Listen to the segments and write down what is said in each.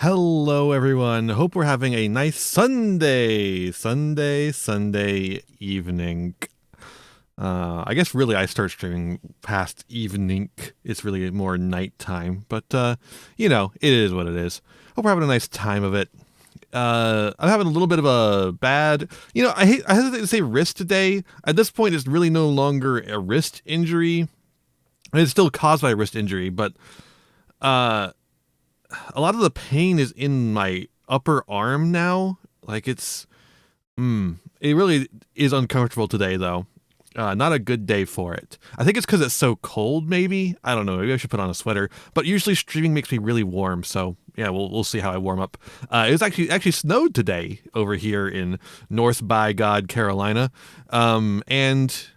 Hello, everyone. Hope we're having a nice Sunday evening. I guess really I start streaming past evening. It's really more nighttime, but it is what it is. Hope we're having a nice time of it. I'm having a little bit of a bad, I hesitate to say wrist today. At this point, it's really no longer a wrist injury. I mean, it's still caused by a wrist injury, but a lot of the pain is in my upper arm now. Like it really is uncomfortable today, though. Not a good day for it. I think it's because it's so cold, maybe. I don't know. Maybe I should put on a sweater. But usually streaming makes me really warm, so yeah, we'll see how I warm up. It was actually snowed today over here in North by God, Carolina, and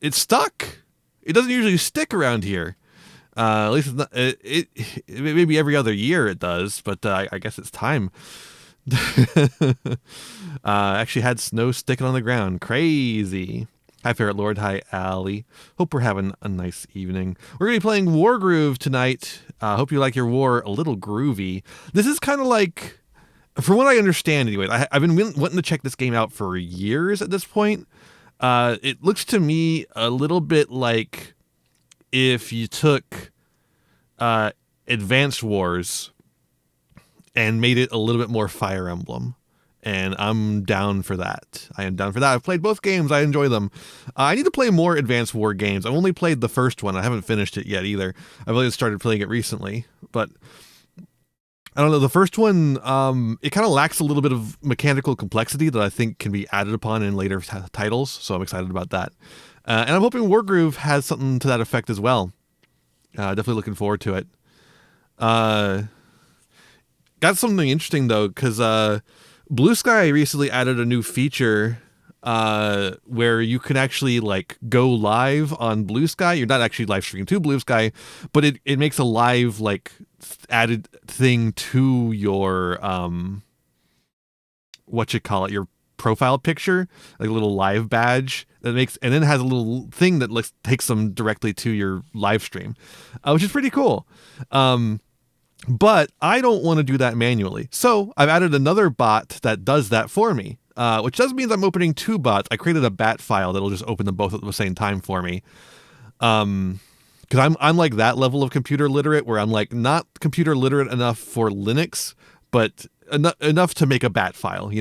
it stuck. It doesn't usually stick around here. At least it's not, it maybe every other year it does, but I guess it's time. Actually had snow sticking on the ground. Crazy. Hi, Ferret Lord. Hi, Allie. Hope we're having a nice evening. We're going to be playing Wargroove tonight. Hope you like your war a little groovy. This is kind of like, from what I understand anyway, I've been wanting to check this game out for years at this point. It looks to me a little bit like if you took Advanced Wars and made it a little bit more Fire Emblem. And I'm down for that. I am down for that. I've played both games. I enjoy them. I need to play more Advanced War games. I've only played the first one. I haven't finished it yet either. I've only started playing it recently. But I don't know. The first one, it kind of lacks a little bit of mechanical complexity that I think can be added upon in later titles. So I'm excited about that. And I'm hoping Wargroove has something to that effect as well. Definitely looking forward to it. Got something interesting, though, because Blue Sky recently added a new feature where you can actually go live on Blue Sky. You're not actually live streaming to Blue Sky, but it makes a live added thing to your your profile picture, like a little live badge and then has a little thing that takes them directly to your live stream, which is pretty cool. But I don't want to do that manually. So I've added another bot that does that for me, which does mean I'm opening two bots. I created a bat file that'll just open them both at the same time for me. Because I'm like that level of computer literate where I'm not computer literate enough for Linux, but enough to make a bat file,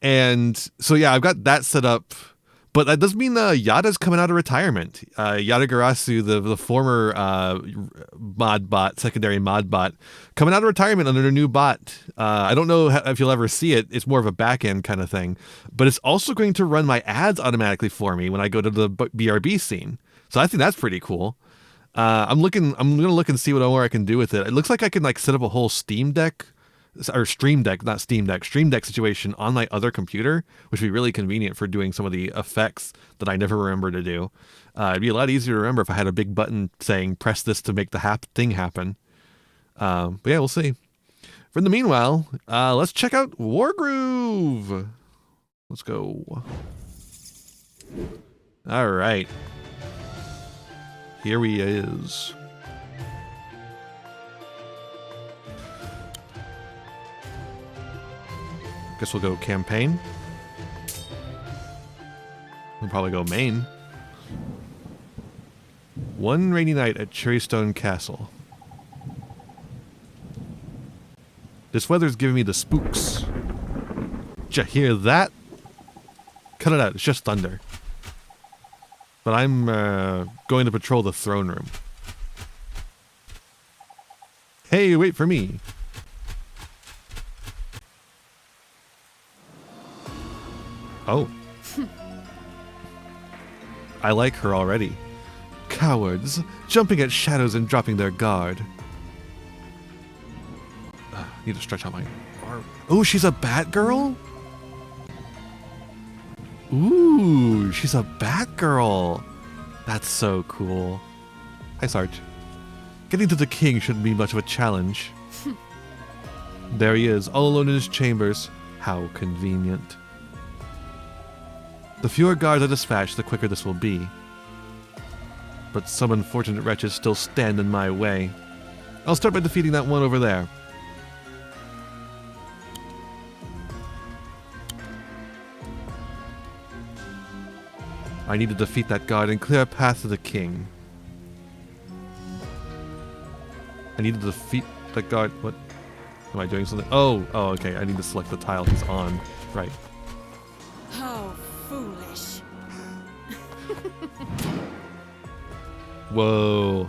and so, yeah, I've got that set up. But that does mean Yada's coming out of retirement. Yada Garasu, the former secondary mod bot, coming out of retirement under a new bot. I don't know if you'll ever see it. It's more of a back-end kind of thing. But it's also going to run my ads automatically for me when I go to the BRB scene. So I think that's pretty cool. I'm going to look and see what more I can do with it. It looks like I can set up a whole Stream Deck situation on my other computer, which would be really convenient for doing some of the effects that I never remember to do. It'd be a lot easier to remember if I had a big button saying press this to make the thing happen. But yeah, we'll see. For the meanwhile, let's check out Wargroove. Let's go. All right. Here he is. Guess we'll go campaign. We'll probably go main. One rainy night at Cherrystone Castle. This weather's giving me the spooks. Did you hear that? Cut it out, it's just thunder. But I'm going to patrol the throne room. Hey, wait for me. Oh. I like her already. Cowards, jumping at shadows and dropping their guard. Need to stretch out my arm. Oh, she's a Batgirl? Ooh, she's a Batgirl. That's so cool. Hi, Sarge. Getting to the king shouldn't be much of a challenge. There he is, all alone in his chambers. How convenient. The fewer guards I dispatch, the quicker this will be. but some unfortunate wretches still stand in my way. I'll start by defeating that one over there. I need to defeat that guard and clear a path to the king. I need to defeat that guard. What? Am I doing something? Oh, okay. I need to select the tile he's on. Right. How foolish. Whoa.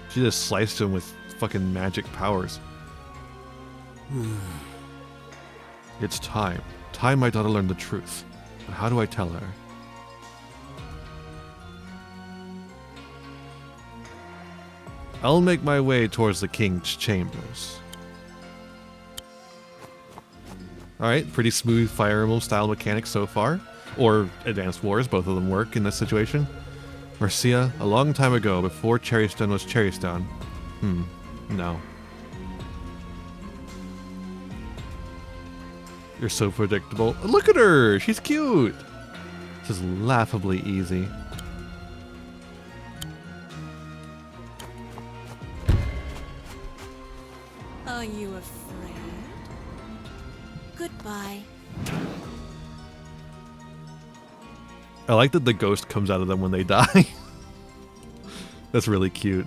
She just sliced him with fucking magic powers. It's time. Time my daughter learned the truth. But how do I tell her? I'll make my way towards the king's chambers. Alright, pretty smooth Fire Emblem style mechanics so far. Or Advanced Wars, both of them work in this situation. Mercia, a long time ago, before Cherrystone was Cherrystone. No. You're so predictable. Look at her! She's cute! This is laughably easy. Are you afraid? Goodbye. I like that the ghost comes out of them when they die. That's really cute.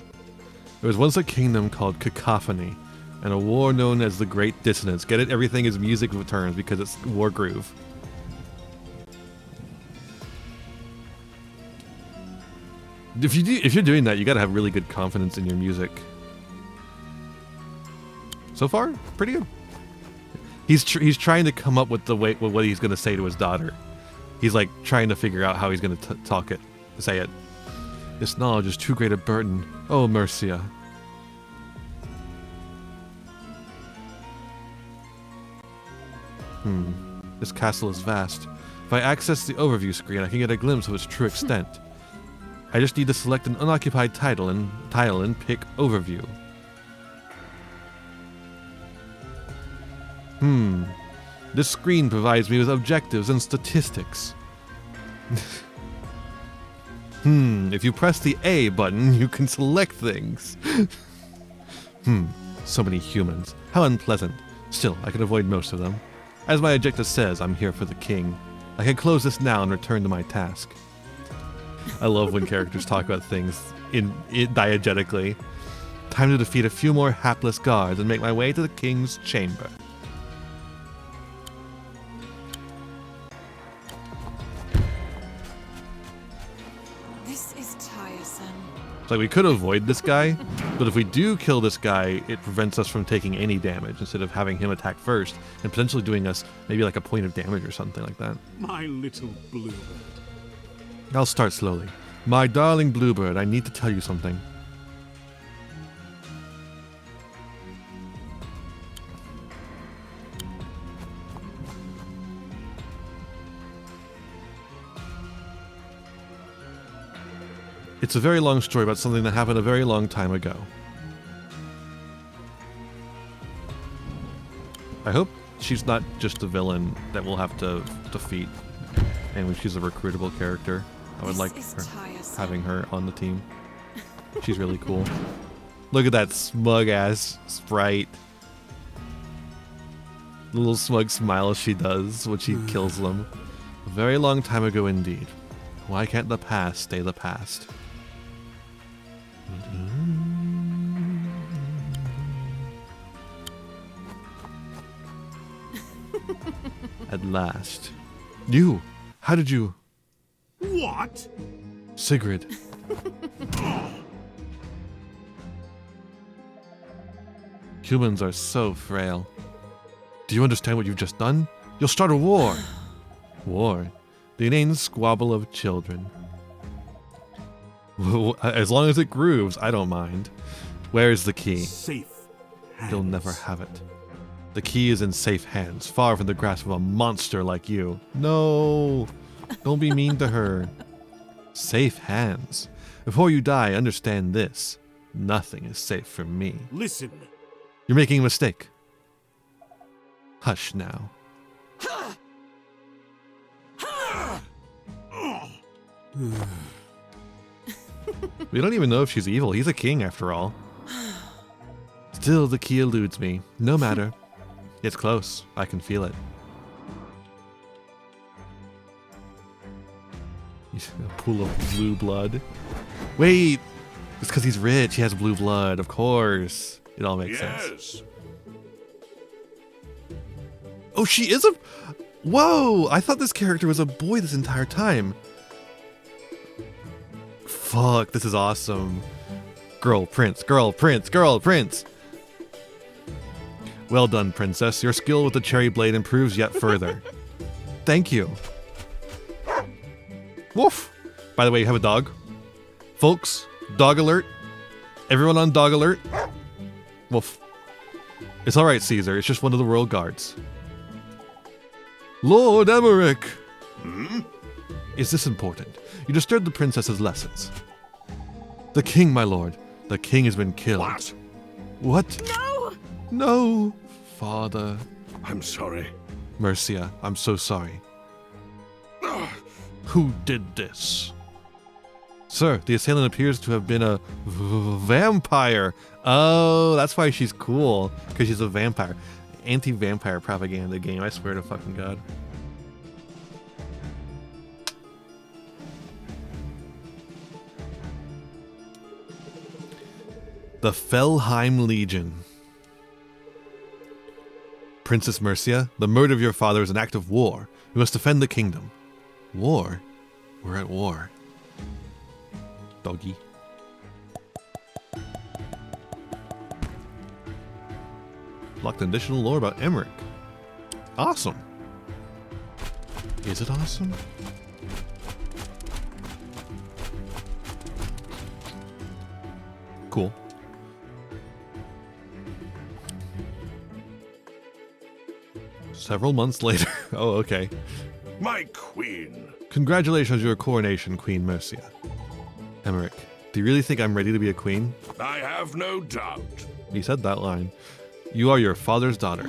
There was once a kingdom called Cacophony, and a war known as the Great Dissonance. Get it? Everything is music returns because it's Wargroove. If you're doing that, you gotta have really good confidence in your music. So far, pretty good. He's trying to come up with what he's gonna say to his daughter. He's like trying to figure out how he's gonna say it. This knowledge is too great a burden. Oh, Mercia. This castle is vast. If I access the overview screen, I can get a glimpse of its true extent. I just need to select an unoccupied tile and pick overview. This screen provides me with objectives and statistics. If you press the A button, you can select things. So many humans. How unpleasant. Still, I can avoid most of them. As my objective says, I'm here for the king. I can close this now and return to my task. I love when characters talk about things diegetically. Time to defeat a few more hapless guards and make my way to the king's chamber. It's like we could avoid this guy, but if we do kill this guy, it prevents us from taking any damage instead of having him attack first and potentially doing us maybe like a point of damage or something like that. My little bluebird. I'll start slowly. My darling bluebird, I need to tell you something. It's a very long story about something that happened a very long time ago. I hope she's not just a villain that we'll have to defeat. And she's a recruitable character. I would like having her on the team. She's really cool. Look at that smug ass sprite. The little smug smile she does when she kills them. A very long time ago indeed. Why can't the past stay the past? At last. You! How did you... What? Sigrid. Humans are so frail. Do you understand what you've just done? You'll start a war! War? The inane squabble of children. As long as it grooves, I don't mind. Where's the key? Safe hands. You'll never have it. The key is in safe hands, far from the grasp of a monster like you. No! Don't be mean to her. Safe hands. Before you die, understand this. Nothing is safe from me. Listen. You're making a mistake. Hush now. We don't even know if she's evil. He's a king after all. Still, the key eludes me. No matter. It's close. I can feel it. A pool of blue blood. Wait! It's because he's rich. He has blue blood. Of course. It all makes sense. Oh, she is a... Whoa! I thought this character was a boy this entire time. Fuck, this is awesome. Girl, prince, girl, prince, girl, prince. Well done, princess. Your skill with the cherry blade improves yet further. Thank you. Woof! By the way, you have a dog. Folks, dog alert. Everyone on dog alert. Woof. It's alright, Caesar. It's just one of the royal guards. Lord Emmerich! Hmm? Is this important? You disturbed the princess's lessons. The king, my lord. The king has been killed. What? What? No! No, father. I'm sorry. Mercia, I'm so sorry. Who did this? Sir, the assailant appears to have been a vampire. Oh, that's why she's cool. Because she's a vampire. Anti-vampire propaganda game, I swear to fucking God. The Felheim Legion. Princess Mercia, the murder of your father is an act of war. We must defend the kingdom. War? We're at war. Doggy. Locked additional lore about Emmerich. Awesome. Is it awesome? Cool. Several months later. Oh, okay. My queen. Congratulations on your coronation, Queen Mercia. Emmerich, do you really think I'm ready to be a queen? I have no doubt. He said that line. You are your father's daughter.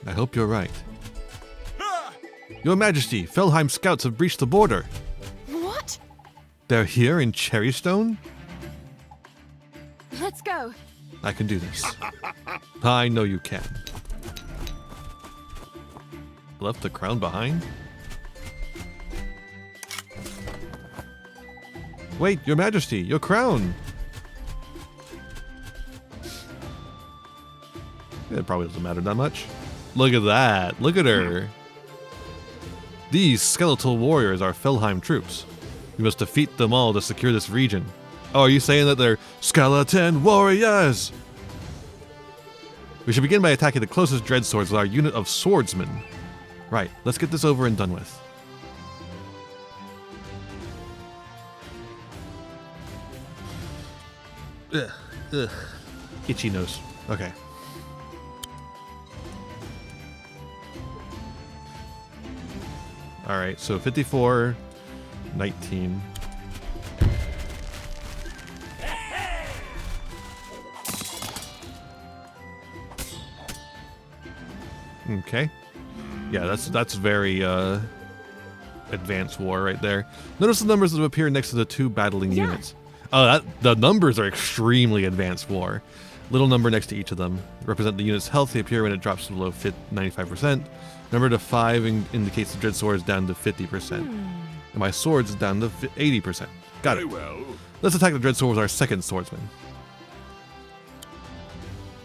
I hope you're right. Your Majesty, Felheim scouts have breached the border. What? They're here in Cherrystone? Let's go. I can do this. I know you can. Left the crown behind? Wait, Your Majesty, your crown! It probably doesn't matter that much. Look at that. Look at her. These skeletal warriors are Felheim troops. We must defeat them all to secure this region. Oh, are you saying that they're skeleton warriors? We should begin by attacking the closest dread swords with our unit of swordsmen. Right, let's get this over and done with. Ugh, ugh. Itchy nose. Okay. Alright, so 54, 19. Okay. Yeah, that's very advanced war right there. Notice the numbers that appear next to the two battling units. Oh, the numbers are extremely advanced war. Little number next to each of them represent the unit's health. They appear when it drops to below 95%. Number to 5 indicates the dread sword is down to 50%. And my sword is down to 80%. Got it. Very well. Let's attack the dread sword with our second swordsman.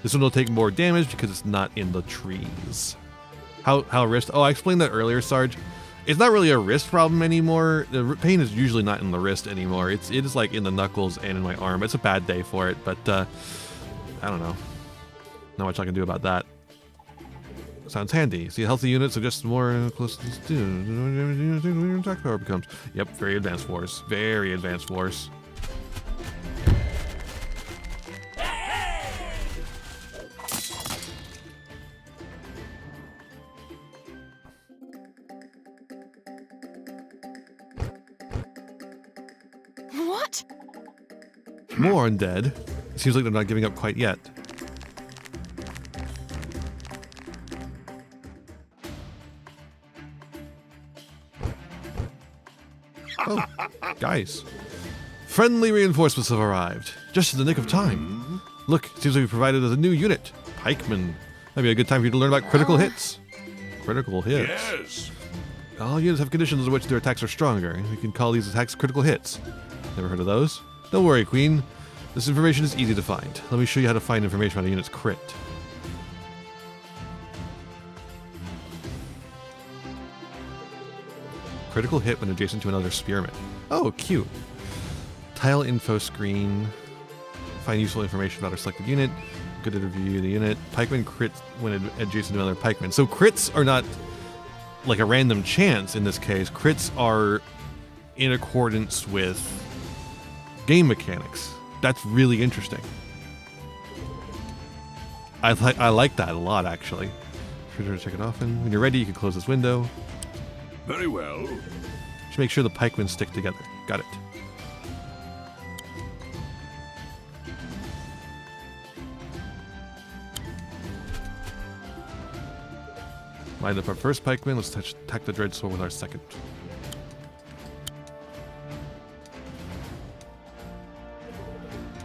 This one will take more damage because it's not in the trees. How wrist? Oh, I explained that earlier, Sarge. It's not really a wrist problem anymore. The pain is usually not in the wrist anymore. It is like in the knuckles and in my arm. It's a bad day for it, but I don't know. Not much I can do about that. Sounds handy. See, healthy units are just more close to the attack power becomes. Yep, very advanced wars. Very advanced wars. What? More undead. Seems like they're not giving up quite yet. Oh, guys. Friendly reinforcements have arrived, just in the nick of time. Look, seems like we provided us a new unit, pikemen. That'd be a good time for you to learn about critical hits. Critical hits. Yes. All units have conditions in which their attacks are stronger. We can call these attacks critical hits. Never heard of those? Don't worry, Queen. This information is easy to find. Let me show you how to find information about a unit's crit. Critical hit when adjacent to another spearman. Oh, cute. Tile info screen. Find useful information about our selected unit. Good to review the unit. Pikeman crits when adjacent to another pikeman. So crits are not like a random chance in this case. Crits are in accordance with game mechanics. That's really interesting. I like that a lot, actually. Be sure to check it often. When you're ready, you can close this window. Very well. Just make sure the pikemen stick together. Got it. Line up our first pikeman. Let's attack the dreadsword with our second.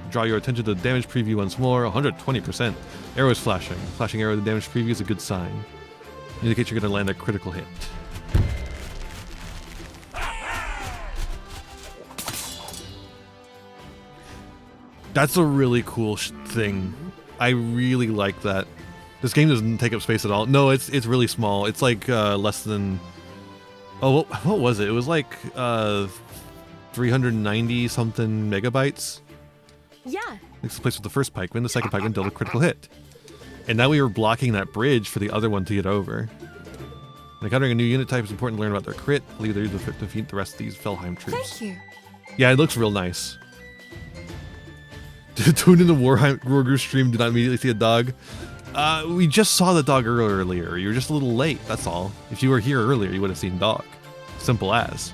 Draw your attention to the damage preview once more. 120%. Arrows flashing. Flashing arrow with the damage preview is a good sign. Indicates you're going to land a critical hit. That's a really cool thing. I really like that. This game doesn't take up space at all. No, it's really small. It's like less than... Oh, what was it? It was like 390 something megabytes. Yeah. Takes place with the first pikeman. The second pikeman dealt a critical hit. And now we were blocking that bridge for the other one to get over. When encountering a new unit type, it's important to learn about their crit. Will either defeat the rest of these Felheim troops. Thank you. Yeah, it looks real nice. Tune in the Wargroove stream. Do not immediately see a dog. We just saw the dog earlier. You were just a little late, that's all. If you were here earlier, you would have seen dog. Simple as.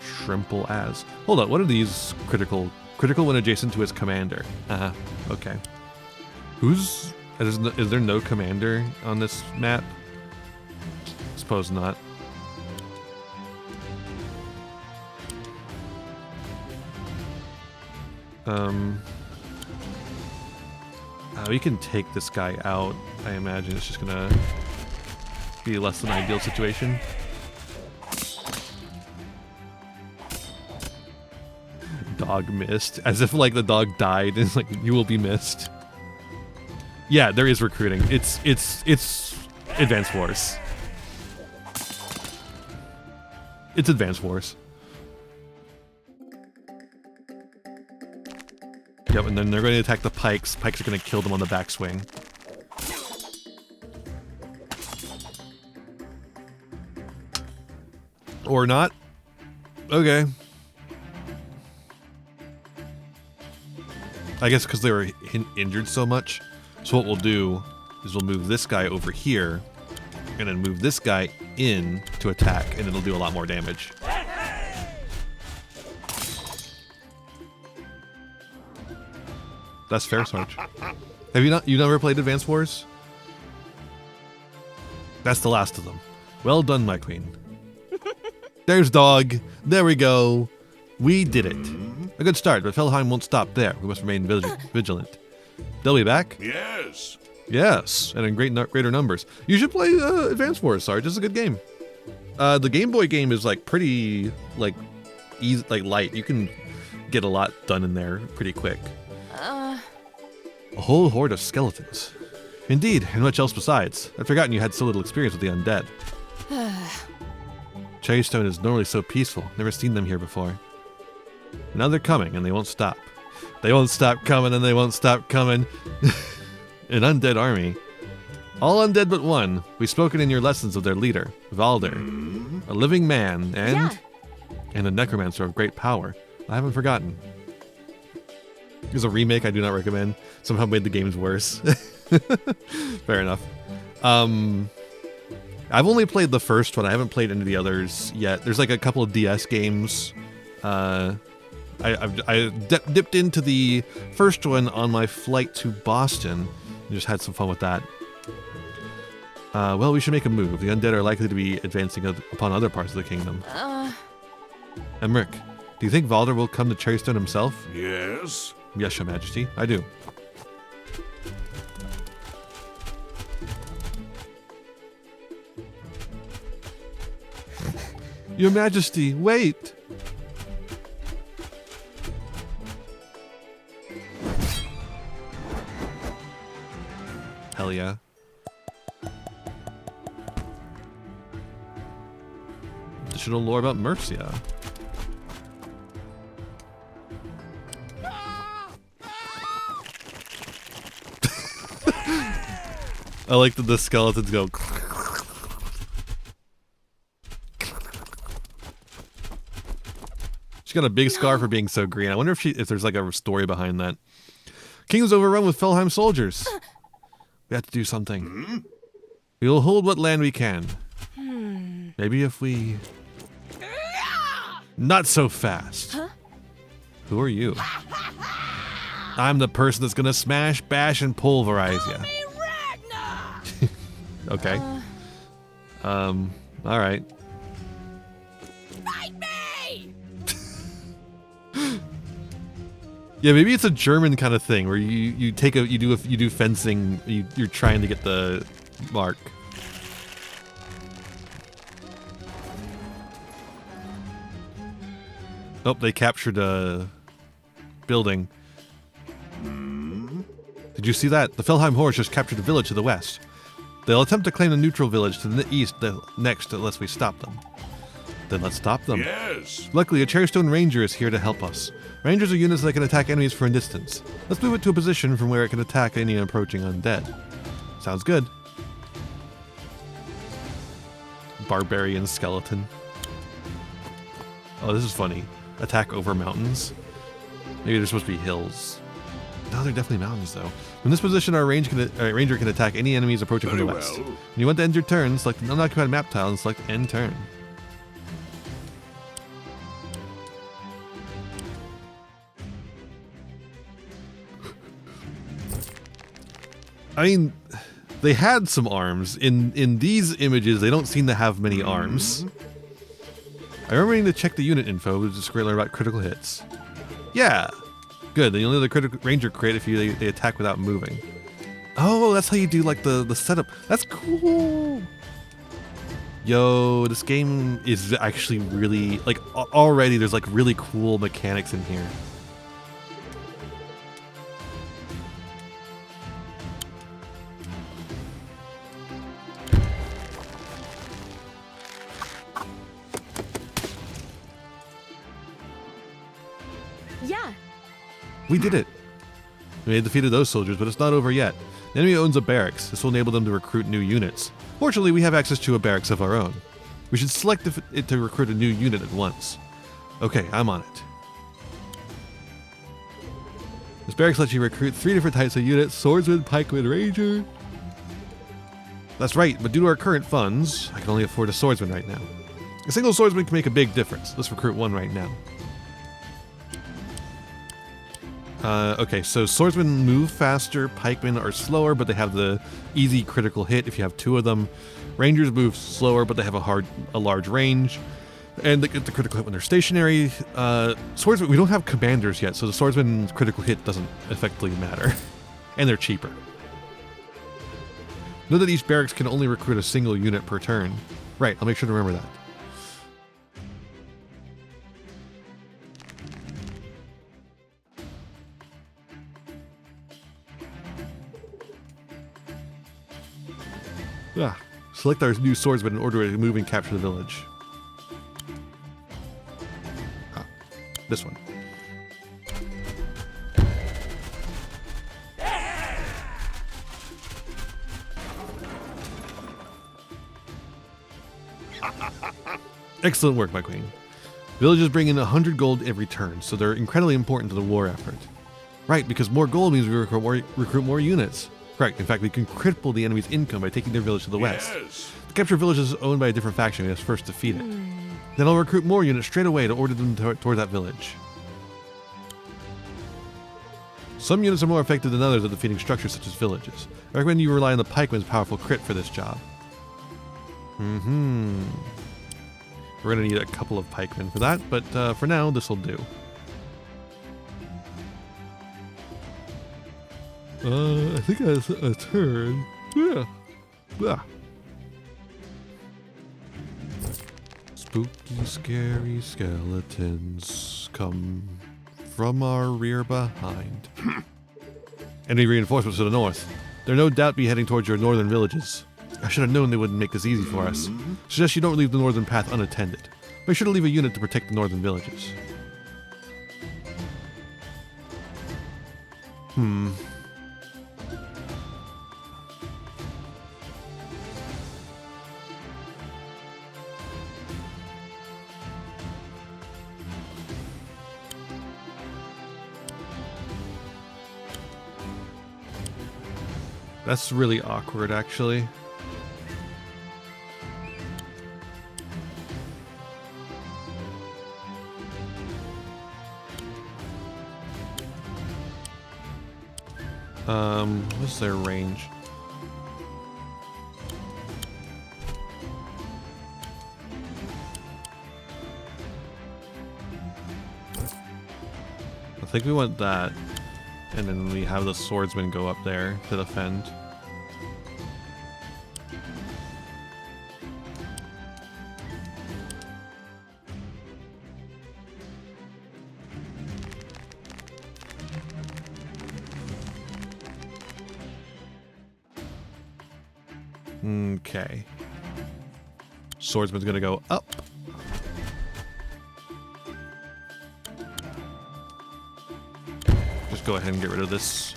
Shrimple as. Hold on, what are these critical? Critical when adjacent to its commander. Okay. Is there no commander on this map? Suppose not. We can take this guy out. I imagine it's just gonna be a less than ideal situation. Dog missed. As if like the dog died and like you will be missed. Yeah, there is recruiting. It's Advanced Wars. It's Advanced Wars. Yep, and then they're going to attack the pikes. Pikes are going to kill them on the backswing. Or not. Okay. I guess because they were injured so much. So what we'll do is we'll move this guy over here and then move this guy in to attack, and it'll do a lot more damage. That's fair, Sarge. Have you never played Advanced Wars? That's the last of them. Well done, my queen. There's dog. There we go. We did it. A good start, but Felheim won't stop there. We must remain vigilant. They'll be back? Yes. Yes, and in greater numbers. You should play Advanced Wars, Sarge. It's a good game. The Game Boy game is like pretty like easy, like light. You can get a lot done in there pretty quick. A whole horde of skeletons. Indeed, and much else besides. I'd forgotten you had so little experience with the undead. Cherrystone is normally so peaceful. Never seen them here before. Now they're coming, and they won't stop. They won't stop coming, and they won't stop coming. An undead army. All undead but one. We've spoken in your lessons of their leader, Valder. A living man, and a necromancer of great power. I haven't forgotten. There's a remake I do not recommend. Somehow made the games worse. Fair enough. I've only played the first one. I haven't played any of the others yet. There's like a couple of DS games. I dipped into the first one on my flight to Boston and just had some fun with that. Well, we should make a move. The undead are likely to be advancing upon other parts of the kingdom. Emmerich, do you think Valder will come to Cherrystone himself? Yes? Yes, Your Majesty, I do. Your Majesty, wait! Hell yeah. Additional lore about Mercia. I like that the skeletons go. She got a big scar for being so green. I wonder if there's like a story behind that. Kingdom's overrun with Felheim soldiers. We have to do something. We will hold what land we can. Maybe if we... Not so fast. Huh? Who are you? I'm the person that's gonna smash, bash, and pulverize you. Okay. All right. Fight me! Yeah, maybe it's a German kind of thing where you do fencing. You're trying to get the mark. Oh, they captured a building. Did you see that? The Felheim hordes just captured a village to the west. They'll attempt to claim the neutral village to the east next unless we stop them. Then let's stop them. Yes! Luckily, a Cherrystone Ranger is here to help us. Rangers are units that can attack enemies from a distance. Let's move it to a position from where it can attack any approaching undead. Sounds good. Barbarian skeleton. Oh, this is funny. Attack over mountains. Maybe they're supposed to be hills. No, they're definitely mountains, though. From this position, our ranger can attack any enemies approaching from the west. Well. When you want to end your turn, select an unoccupied map tile and select End Turn. I mean, they had some arms. In these images, they don't seem to have many arms. I remember needing to check the unit info, which is great to learn about critical hits. Yeah, good. Then you'll know the critical ranger crit if they attack without moving. Oh, that's how you do like the setup. That's cool. Yo, this game is actually really like already. There's like really cool mechanics in here. Yeah. We did it. We had defeated those soldiers, but it's not over yet. The enemy owns a barracks. This will enable them to recruit new units. Fortunately, we have access to a barracks of our own. We should select it to recruit a new unit at once. Okay, I'm on it. This barracks lets you recruit 3 different types of units: swordsman, pikeman, ranger. That's right, but due to our current funds, I can only afford a swordsman right now. A single swordsman can make a big difference. Let's recruit one right now. Okay, so swordsmen move faster, pikemen are slower, but they have the easy critical hit if you have 2 of them. Rangers move slower, but they have a large range, and they get the critical hit when they're stationary. Swordsmen, we don't have commanders yet, so the swordsman's critical hit doesn't effectively matter, and they're cheaper. Know that each barracks can only recruit a single unit per turn. Right, I'll make sure to remember that. Ah, select our new swordsman in order to move and capture the village. Ah, this one. Excellent work, my queen. Villages bring in 100 gold every turn, so they're incredibly important to the war effort. Right, because more gold means we recruit more units. Correct. In fact, we can cripple the enemy's income by taking their village to the west. Yes. The captured village is owned by a different faction. We must first defeat it. Then I'll recruit more units straight away to order them toward that village. Some units are more effective than others at defeating structures such as villages. I recommend you rely on the pikeman's powerful crit for this job. We're going to need a couple of pikemen for that, but for now, this will do. I think that's a turn. Yeah. Yeah. Spooky, scary skeletons come from our rear behind. Enemy reinforcements to the north. They'll no doubt be heading towards your northern villages. I should have known they wouldn't make this easy for us. Suggest you don't leave the northern path unattended. Make sure to leave a unit to protect the northern villages. That's really awkward, actually. What's their range? I think we want that, and then we have the swordsman go up there to defend. Okay. Swordsman's gonna go up. Just go ahead and get rid of this.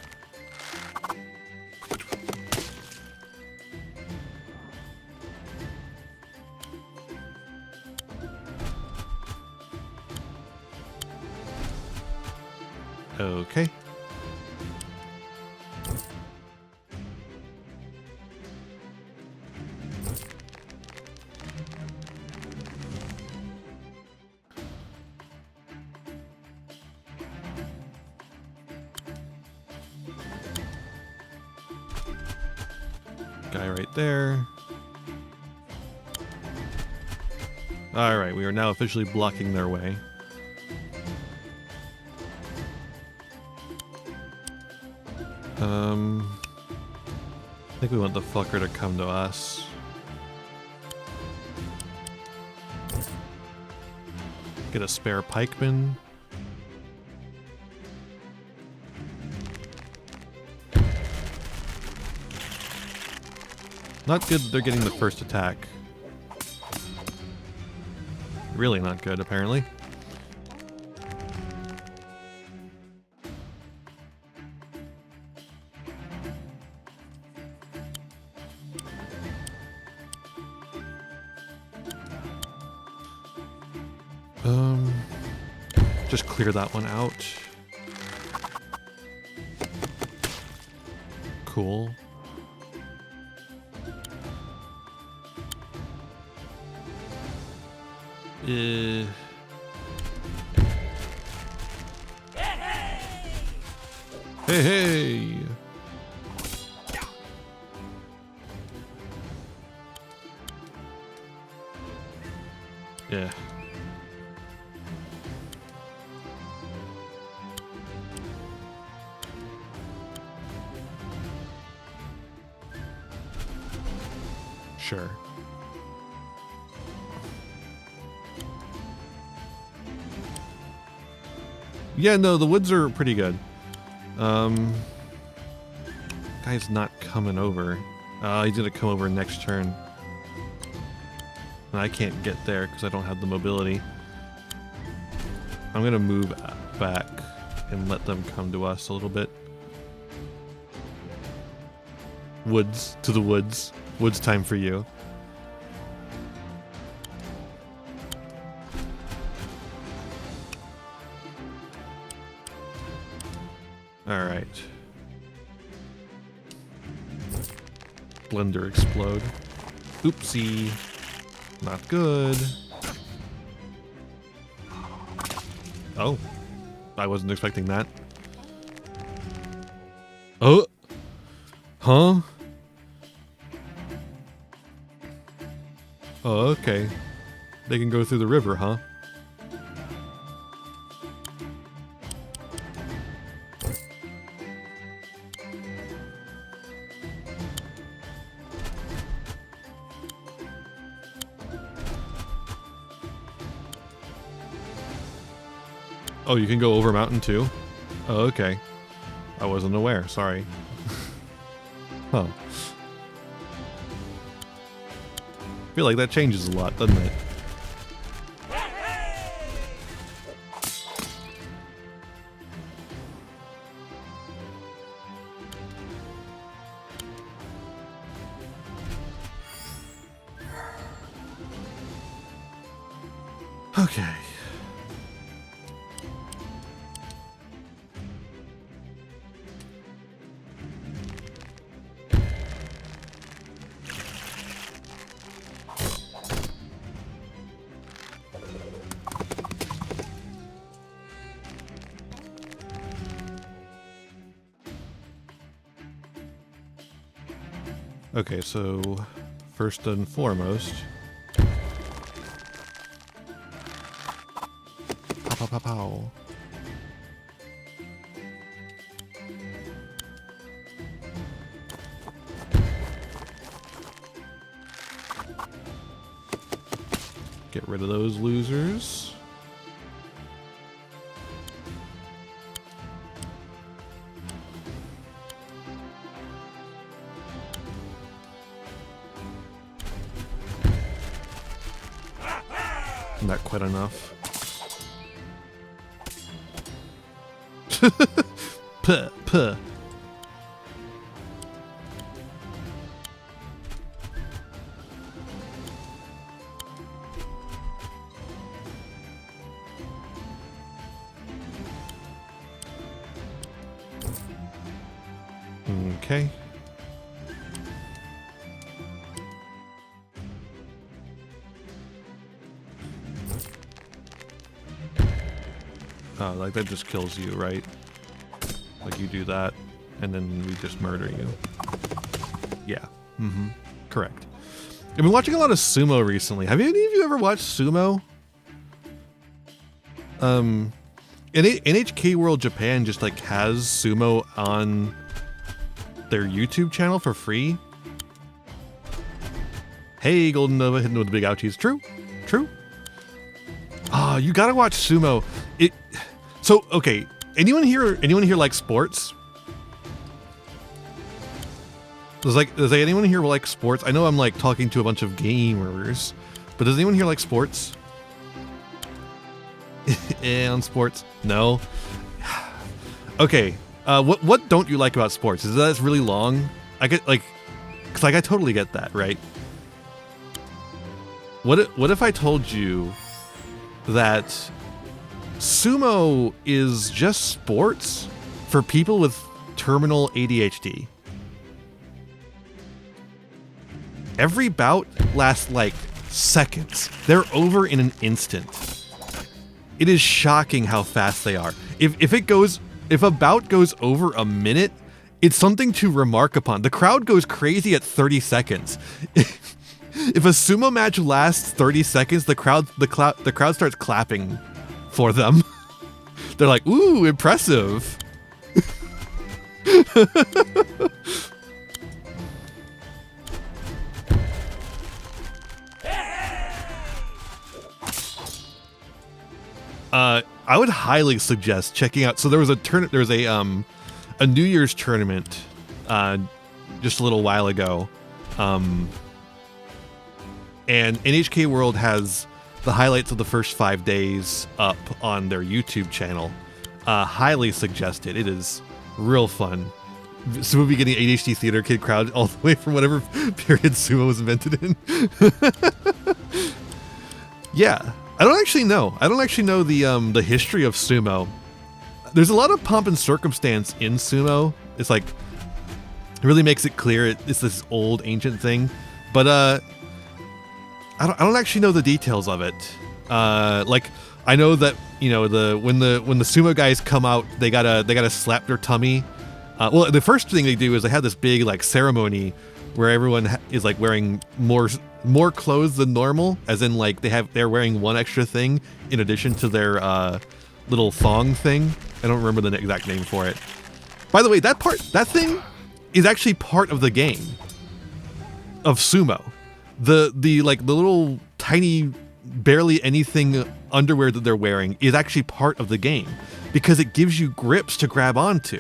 Okay. Guy right there. Alright, we are now officially blocking their way. I think we want the fucker to come to us. Get a spare pikeman. Not good that they're getting the first attack. Really not good, apparently. Just clear that one out. Cool. Hey, hey! Yeah. Sure. Yeah, no, the woods are pretty good. Guy's not coming over. He's gonna come over next turn. And I can't get there because I don't have the mobility. I'm gonna move back and let them come to us a little bit. Woods, to the woods. Woods time for you. Alright. Blender explode. Oopsie. Not good. Oh. I wasn't expecting that. Oh. Huh? Oh, okay. They can go through the river, huh? Oh, you can go over a mountain too? Oh, okay. I wasn't aware, sorry. Huh. I feel like that changes a lot, doesn't it? Okay. Okay, so first and foremost, pow pow pow pow. Get rid of those losers. Not quite enough. Puh, puh. Okay. Oh, like that just kills you, right? Like you do that, and then we just murder you. Yeah. Mm-hmm. Correct. I've been watching a lot of sumo recently. Have any of you ever watched sumo? NHK World Japan just like has sumo on their YouTube channel for free. Hey, Golden Nova hitting with the big ouchies. True. True. Ah, you gotta watch sumo. So okay, anyone here like sports? Does anyone here like sports? I know I'm like talking to a bunch of gamers, but does anyone here like sports? On sports? No. Okay. What don't you like about sports? Is that it's really long? I get like, cause like I totally get that, right? What if I told you that sumo is just sports for people with terminal ADHD? Every bout lasts like seconds. They're over in an instant. It is shocking how fast they are. If a bout goes over a minute, it's something to remark upon. The crowd goes crazy at 30 seconds. If a sumo match lasts 30 seconds, the crowd starts clapping for them. They're like, "Ooh, impressive." I would highly suggest checking out. So there was a New Year's tournament just a little while ago, and NHK World has the highlights of the first 5 days up on their YouTube channel. Highly suggest it. It is real fun. Sumo be getting ADHD theater kid crowd all the way from whatever period sumo was invented in. Yeah. I don't actually know the history of sumo. There's a lot of pomp and circumstance in sumo. It's like, it really makes it clear it's this old ancient thing. But I don't actually know the details of it. Like I know that, you know, when the sumo guys come out, they gotta slap their tummy. Well, the first thing they do is they have this big like ceremony where everyone is like wearing more clothes than normal, as in like they're wearing one extra thing in addition to their little thong thing. I don't remember the exact name for it. By the way, that thing is actually part of the game of sumo. The little tiny, barely anything underwear that they're wearing is actually part of the game because it gives you grips to grab onto.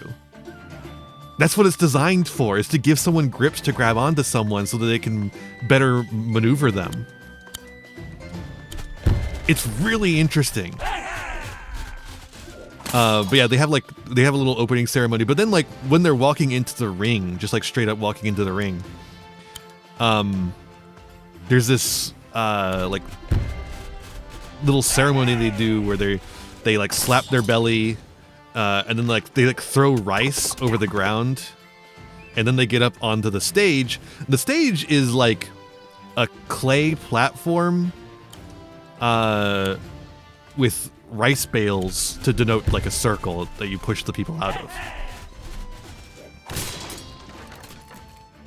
That's what it's designed for, is to give someone grips to grab onto someone so that they can better maneuver them. It's really interesting. But yeah, they have a little opening ceremony, but then like when they're walking into the ring, just like straight up walking into the ring, there's this like little ceremony they do where they like slap their belly, and then like they like throw rice over the ground, and then they get up onto the stage. The stage is like a clay platform with rice bales to denote like a circle that you push the people out of.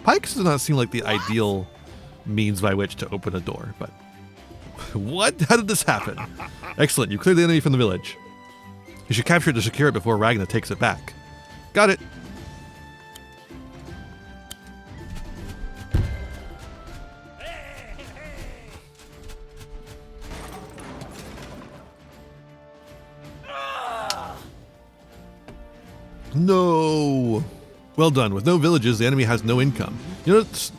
Pikes does not seem like the ideal means by which to open a door, but what? How did this happen? Excellent, you cleared the enemy from the village. You should capture it to secure it before Ragna takes it back. Got it. No. Well done. With no villages, the enemy has no income. You notice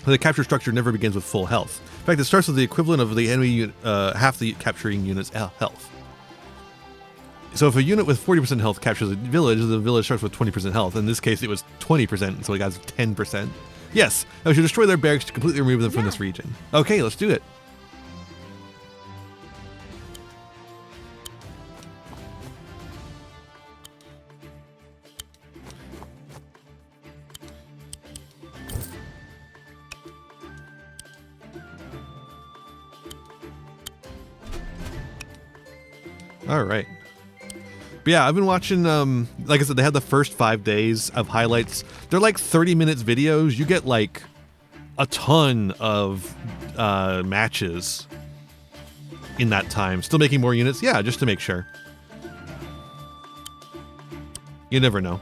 the capture structure never begins with full health. In fact, it starts with the equivalent of the enemy half the capturing unit's health. So if a unit with 40% health captures a village, the village starts with 20% health. In this case, it was 20%, so it got 10%. Yes, I should destroy their barracks to completely remove them from this region. Okay, let's do it. All right. But yeah, I've been watching, like I said, they had the first 5 days of highlights. They're like 30 minutes videos. You get like a ton of matches in that time. Still making more units? Yeah, just to make sure. You never know.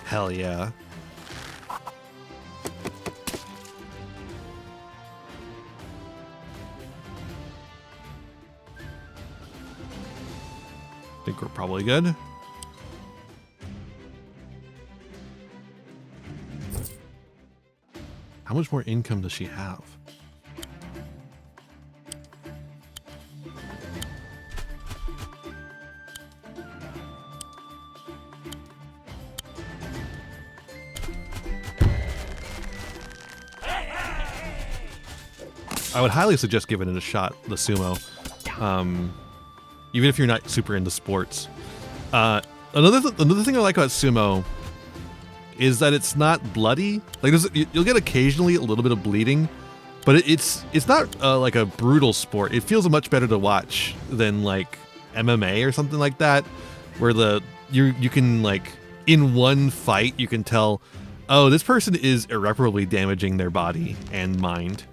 Hell yeah. Think we're probably good. How much more income does she have? I would highly suggest giving it a shot, the sumo, even if you're not super into sports. Another thing I like about sumo is that it's not bloody. Like you'll get occasionally a little bit of bleeding, but it's not like a brutal sport. It feels much better to watch than like MMA or something like that, where you can like in one fight you can tell, oh, this person is irreparably damaging their body and mind.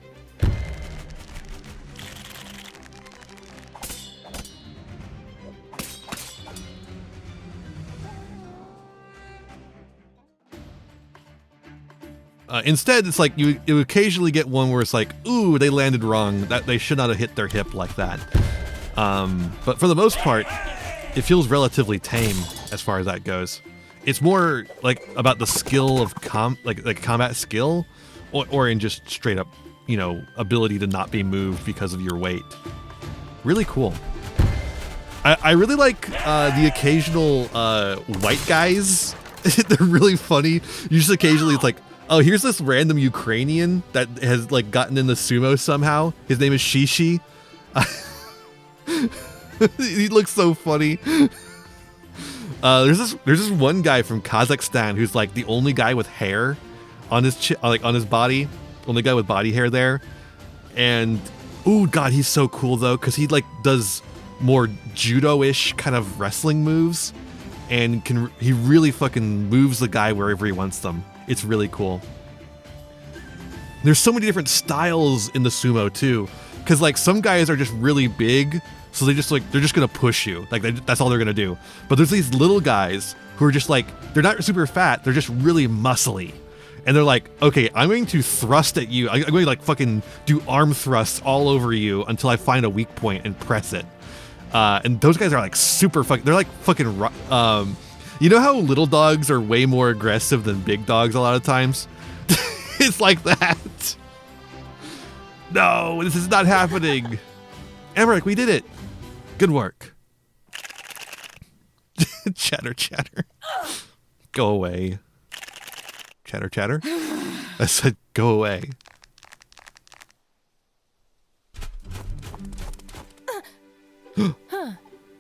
Instead, it's like you occasionally get one where it's like, ooh, they landed wrong. That they should not have hit their hip like that. But for the most part, it feels relatively tame as far as that goes. It's more like about the skill of combat skill, or in just straight up, ability to not be moved because of your weight. Really cool. I really like the occasional white guys. They're really funny. Usually, occasionally, it's like, Oh, here's this random Ukrainian that has like gotten into sumo somehow. His name is Shishi. He looks so funny. There's this one guy from Kazakhstan who's like the only guy with hair on his on his body, only guy with body hair there. And oh god, he's so cool though, because he like does more judo-ish kind of wrestling moves, and he really fucking moves the guy wherever he wants them. It's really cool. There's so many different styles in the sumo too, because like some guys are just really big, so they're just gonna push you, like that's all they're gonna do. But there's these little guys who are just like, they're not super fat, they're just really muscly. And they're like, okay, I'm going to thrust at you. I'm going to like fucking do arm thrusts all over you until I find a weak point and press it. And those guys are like super fucking, they're like fucking, you know how little dogs are way more aggressive than big dogs a lot of times? It's like that. No, this is not happening. Emmerich, we did it. Good work. Chatter, chatter. Go away. Chatter, chatter. I said, go away.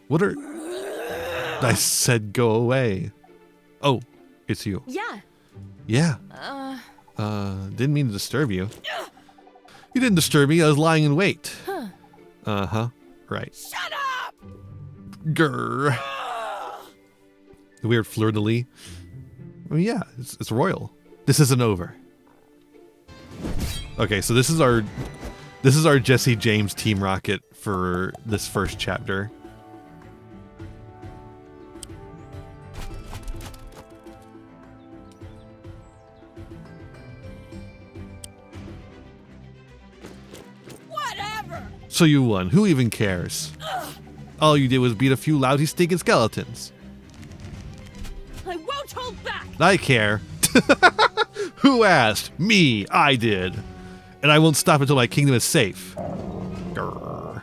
What are... I said, go away. Oh, it's you. Yeah. Yeah. Didn't mean to disturb you. You didn't disturb me. I was lying in wait. Uh-huh. Right. Shut up! Grr. The weird fleur-de-lis. I mean, yeah, it's royal. This isn't over. Okay, so this is our Jesse James Team Rocket for this first chapter. Whatever! So you won. Who even cares? All you did was beat a few lousy stinking skeletons. I won't hold back! I care. Who asked? Me. I did. And I won't stop until my kingdom is safe. Grr.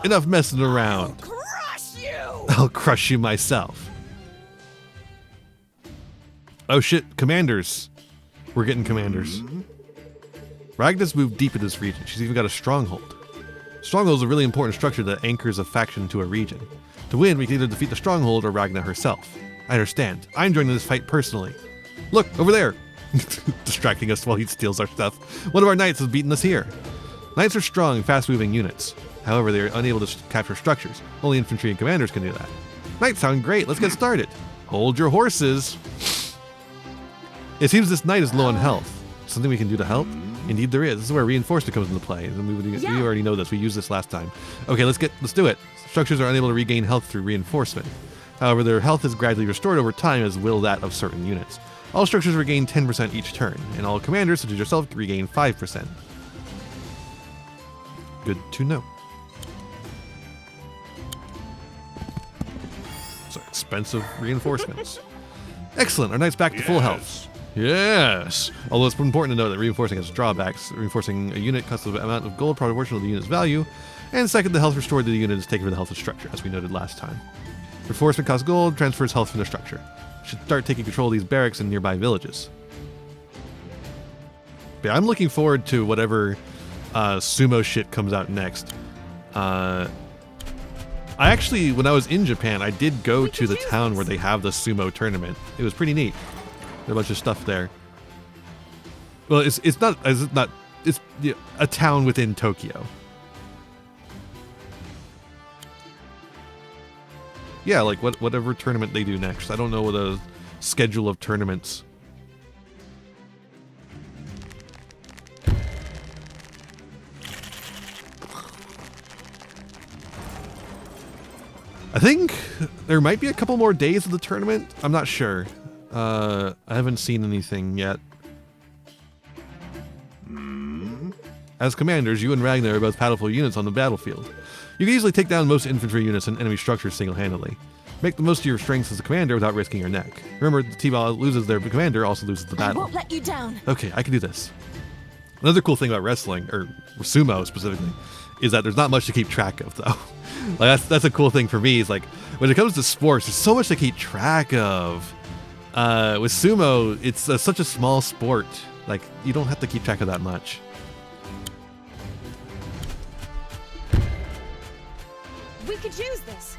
Enough messing around. I'll crush you! I'll crush you myself. Oh shit, commanders. We're getting commanders. Ragna's moved deep into this region. She's even got a stronghold. Stronghold is a really important structure that anchors a faction to a region. To win, we can either defeat the stronghold or Ragna herself. I understand. I'm joining this fight personally. Look, over there! Distracting us while he steals our stuff. One of our knights has beaten us here. Knights are strong, fast-moving units. However, they are unable to capture structures. Only infantry and commanders can do that. Knights sound great. Let's get started. Hold your horses. It seems this knight is low on health. Something we can do to help? Indeed there is. This is where reinforcement comes into play. We already know this. We used this last time. Okay, let's do it. Structures are unable to regain health through reinforcement. However, their health is gradually restored over time, as will that of certain units. All structures regain 10% each turn, and all commanders, such as yourself, regain 5%. Good to know. So expensive reinforcements. Excellent, our knight's back to full health. Yes! Although it's important to note that reinforcing has drawbacks. Reinforcing a unit costs the amount of gold proportional to the unit's value, and second, the health restored to the unit is taken from the health of structure, as we noted last time. Reinforcement costs gold, transfers health from the structure. Should start taking control of these barracks in nearby villages. But yeah, I'm looking forward to whatever sumo shit comes out next. I actually, when I was in Japan, I did go to the town where they have the sumo tournament. It was pretty neat. There's a bunch of stuff there. Well, it's a town within Tokyo. Yeah, like whatever tournament they do next. I don't know what a schedule of tournaments. I think there might be a couple more days of the tournament. I'm not sure. I haven't seen anything yet. As commanders, you and Ragnar are both powerful units on the battlefield. You can easily take down most infantry units and enemy structures single-handedly. Make the most of your strengths as a commander without risking your neck. Remember, the team that loses their commander also loses the battle. I won't let you down. Okay, I can do this. Another cool thing about wrestling, or sumo specifically, is that there's not much to keep track of, though. Like that's a cool thing for me. Is like when it comes to sports, there's so much to keep track of. With sumo, it's such a small sport. Like, you don't have to keep track of that much. We could use this.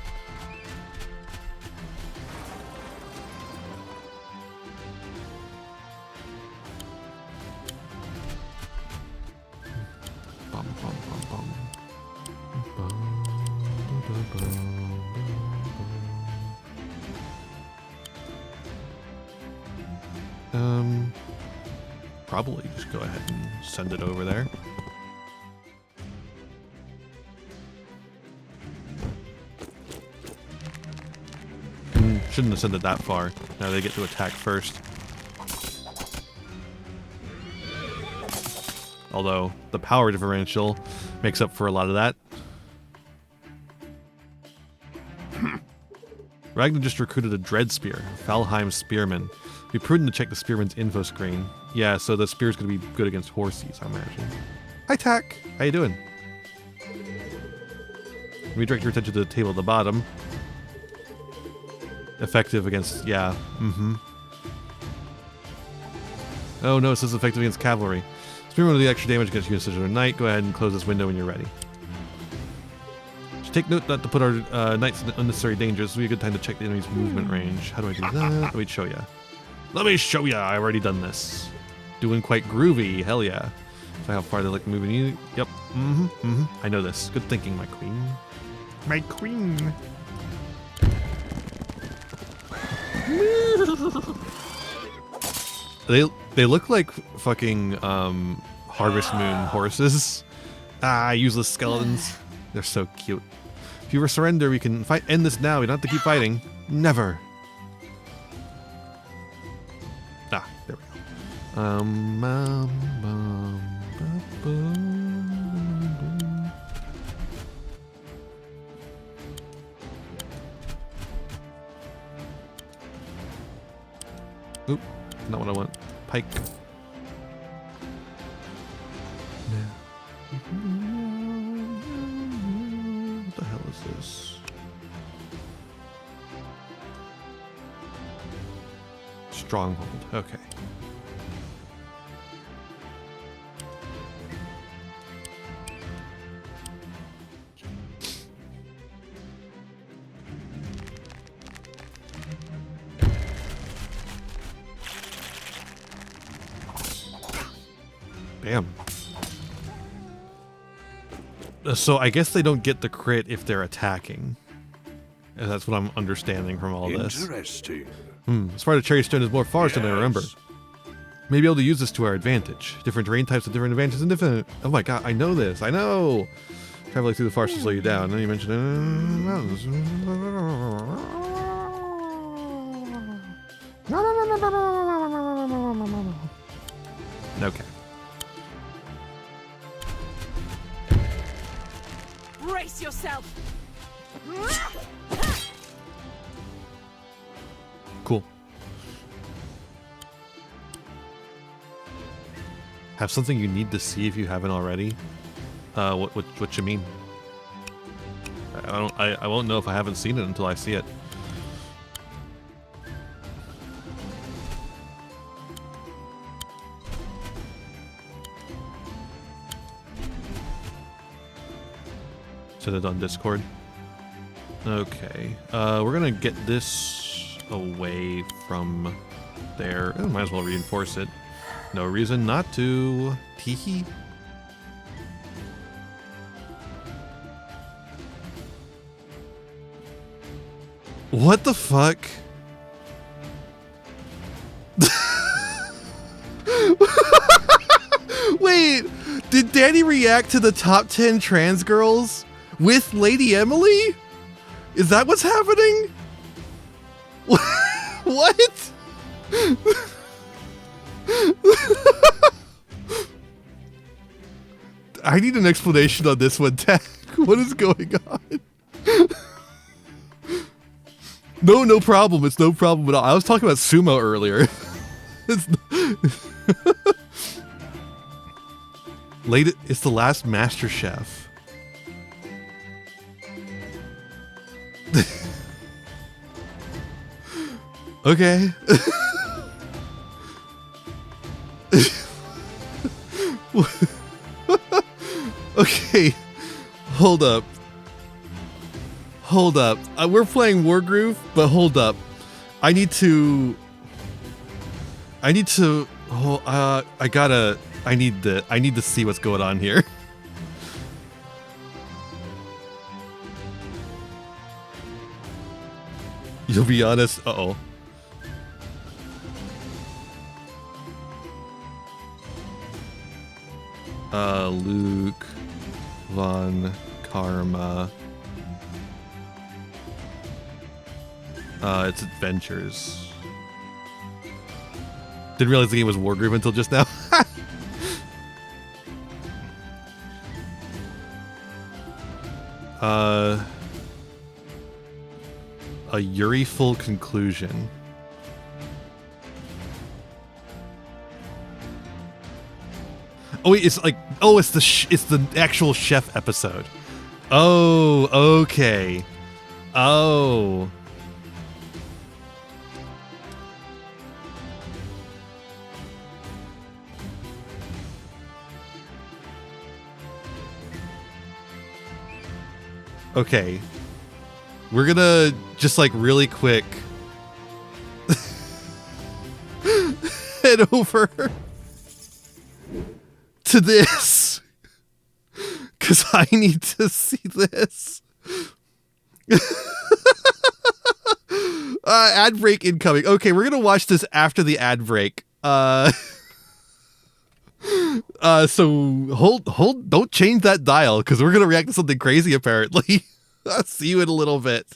Bum, bum, bum, bum. Probably just go ahead and send it over there. Shouldn't have sent it that far. Now they get to attack first. Although the power differential makes up for a lot of that. Ragnar just recruited a Dread Spear, Valheim Spearman. Be prudent to check the Spearman's info screen. Yeah, so the Spear's gonna be good against horsies, I imagine. Hi, Tack! How you doing? Redirect your attention to the table at the bottom. Effective against, yeah, Oh no, it says effective against cavalry. Spearman will do the extra damage against units during the night. Go ahead and close this window when you're ready. Just take note not to put our knights in unnecessary danger. This will be a good time to check the enemy's movement range. How do I do that? Let me show ya. Let me show ya! I've already done this. Doing quite groovy, hell yeah. So how far they like moving you? Yep, I know this. Good thinking, my queen. My queen! They look like fucking Harvest Moon horses. Ah, useless skeletons. They're so cute. If you were surrender, we can end this now. We don't have to keep fighting. Never. Ah, there we go. Oop, not what I want. Pike. What the hell is this? Stronghold. Okay. Bam. So I guess they don't get the crit if they're attacking. That's what I'm understanding from all this. Interesting. As far as cherry stone is more forest than I remember. Maybe able to use this to our advantage. Different terrain types have different advantages and different. Oh my god, I know this. I know. Traveling through the forest will slow you down. Then you mentioned mountains. Okay. Brace yourself. Cool. Have something you need to see if you haven't already. What you mean? I won't know if I haven't seen it until I see it. Set it on Discord. Okay, we're gonna get this away from there. Might as well reinforce it. No reason not to. Teehee. What the fuck? Wait, did Danny react to the top 10 trans girls with Lady Emily? Is that what's happening? What? I need an explanation on this one, Tech. What is going on? No problem. It's no problem at all. I was talking about sumo earlier. It's the last Master Chef. Okay. Okay, hold up. We're playing Wargroove, but hold up. I need to. I need to see what's going on here. You'll be honest. Uh-oh. Luke Von Karma. It's Adventures. Didn't realize the game was Wargroove until just now. A Yuri-ful conclusion. Oh wait, it's the actual chef episode. Oh, okay. Oh. Okay. We're gonna just like really quick head over to this because I need to see this. Ad break incoming. Okay, we're gonna watch this after the ad break. So hold, don't change that dial because we're gonna react to something crazy apparently. I'll see you in a little bit.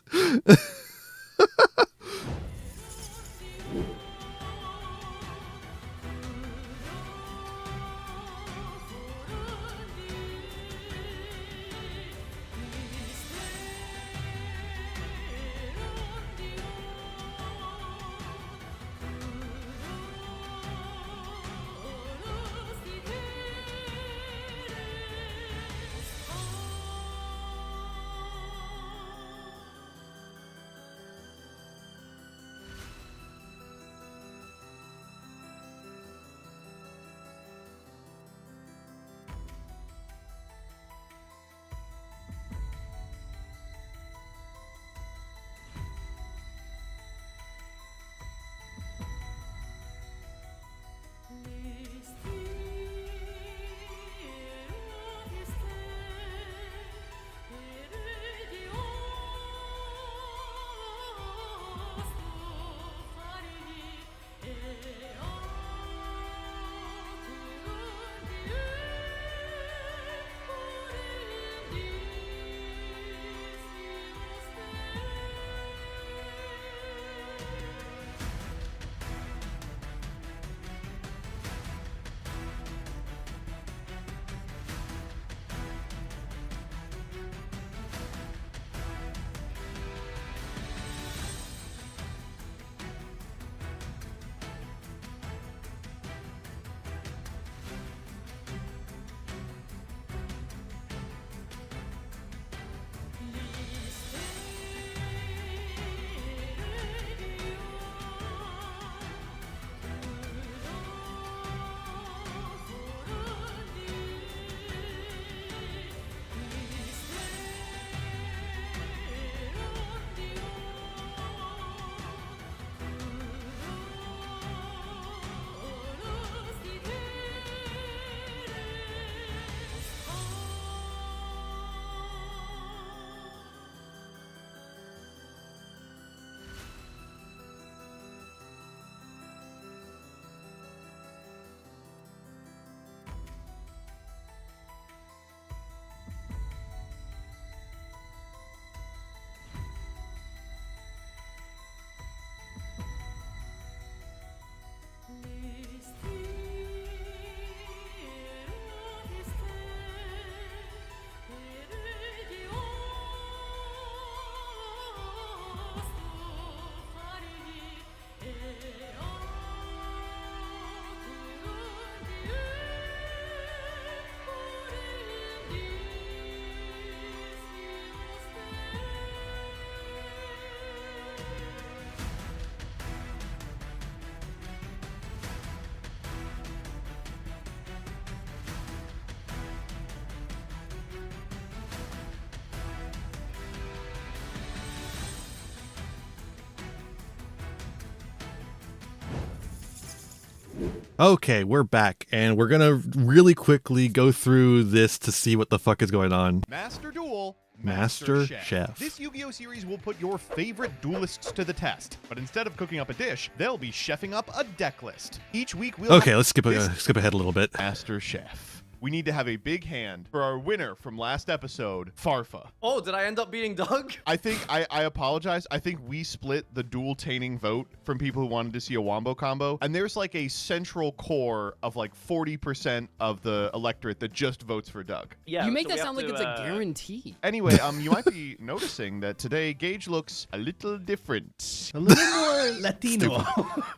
Okay, we're back, and we're gonna really quickly go through this to see what the fuck is going on. Master Duel, Master Chef. Chef. This Yu-Gi-Oh series will put your favorite duelists to the test, but instead of cooking up a dish, they'll be chefing up a deck list. Each week we'll Okay, let's skip ahead a little bit. Master Chef. We need to have a big hand for our winner from last episode, Farfa. Oh, did I end up beating Doug? I think I apologize. I think we split the dual-taining vote from people who wanted to see a wombo combo, and there's like a central core of like 40% of the electorate that just votes for Doug. Yeah. You make so that we sound have like to, it's a guarantee. Anyway, you might be noticing that today Gage looks a little different. A little more Latino.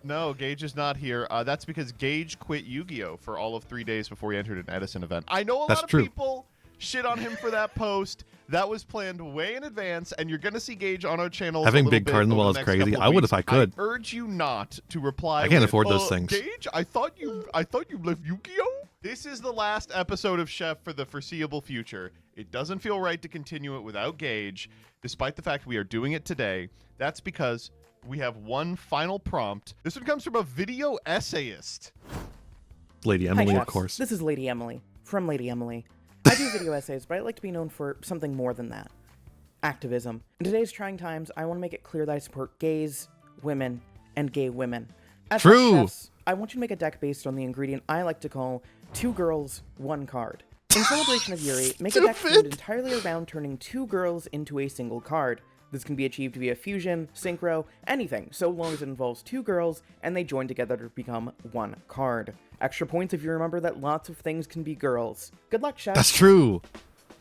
No, Gage is not here. That's because Gage quit Yu-Gi-Oh for all of 3 days before he entered an Edison event. I know a That's lot of true. people shit on him for that post. That was planned way in advance, and you're going to see Gage on our channel. Having big card in the wall is crazy. I would if I could. I urge you not to reply. I can't with, afford those things. Gage, I thought you left Yu-Gi-Oh. This is the last episode of Chef for the foreseeable future. It doesn't feel right to continue it without Gage, despite the fact we are doing it today. That's because we have one final prompt. This one comes from a video essayist. Lady Hi, Emily, of chefs. course. This is Lady Emily, from Lady Emily. I do video essays, but I like to be known for something more than that. Activism. In today's trying times, I want to make it clear that I support gays, women, and gay women. As True. chefs, I want you to make a deck based on the ingredient I like to call 2 girls, 1 card. In celebration of Yuri, make a deck themed entirely around turning 2 girls into a single card. This can be achieved via fusion, synchro, anything, so long as it involves 2 girls and they join together to become 1 card. Extra points if you remember that lots of things can be girls. Good luck, chef. That's true.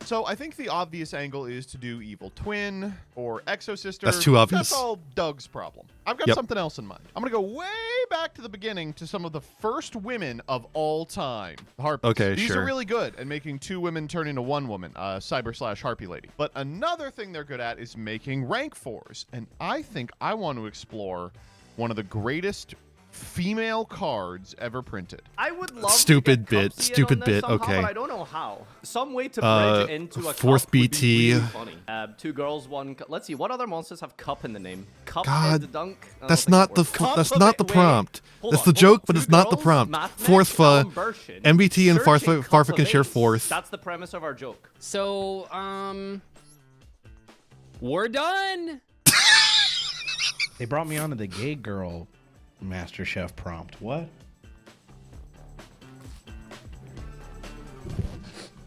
So I think the obvious angle is to do Evil Twin or Exo Sister. That's too obvious. That's all Doug's problem. I've got Yep. something else in mind. I'm going to go way back to the beginning to some of the first women of all time. The Harpies. Okay, These sure. are really good at making 2 women turn into 1 woman, Cyber/Harpy Lady. But another thing they're good at is making rank 4s. And I think I want to explore one of the greatest female cards ever printed. I would love Stupid to get bit, Cupsy in stupid on this bit, somehow, okay. But I don't know how. Some way to bridge it into a fourth cup would BT. be really funny. 2 girls, 1 cup. Let's see, what other monsters have cup in the name? Cup God, and dunk? I don't That's think not that the works. Cup that's of not it- the wait, prompt. hold That's on, the hold joke, on. but 2 it's not the girls, prompt. math Fourth mech, fa, Calumbertian, MBT and searching cup Farfa of can share ace. fourth. That's the premise of our joke. So, we're done. They brought me onto the gay girl Master Chef prompt. What?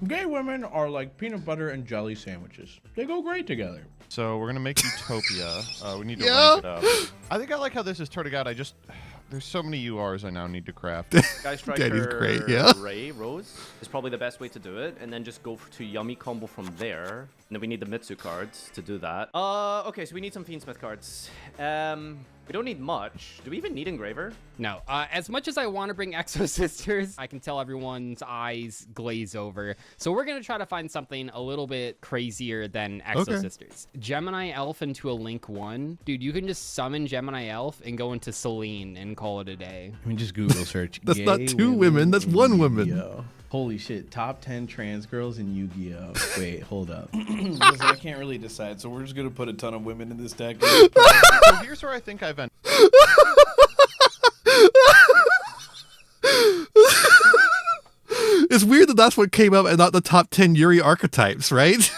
Gay women are like peanut butter and jelly sandwiches. They go great together. So we're going to make Utopia. We need to rank it up. I think I like how this is turning out. There's so many URs I now need to craft. Guy Striker That is great, yeah. Ray Rose is probably the best way to do it, and then just go to Yummy combo from there. And then we need the Mitsu cards to do that. Okay, so we need some Fiendsmith cards. We don't need much. Do we even need Engraver? No, as much as I want to bring Exo Sisters, I can tell everyone's eyes glaze over. So we're going to try to find something a little bit crazier than Exo Okay. Sisters. Gemini Elf into a Link 1. Dude, you can just summon Gemini Elf and go into Celine and call it a day. I mean, just Google search. That's not gay 2 women, that's in 1 woman. Yu-Gi-Oh. Holy shit, top 10 trans girls in Yu-Gi-Oh. Wait, hold up. Listen, I can't really decide, so we're just going to put a ton of women in this deck. So here's where I think I've ended. It's weird that that's what came up and not the top 10 Yuri archetypes, right?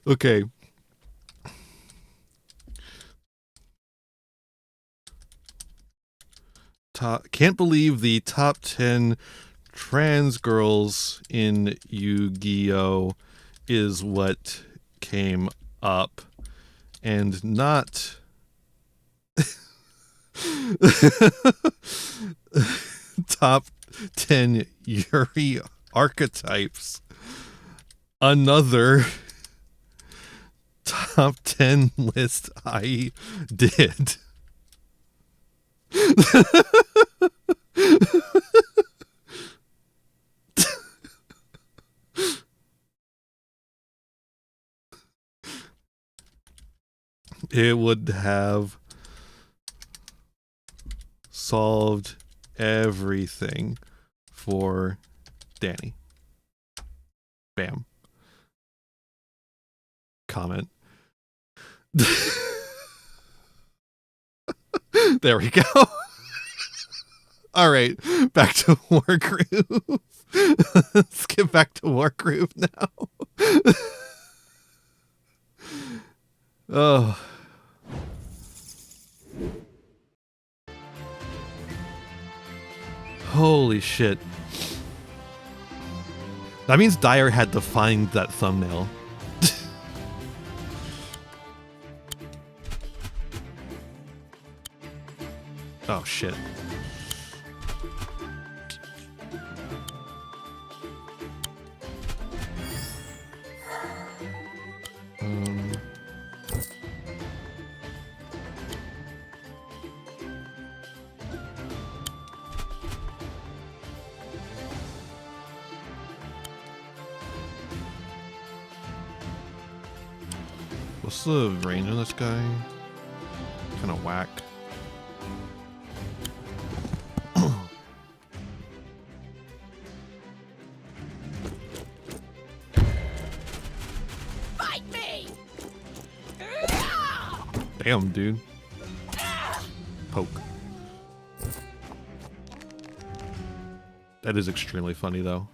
Okay. Can't believe the top 10 trans girls in Yu-Gi-Oh is what came up and not top 10 Yuri archetypes. Another top 10 list I did. It would have solved everything for Danny. Bam. Comment. There we go. All right, back to Wargroove. Let's get back to Wargroove now. Oh. Holy shit. That means Dyer had to find that thumbnail. Oh shit. What's the range on this guy? Kind of whack. Fight me! Damn, dude. Poke. That is extremely funny, though.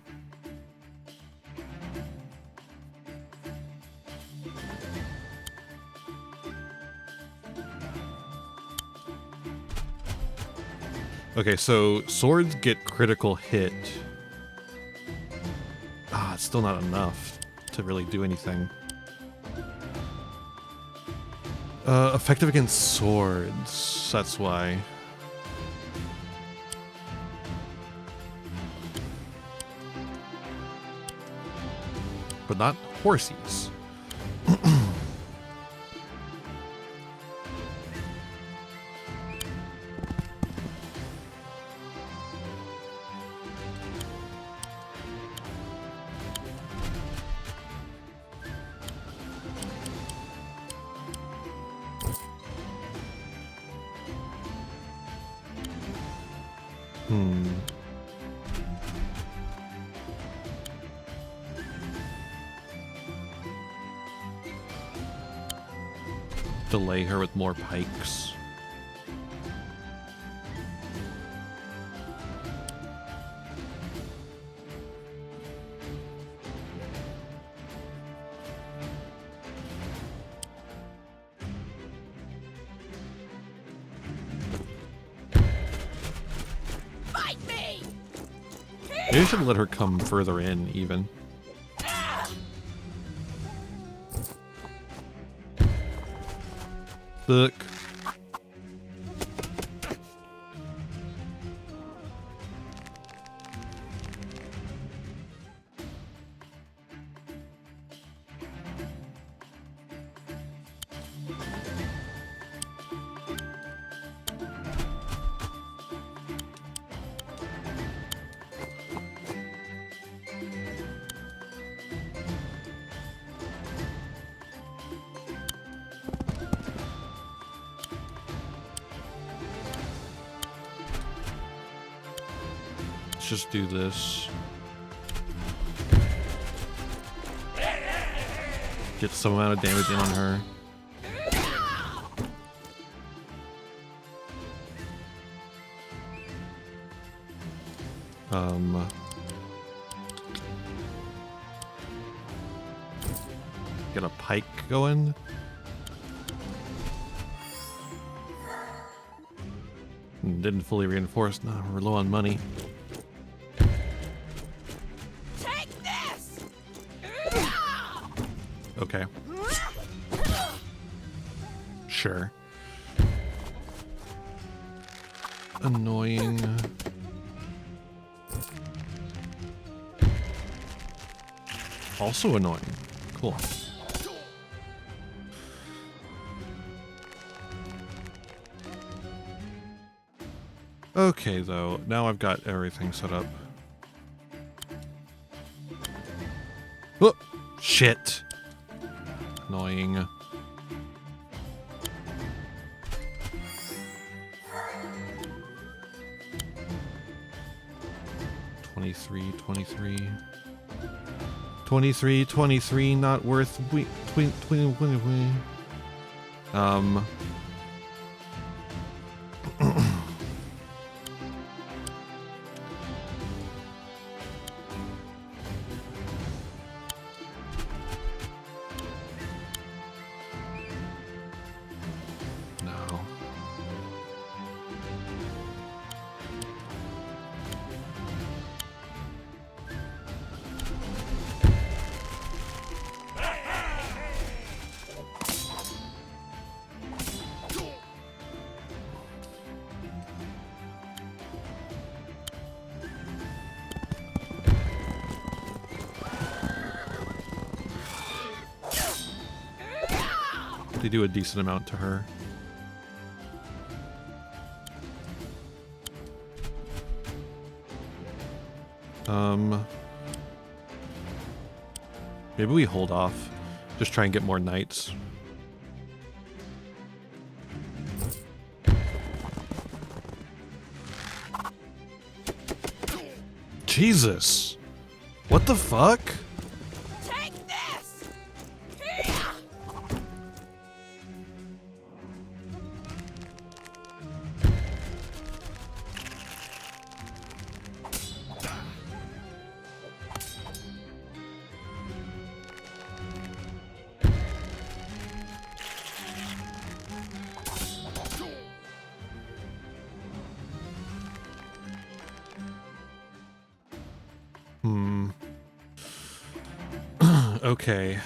Okay, so swords get critical hit. Ah, it's still not enough to really do anything. Effective against swords, that's why. But not horsies. Delay her with more pikes. Fight me! Maybe I should let her come further in, even. Look. Let's just do this. Get some amount of damage in on her. Get a pike going. Didn't fully reinforce. No, we're low on money. Take this! Okay. Sure. Annoying. Also annoying. Cool. Okay, though. Now I've got everything set up. Oh, shit. Annoying. $23, not worth. Um. No. They do a decent amount to her. Maybe we hold off. Just try and get more knights. Jesus! What the fuck? Take this! Okay.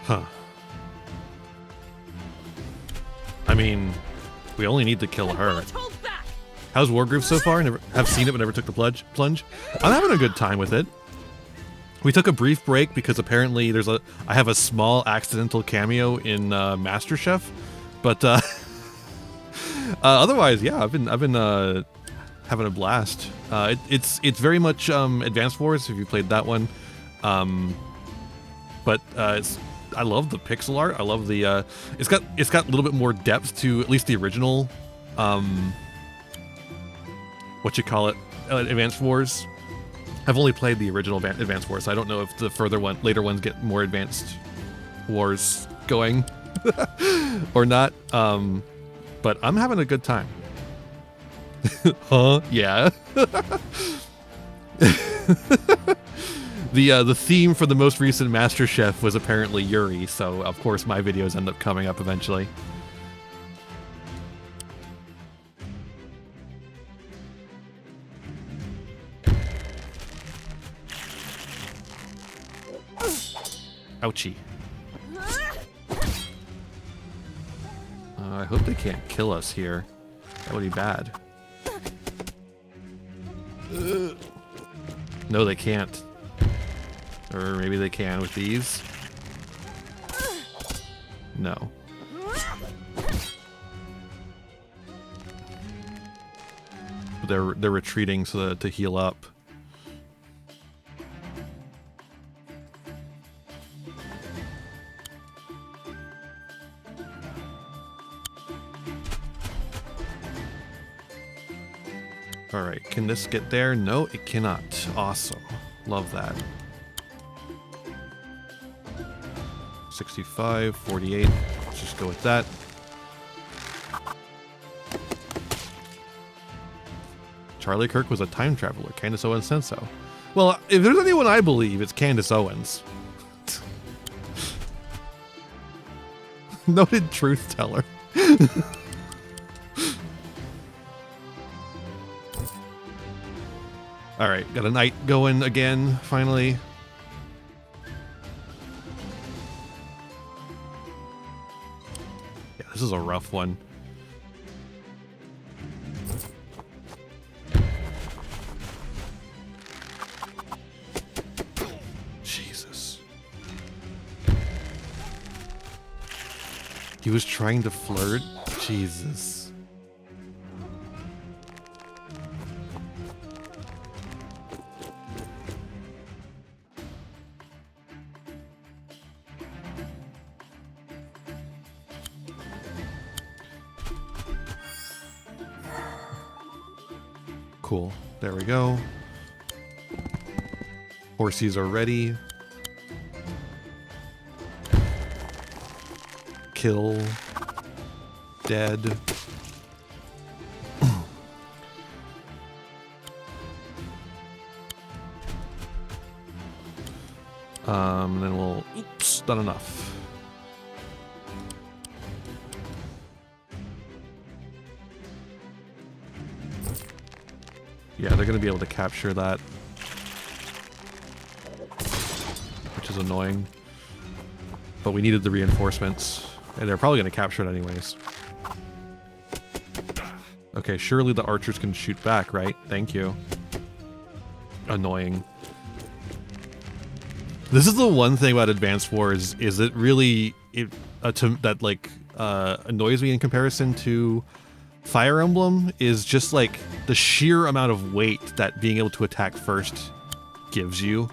Huh. I mean, we only need to kill her. Hold back! How's Wargroove so far? Never have seen it, but never took the plunge. I'm having a good time with it. We took a brief break because apparently I have a small accidental cameo in MasterChef, but otherwise, yeah, I've been having a blast. It's very much Advanced Wars if you played that one, but I love the pixel art. I love the it's got a little bit more depth to at least the original. What you call it, Advanced Wars. I've only played the original Advanced Wars, so I don't know if the later ones get more Advanced Wars going or not. But I'm having a good time. Huh? Yeah. The theme for the most recent MasterChef was apparently Yuri, so of course my videos end up coming up eventually. Ouchie. I hope they can't kill us here. That would be bad. No, they can't. Or maybe they can with these. No. They're retreating so to heal up. All right, can this get there? No, it cannot. Awesome. Love that. 65, 48. Let's just go with that. Charlie Kirk was a time traveler. Candace Owens said so. Well, if there's anyone I believe, it's Candace Owens. Noted truth teller. All right, got a knight going again, finally. Yeah, this is a rough one. Jesus. He was trying to flirt? Jesus. Cool. There we go. Horsies are ready. Kill. Dead. And then we'll... Oops, not enough. Yeah, they're going to be able to capture that. Which is annoying. But we needed the reinforcements. And they're probably going to capture it anyways. Okay, surely the archers can shoot back, right? Thank you. Annoying. This is the one thing about Advanced Wars, is it really annoys me in comparison to Fire Emblem, is just like the sheer amount of weight that being able to attack first gives you.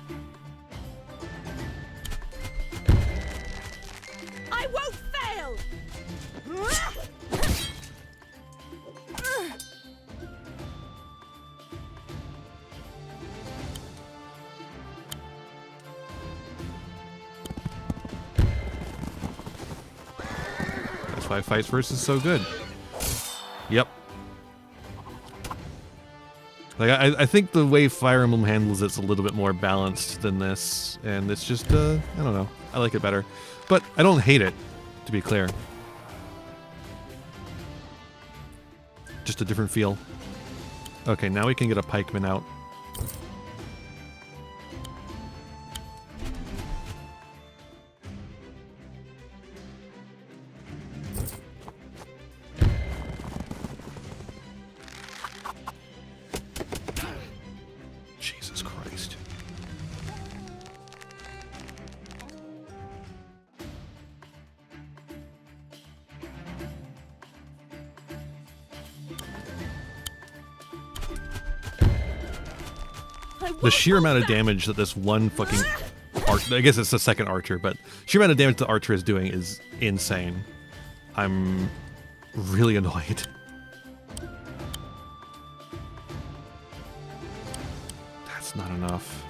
I won't fail! That's why Fights First is so good. Yep. Like I think the way Fire Emblem handles it's a little bit more balanced than this, and it's just I don't know. I like it better, but I don't hate it, to be clear. Just a different feel. Okay, now we can get a pikeman out. Jesus Christ. The sheer amount of damage that this one fucking I guess it's the second archer, but sheer amount of damage the archer is doing is insane. I'm really annoyed. That's not enough.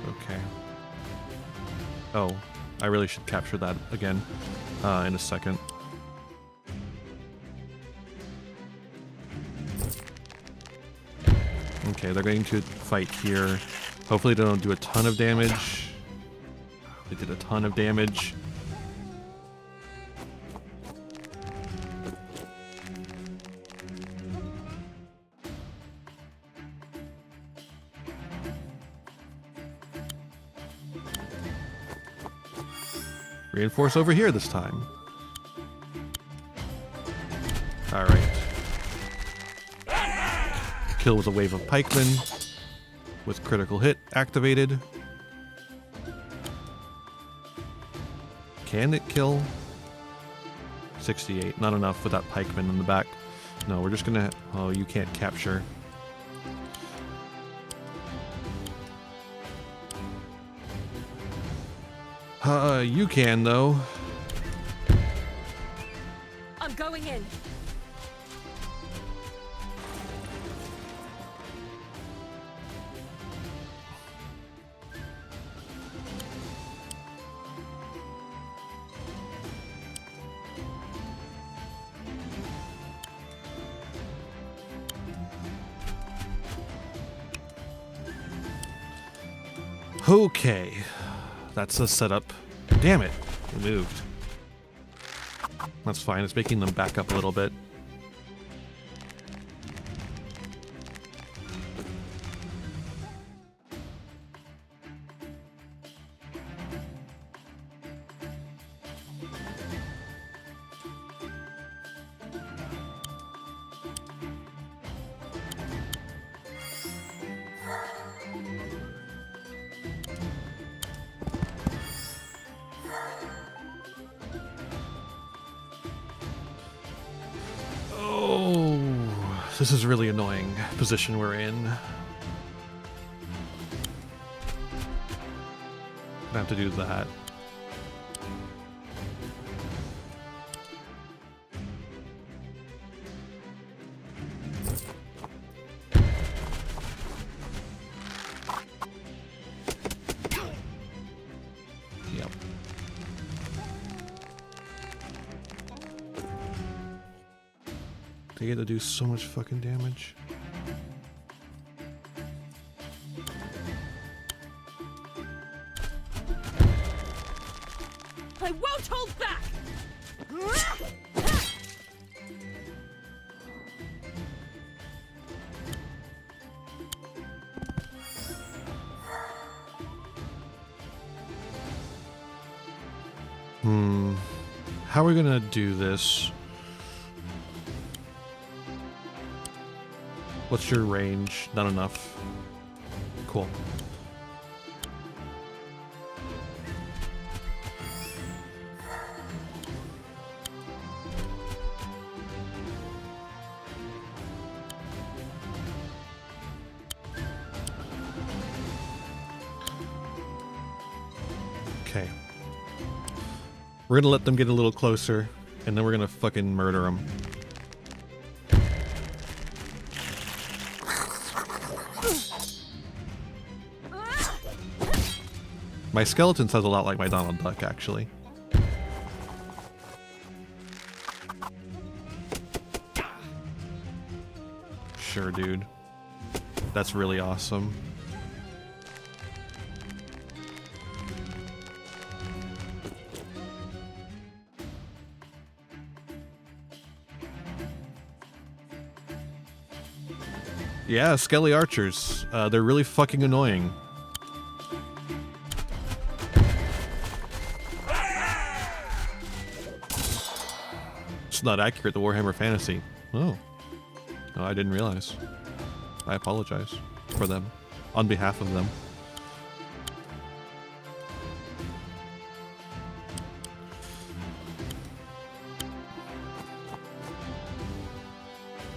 Okay. Oh, I really should capture that again in a second. Okay, they're going to fight here. Hopefully they don't do a ton of damage. They did a ton of damage. Reinforce over here this time. Alright. Kill with a wave of pikemen. With critical hit activated. Can it kill? 68. Not enough with that pikeman in the back. No, we're just gonna... Oh, you can't capture. You can, though. I'm going in. Okay. That's a setup. Damn it. It moved. That's fine. It's making them back up a little bit. This is a really annoying position we're in. Gonna have to do that. Yep. They get to do so much fucking damage. I won't hold back! How are we gonna do this? What's your range? Not enough. Cool. Okay. We're gonna let them get a little closer, and then we're gonna fucking murder them. My skeleton sounds a lot like my Donald Duck, actually. Sure, dude. That's really awesome. Yeah, Skelly Archers. They're really fucking annoying. It's not accurate to Warhammer Fantasy. Oh. No, I didn't realize. I apologize for them. On behalf of them.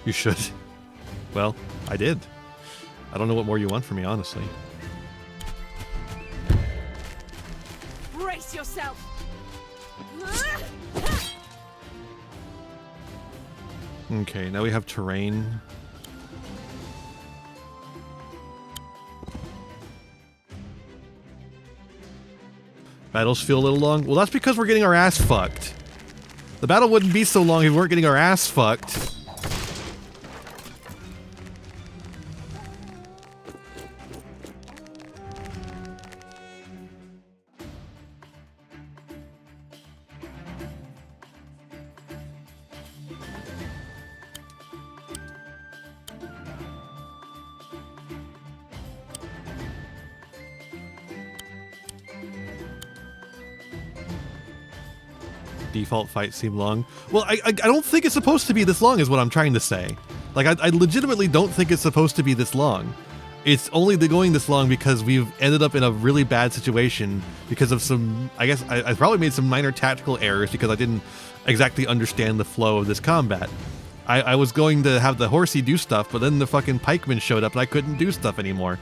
You should. Well, I did. I don't know what more you want from me, honestly. Brace yourself! Okay, now we have terrain. Battles feel a little long. Well, that's because we're getting our ass fucked. The battle wouldn't be so long if we weren't getting our ass fucked. Default fights seem long. Well, I don't think it's supposed to be this long is what I'm trying to say. Like, I legitimately don't think it's supposed to be this long. It's only going this long because we've ended up in a really bad situation because of some, I guess, I probably made some minor tactical errors because I didn't exactly understand the flow of this combat. I was going to have the horsey do stuff, but then the fucking pikemen showed up and I couldn't do stuff anymore.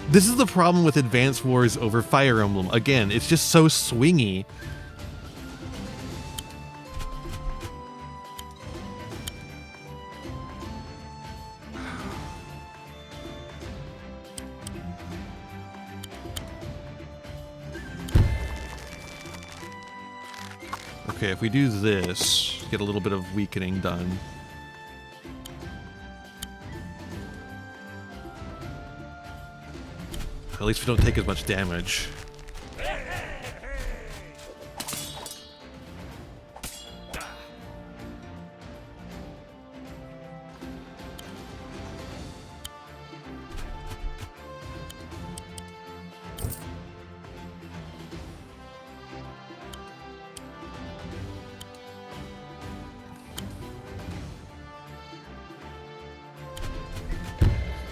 This is the problem with Advance Wars over Fire Emblem. Again, it's just so swingy. Okay, if we do this, get a little bit of weakening done. At least we don't take as much damage.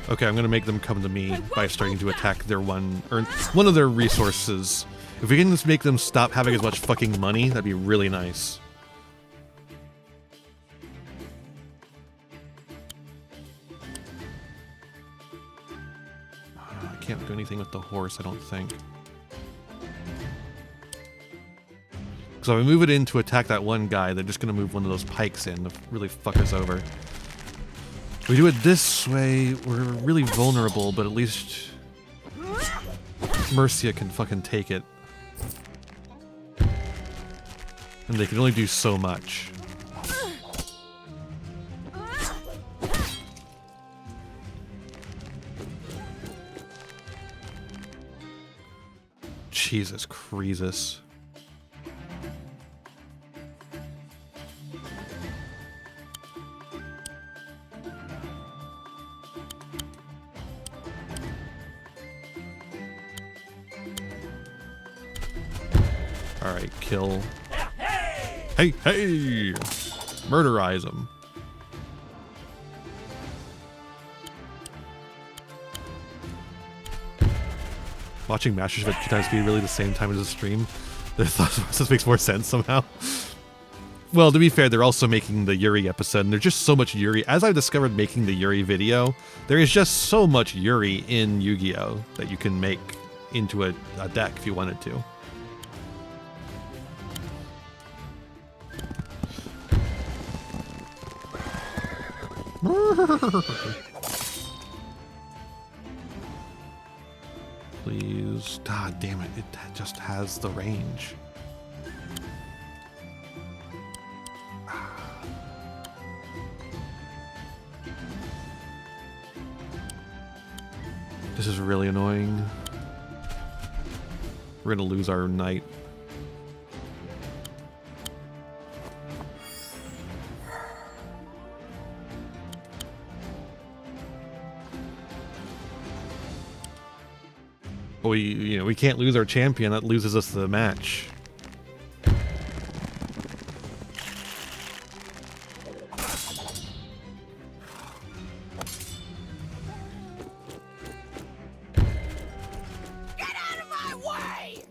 Okay, I'm gonna make them come to me by starting to attack their one of their resources. If we can just make them stop having as much fucking money, that'd be really nice. can't do anything with the horse, I don't think. So if we move it in to attack that one guy, they're just going to move one of those pikes in to really fuck us over. If we do it this way, we're really vulnerable, but at least Mercia can fucking take it. And they can only do so much. Jesus Creasus. Alright, kill. Hey, hey! Murderize him. Watching Masters at 2 times speed really the same time as the stream. This makes more sense somehow. Well, to be fair, they're also making the Yuri episode, and there's just so much Yuri. As I've discovered making the Yuri video, there is just so much Yuri in Yu-Gi-Oh! That you can make into a deck if you wanted to. Please. God damn it. It just has the range. This is really annoying. We're gonna lose our knight. We can't lose our champion. That loses us the match. Get out of my way!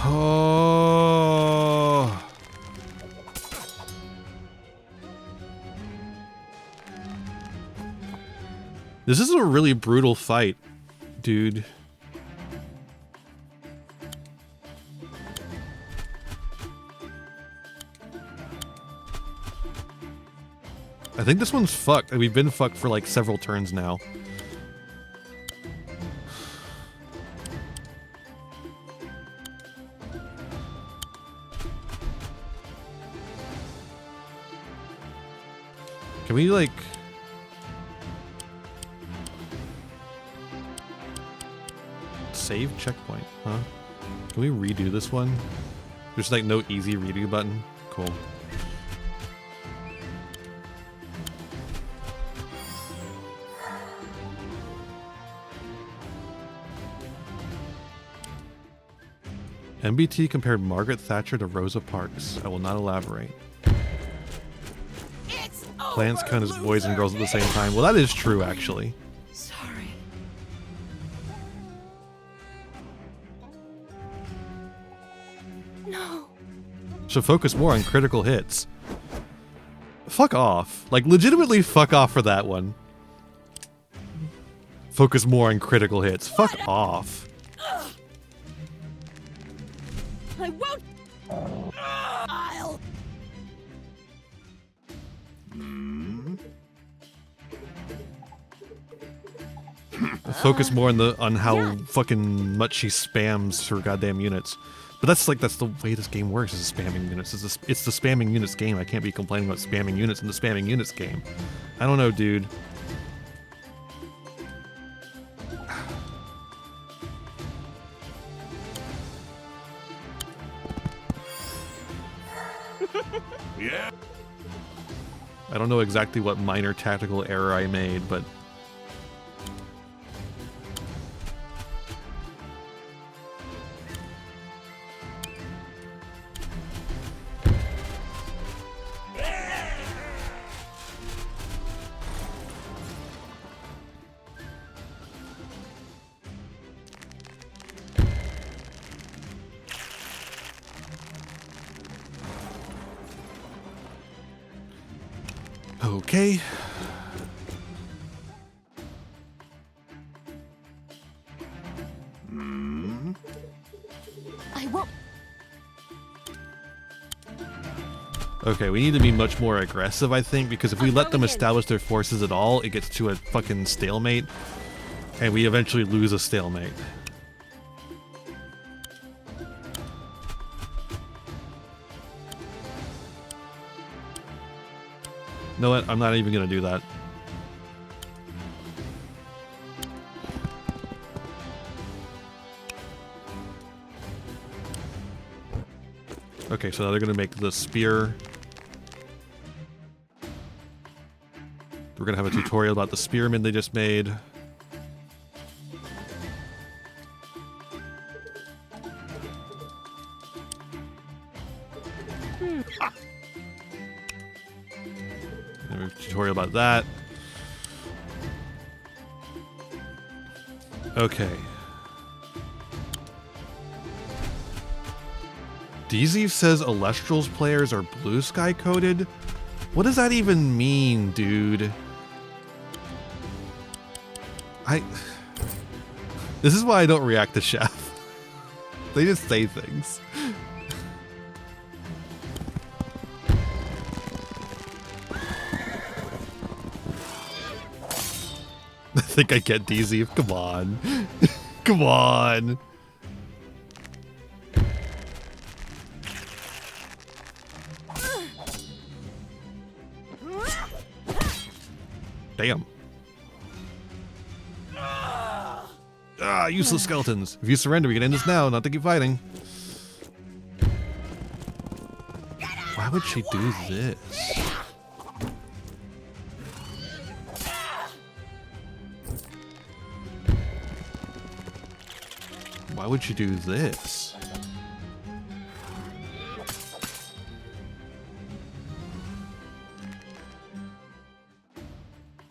Oh. This is a really brutal fight, dude. I think this one's fucked. We've been fucked for like several turns now. Can we like... save checkpoint, huh? Can we redo this one? There's like no easy redo button. Cool. MBT compared Margaret Thatcher to Rosa Parks. I will not elaborate. Plants count as boys and girls at the same time. Well, that is true, actually. Sorry. No. Should focus more on critical hits. Fuck off. Like, legitimately fuck off for that one. Focus more on critical hits. Fuck off. I won't. I'll. Focus more on how fucking much she spams her goddamn units. But that's the way this game works, is spamming units. It's the spamming units game. I can't be complaining about spamming units in the spamming units game. I don't know, dude. Yeah. I don't know exactly what minor tactical error I made, but... Okay. I won't. Okay, we need to be much more aggressive, I think, because if we let them establish their forces at all, it gets to a fucking stalemate, and we eventually lose a stalemate. You know what? I'm not even gonna do that. Okay, so now they're gonna make the spear. We're gonna have a tutorial about the spearmen they just made. And we have a tutorial about that. Okay. DZ says Elestrals players are blue sky coded. What does that even mean, dude? This is why I don't react to Chef. They just say things. I think I get DZ. Come on. Come on. Damn. Ah, useless skeletons. If you surrender, we can end this now, not to keep fighting. Why would she do this? Why would she do this?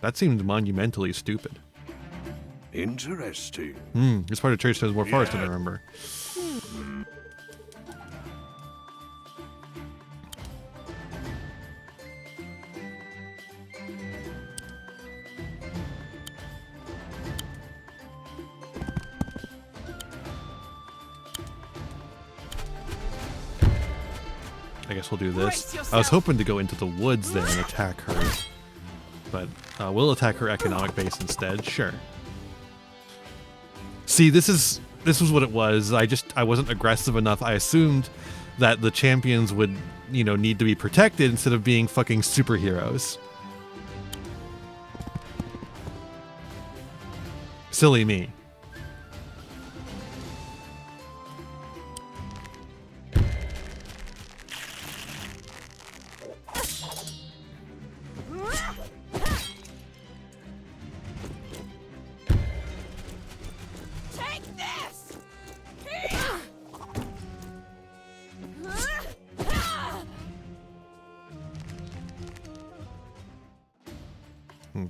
That seemed monumentally stupid. Interesting. This part of church has more forest than I remember. I guess we'll do this. I was hoping to go into the woods there and attack her. But we'll attack her economic base instead. Sure. See, this was what it was. I wasn't aggressive enough. I assumed that the champions would, you know, need to be protected instead of being fucking superheroes. Silly me.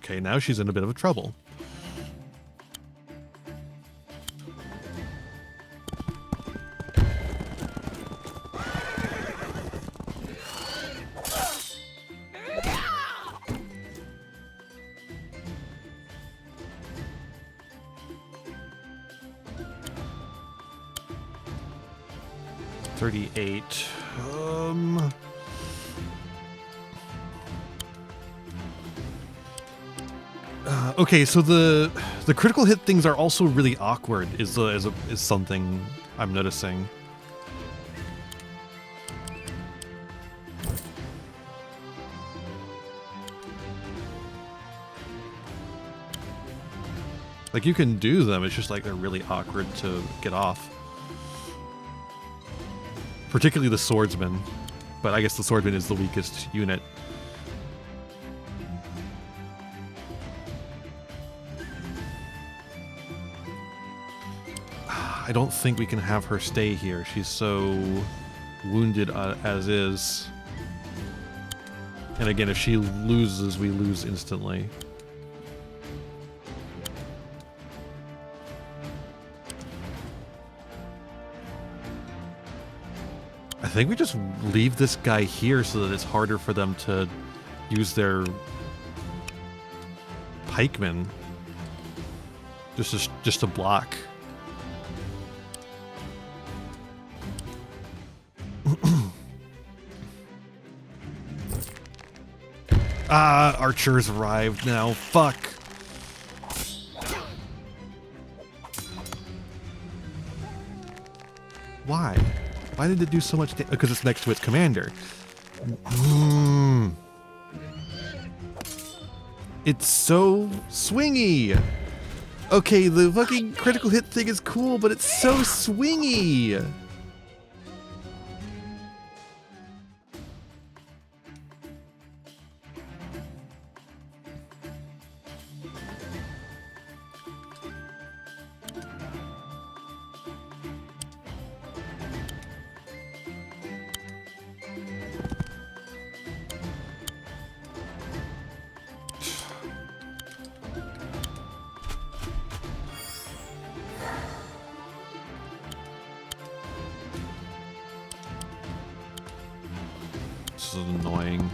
Okay, now she's in a bit of trouble. $38. Okay, so the critical hit things are also really awkward. Is something I'm noticing. Like, you can do them, it's just like they're really awkward to get off. Particularly the swordsman, but I guess the swordsman is the weakest unit. I don't think we can have her stay here. She's so wounded as is. And again, if she loses, we lose instantly. I think we just leave this guy here so that it's harder for them to use their pikemen just to block. Archers arrived now. Fuck. Why? Why did it do so much damage? Because it's next to its commander. It's so swingy. Okay, the fucking critical hit thing is cool, but it's so swingy. This is annoying.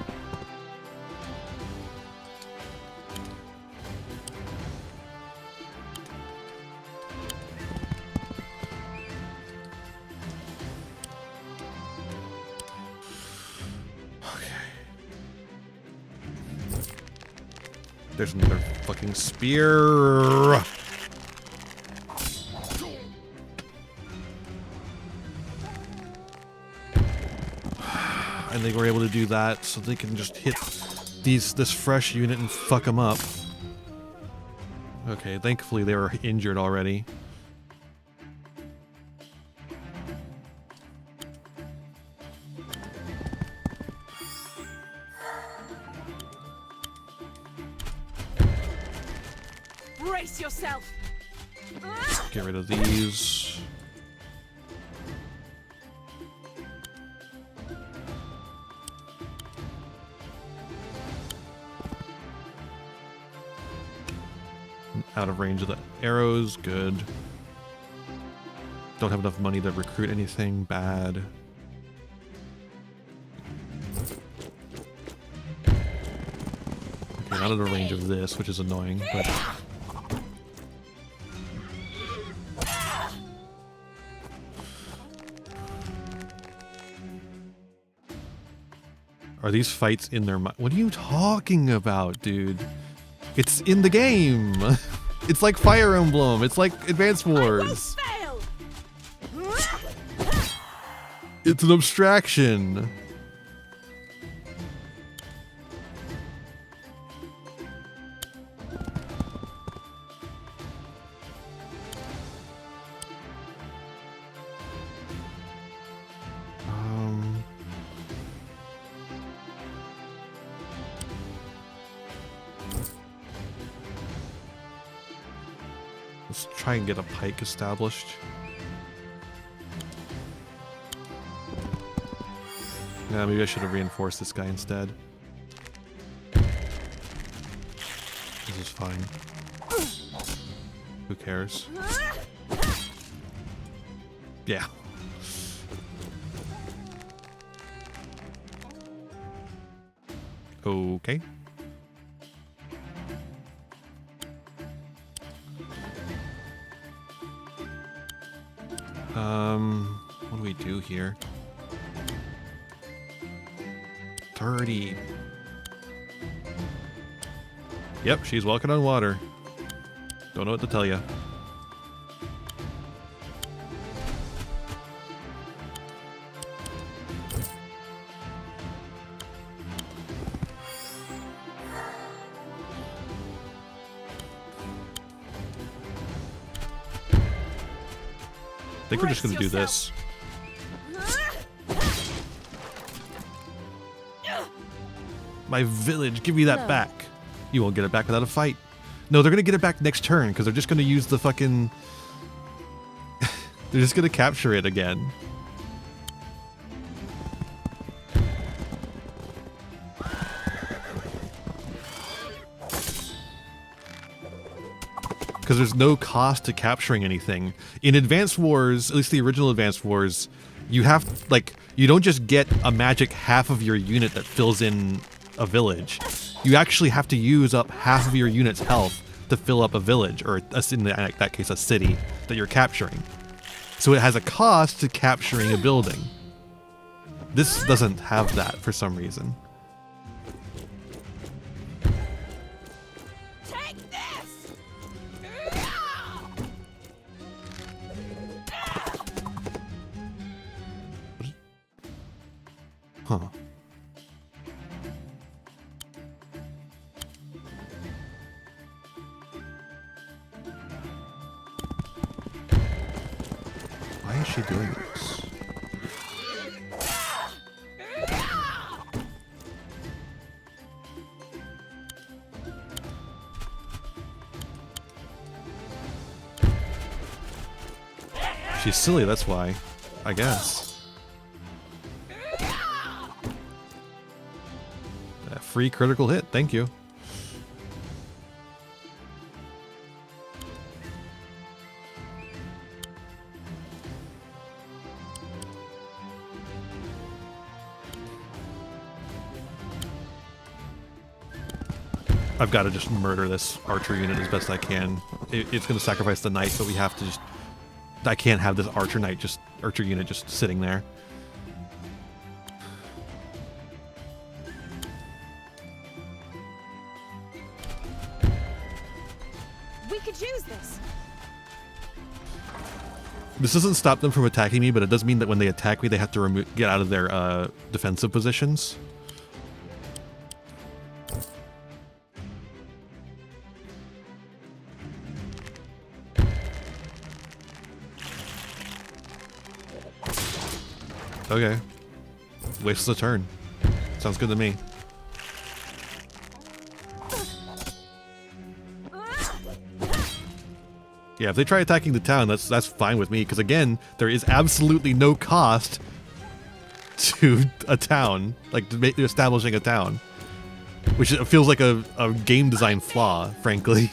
Okay. There's another fucking spear. And they were able to do that so they can just hit this fresh unit and fuck them up. Okay, thankfully they were injured already. Brace yourself. Get rid of these. Out of range of the arrows, good. Don't have enough money to recruit anything, bad. Okay, out of the range of this, which is annoying, but... Are these fights in their mind? What are you talking about, dude? It's in the game! It's like Fire Emblem. It's like Advance Wars. Fail. It's an abstraction. Let's try and get a pike established. Yeah, maybe I should have reinforced this guy instead. This is fine. Who cares? Yeah. Okay. What do we do here? 30. Yep, she's walking on water. Don't know what to tell you. I think we're just gonna do this. My village, give me that back. You won't get it back without a fight. No, they're gonna get it back next turn because they're just gonna use the fucking... They're just gonna capture it again. Because there's no cost to capturing anything. In Advance Wars, at least the original Advance Wars, you have, like, you don't just get a magic half of your unit that fills in a village, you actually have to use up half of your unit's health to fill up a village, or in that case, a city that you're capturing. So it has a cost to capturing a building. This doesn't have that for some reason. Take this! Huh. Why is she doing this? She's silly, that's why. I guess. A free critical hit, thank you. I've got to just murder this archer unit as best I can. It's going to sacrifice the knight, but we have to just... I can't have this archer unit just sitting there. We could use this. This doesn't stop them from attacking me, but it does mean that when they attack me, they have to get out of their defensive positions. Okay. Wastes a turn. Sounds good to me. Yeah, if they try attacking the town, that's fine with me, because again, there is absolutely no cost to a town, like to establishing a town. Which feels like a game design flaw, frankly.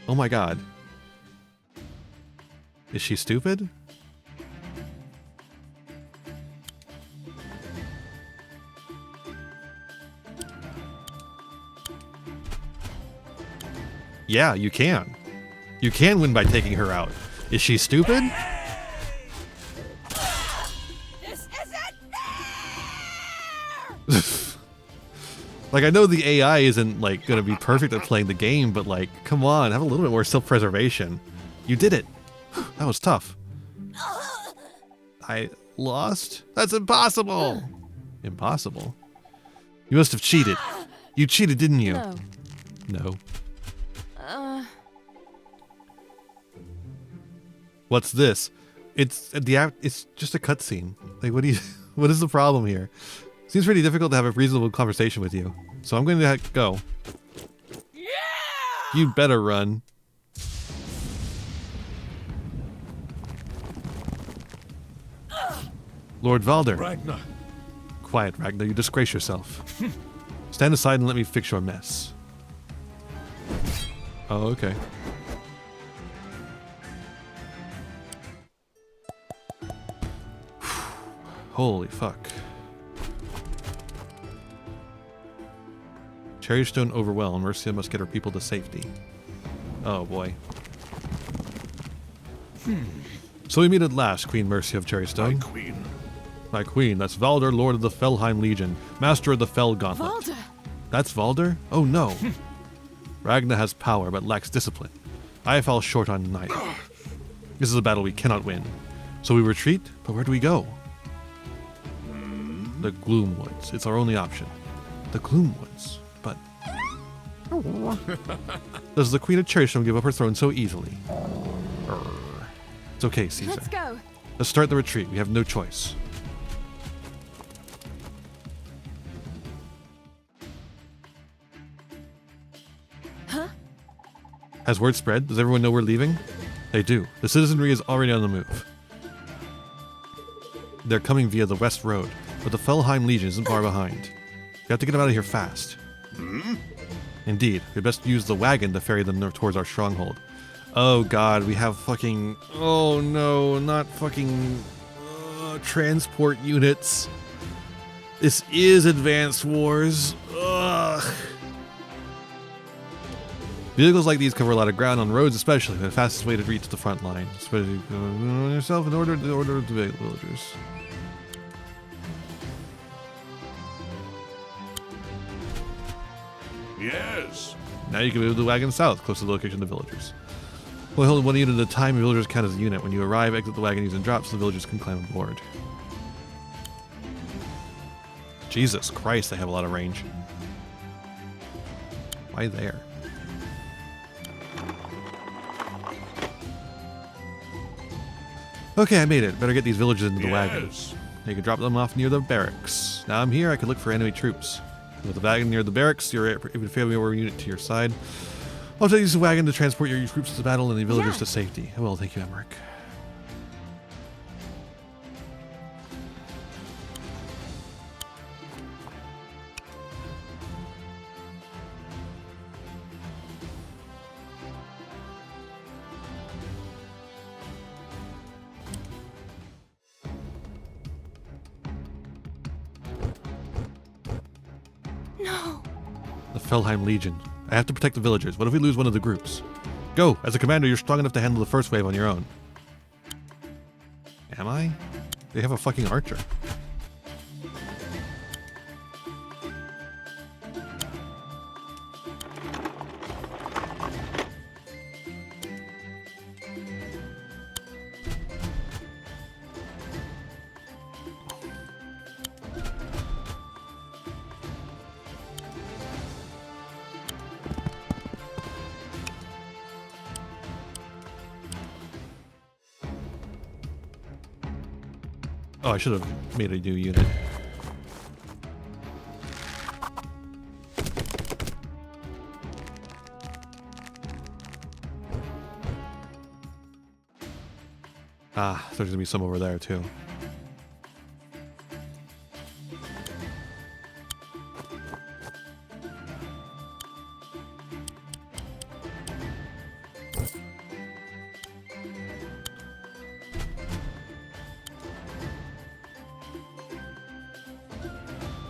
Oh my god. Is she stupid? Yeah, you can. You can win by taking her out. Is she stupid? This isn't fair! Like, I know the AI isn't, like, gonna be perfect at playing the game, but, like, come on, have a little bit more self-preservation. You did it. That was tough. I lost? That's impossible! Impossible? You must have cheated. You cheated, didn't you? No. No. What's this? It's just a cutscene. Like, what is the problem here? Seems pretty difficult to have a reasonable conversation with you. So I'm going to go. Yeah! You better run. Lord Valder. Ragnar. Quiet, Ragnar. You disgrace yourself. Stand aside and let me fix your mess. Oh, okay. Holy fuck. Cherrystone overwhelmed. Mercia must get her people to safety. Oh boy. So we meet at last, Queen Mercia of Cherrystone. My queen. My queen, that's Valder, Lord of the Felheim Legion, Master of the Fell Gauntlet. Valder! That's Valder? Oh no. Ragnar has power but lacks discipline. I fall short on neither. This is a battle we cannot win. So we retreat, but where do we go? The Gloomwoods. It's our only option. The Gloomwoods. But... does the Queen of Cherrystone give up her throne so easily? It's okay, Caesar. Let's go. Let's start the retreat. We have no choice. Huh? Has word spread? Does everyone know we're leaving? They do. The citizenry is already on the move. They're coming via the West Road, but the Felheim Legion isn't far behind. We have to get them out of here fast. Indeed, we'd best use the wagon to ferry them towards our stronghold. Oh god, we have fucking... Oh no, not fucking... Transport units. This is Advanced Wars. Ugh. Vehicles like these cover a lot of ground on roads, especially the fastest way to reach the front line. Especially yourself in order to order the villagers. Yes. Now you can move the wagon south, close to the location of the villagers. Well, hold one unit at a time. Villagers count as a unit. When you arrive, exit the wagon using drops so the villagers can climb aboard. Jesus Christ, they have a lot of range. Why there? Okay, I made it. Better get these villagers into the wagon. Yes. You can drop them off near the barracks. Now I'm here, I can look for enemy troops. With the wagon near the barracks, you're able to family over unit to your side. I'll take this wagon to transport your troops to battle and the villagers to safety. I will, thank you, Emmerich. No. The Felheim Legion. I have to protect the villagers. What if we lose one of the groups? Go! As a commander, you're strong enough to handle the first wave on your own. Am I? They have a fucking archer. Oh, I should have made a new unit. Ah, there's gonna be some over there too.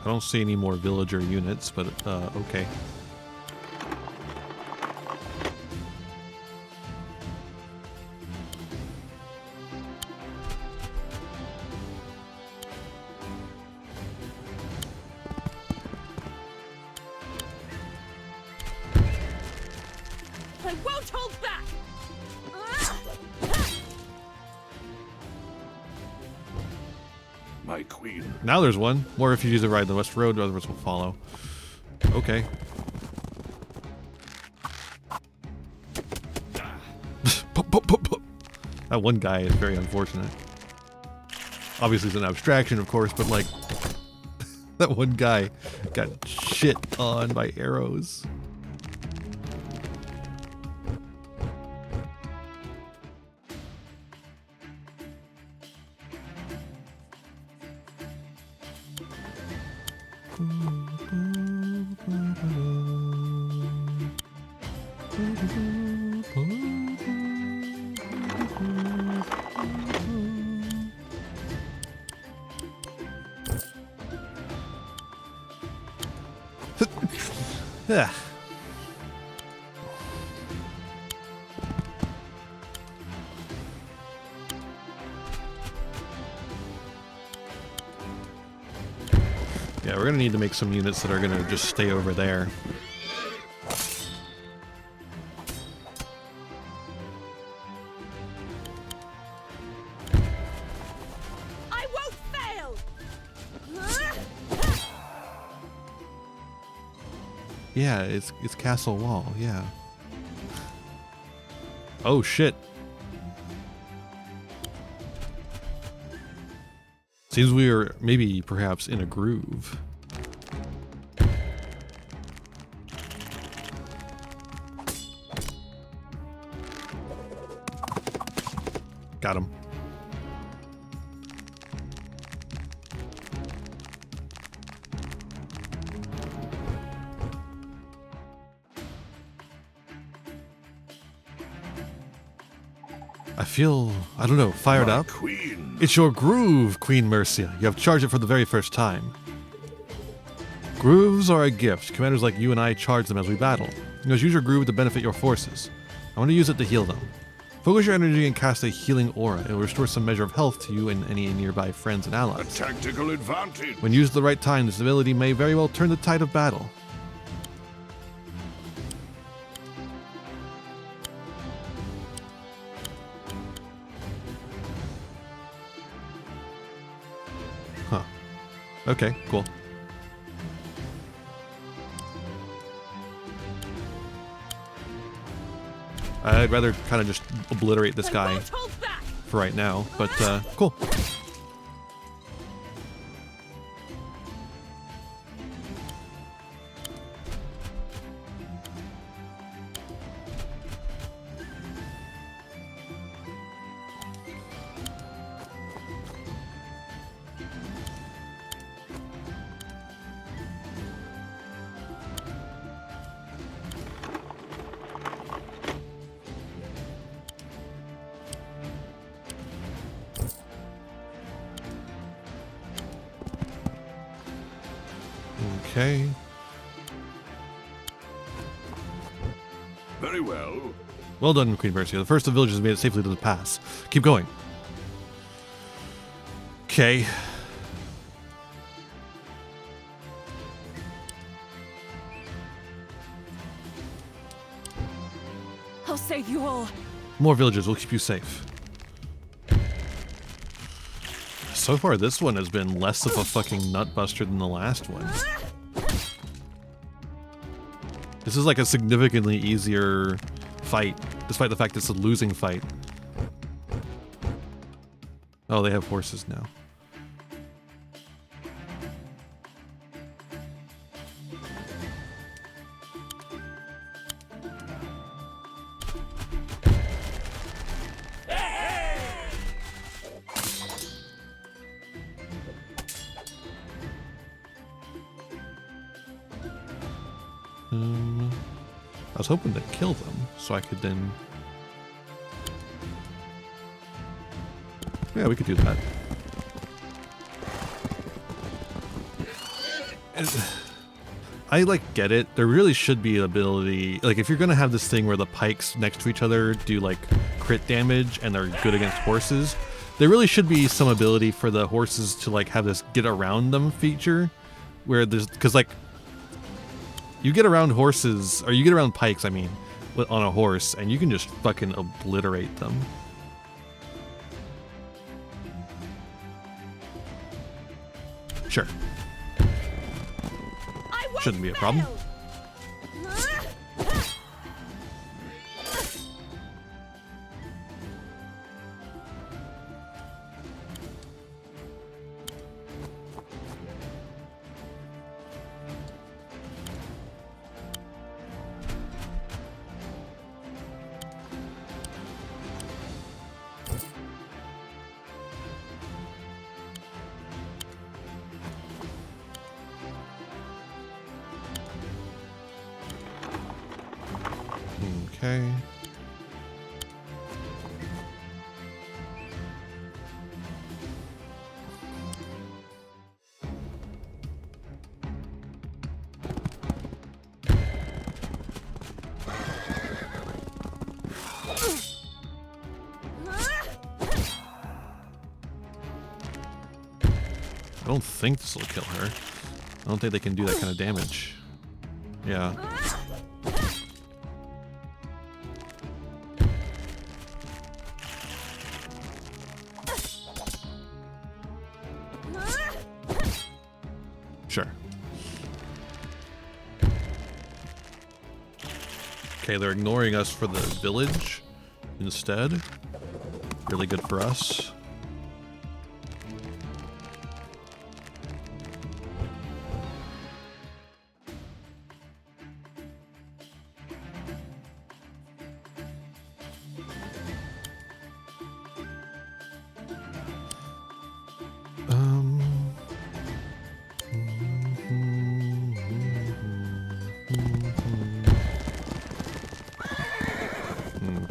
I don't see any more villager units, but okay. I won't hold back. My queen. Now there's one. More refugees that ride the west road, others will follow. Okay. That one guy is very unfortunate. Obviously it's an abstraction, of course, but like that one guy got shit on by arrows. Yeah. Yeah, we're gonna need to make some units that are gonna just stay over there. I won't fail. Yeah, it's Castle Wall, yeah. Oh shit. Seems we are maybe perhaps in a groove. Got him. I feel, I don't know, fired My up. queen. It's your groove, Queen Mercia. You have charged it for the very first time. Grooves are a gift. Commanders like you and I charge them as we battle. You must use your groove to benefit your forces. I want to use it to heal them. Focus your energy and cast a healing aura. It will restore some measure of health to you and any nearby friends and A allies. tactical advantage. When used at the right time, this ability may very well turn the tide of battle. Huh. Okay, cool. I'd rather kind of just obliterate this I guy won't hold back. for right now, but cool. Okay. Very well. Well done, Queen Mercia. The first of the villagers made it safely to the pass. Keep going. Okay. I'll save you all. More villagers will keep you safe. So far, this one has been less of a fucking nutbuster than the last one. This is like a significantly easier fight, despite the fact it's a losing fight. Oh, they have horses now. I was hoping to kill them so I could then... Yeah, we could do that. I like get it. There really should be an ability, like if you're gonna have this thing where the pikes next to each other do like crit damage and they're good against horses, there really should be some ability for the horses to like have this get around them feature where there's, because like you get around horses, or you get around pikes, I mean, on a horse, and you can just fucking obliterate them. Sure. I won't Shouldn't be a problem. fail. Okay. I don't think this will kill her. I don't think they can do that kind of damage. Yeah. Sure. Okay, they're ignoring us for the village instead. Really good for us.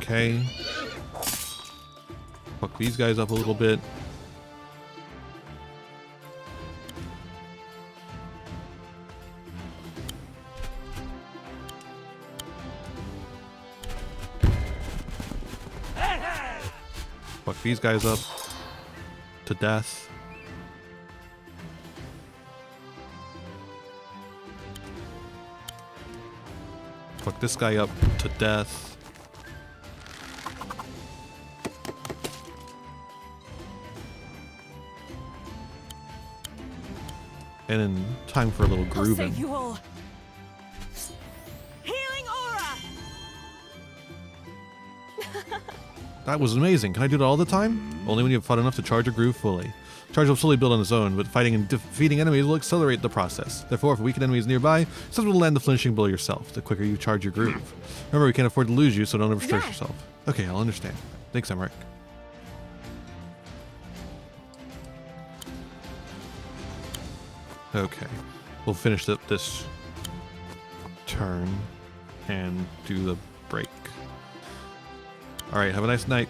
Okay. these guys up a little bit. Fuck these guys up to death. Fuck this guy up to death. And then time for a little I'll grooving. save you all. Healing aura. That was amazing. Can I do that all the time? Only when you have fought enough to charge a groove fully. Charge will slowly build on its own, but fighting and defeating enemies will accelerate the process. Therefore, if a weakened enemy is nearby, someone will land the flinching blow yourself, the quicker you charge your groove. Remember, we can't afford to lose you, so don't overstretch yourself. Okay, I'll understand. Thanks, Emmerich. Okay, we'll finish this turn and do the break. Alright, have a nice night.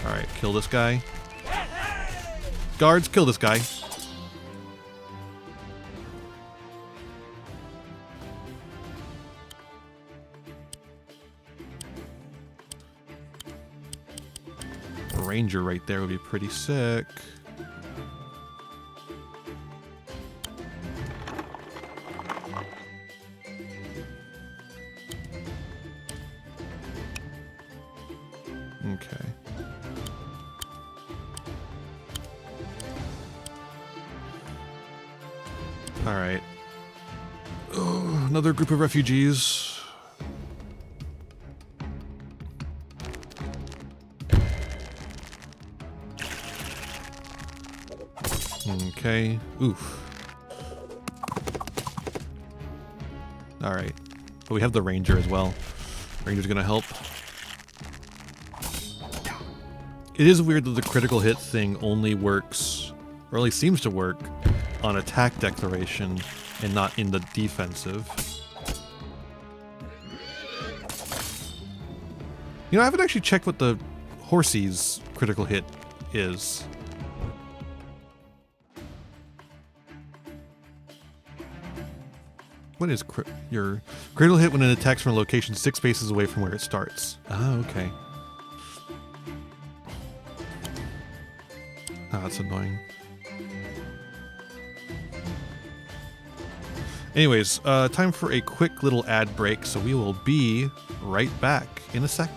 Alright, kill this guy. Guards, kill this guy. A ranger right there would be pretty sick. Okay. All right. Oh, another group of refugees. Okay. Oof. All right. But we have the ranger as well. Ranger's gonna help. It is weird that the critical hit thing only works, or at least seems to work, on attack declaration and not in the defensive. You know, I haven't actually checked what the horsey's critical hit is. What is your critical hit when it attacks from a location 6 spaces away from where it starts? Ah, okay. Ah, that's annoying. Anyways, time for a quick little ad break, so we will be right back in a sec.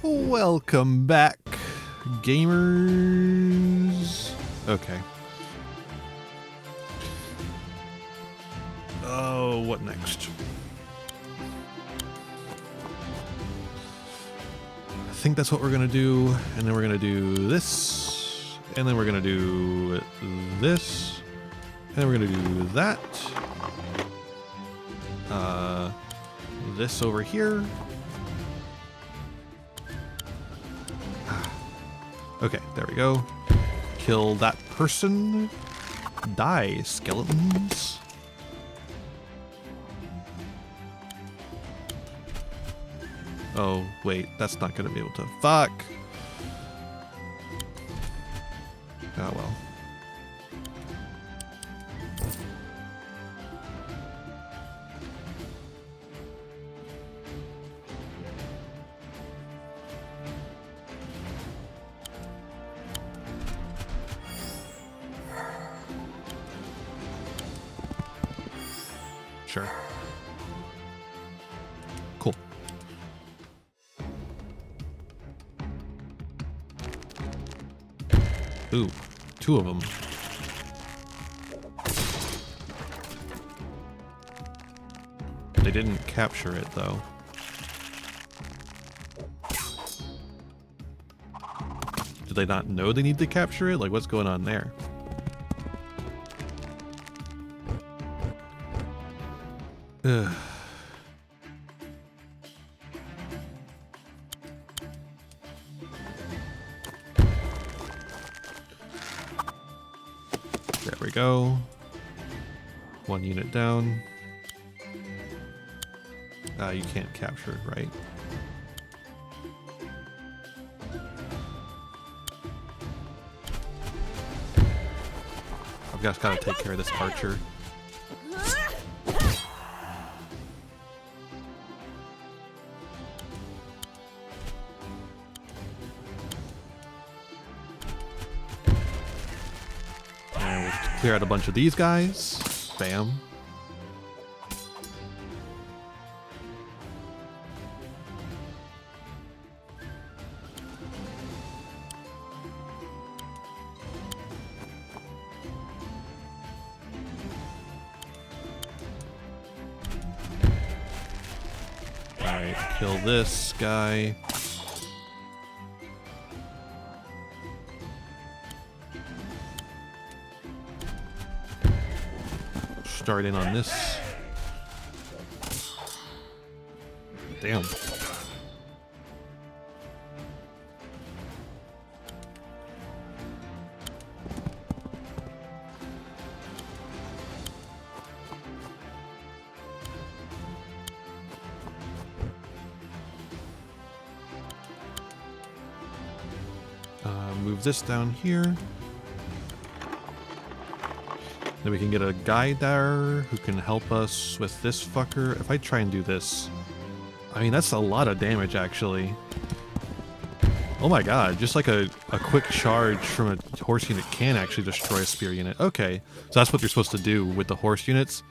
Welcome back, gamers. Okay. Oh, what next? I think that's what we're gonna do, and then we're gonna do this, and then we're gonna do this, and then we're gonna do that. This over here. Okay, there we go. Kill that person. Die, skeletons. Oh, wait, that's not gonna be able to. Fuck! Oh well. Sure. Cool. Ooh, 2 of them. They didn't capture it, though. Do they not know they need to capture it? Like, what's going on there? Ugh. There we go. 1 unit down. You can't capture it, right? I've just got to take care of this archer. And we'll clear out a bunch of these guys. Bam. Alright, kill this guy. Start in on this. Damn. Move this down here. Then we can get a guy there who can help us with this fucker. If I try and do this, I mean, that's a lot of damage, actually. Oh my god, just like a quick charge from a horse unit can actually destroy a spear unit. Okay, so that's what you're supposed to do with the horse units,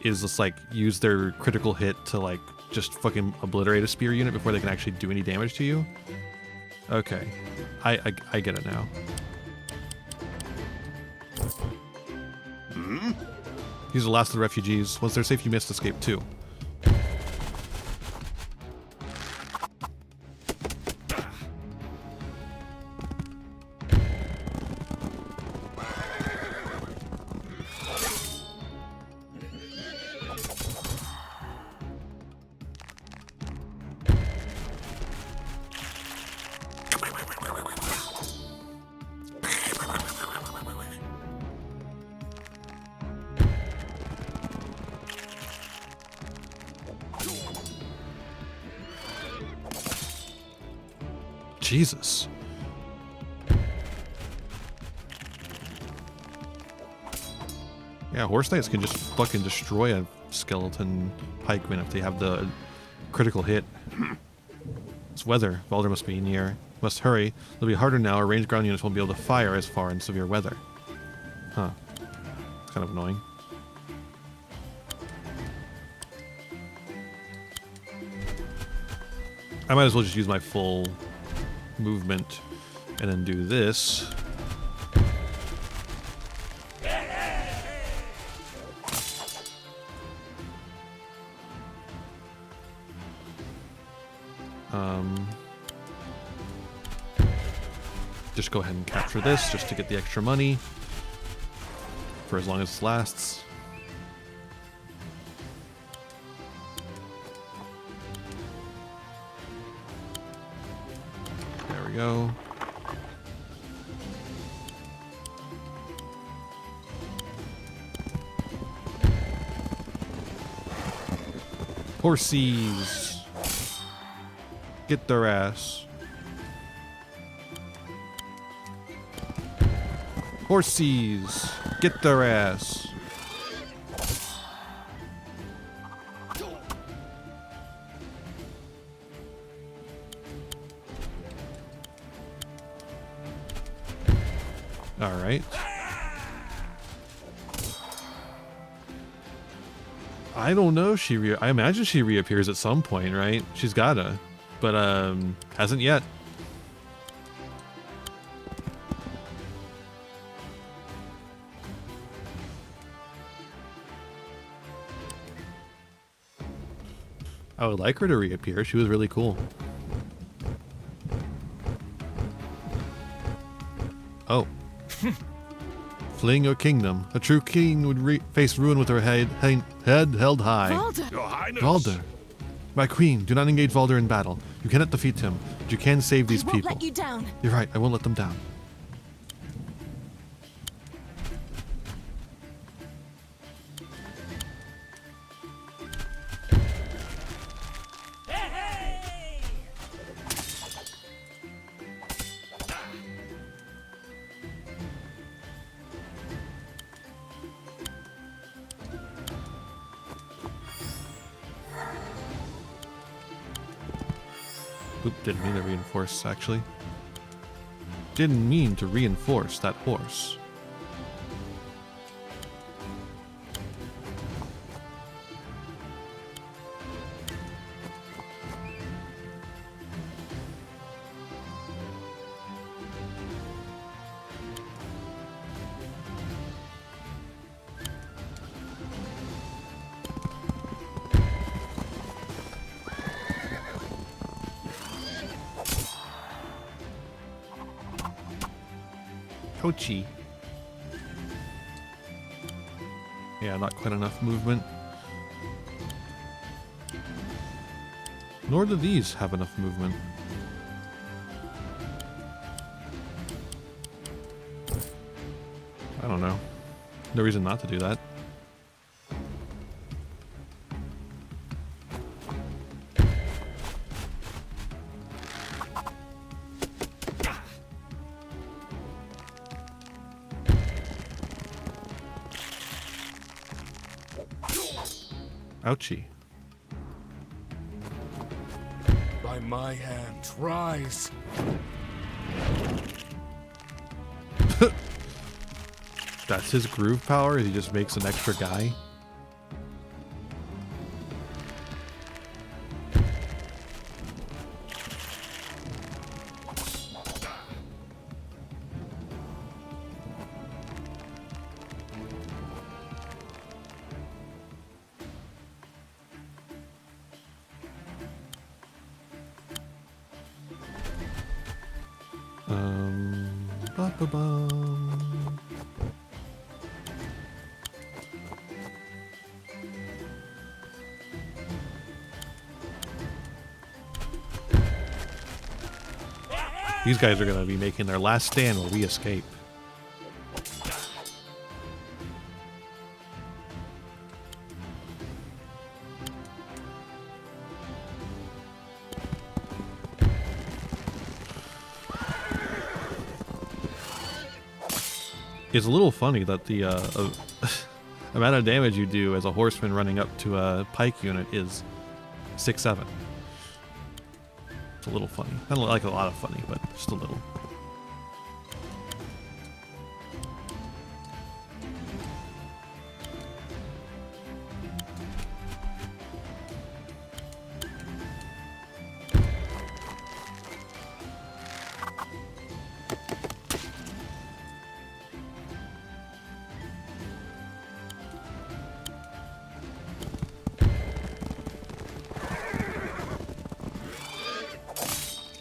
is just like use their critical hit to like just fucking obliterate a spear unit before they can actually do any damage to you. Okay, I get it now. He's the last of the refugees. Once they're safe, you must escape too. Jesus. Yeah, horse knights can just fucking destroy a skeleton pikeman if they have the critical hit. It's weather. Baldur must be near. Must hurry. It'll be harder now. Our ranged ground units won't be able to fire as far in severe weather. Huh. It's kind of annoying. I might as well just use my full movement, and then do this. Just go ahead and capture this just to get the extra money for as long as it lasts. There we go. Horsies. Get their ass. Horsies. Get their ass. All right. I don't know. I imagine she reappears at some point, right? She's gotta, but hasn't yet. I would like her to reappear. She was really cool. Oh. Fleeing your kingdom. A true king would face ruin with her head held high. Valder! Your Highness. Valder. My queen, do not engage Valder in battle. You cannot defeat him, but you can save these I won't people. let you down. You're right, I won't let them down. Oop, didn't mean to reinforce, actually. Didn't mean to reinforce that horse. Ouchie. Yeah, not quite enough movement. Nor do these have enough movement. I don't know. No reason not to do that. Ouchie. By my hand, rise. That's his groove power? He just makes an extra guy? Ba-ba-bum. These guys are going to be making their last stand while we escape. It's a little funny that the amount of damage you do as a horseman running up to a pike unit is 6-7. It's a little funny. I don't like a lot of funny, but just a little.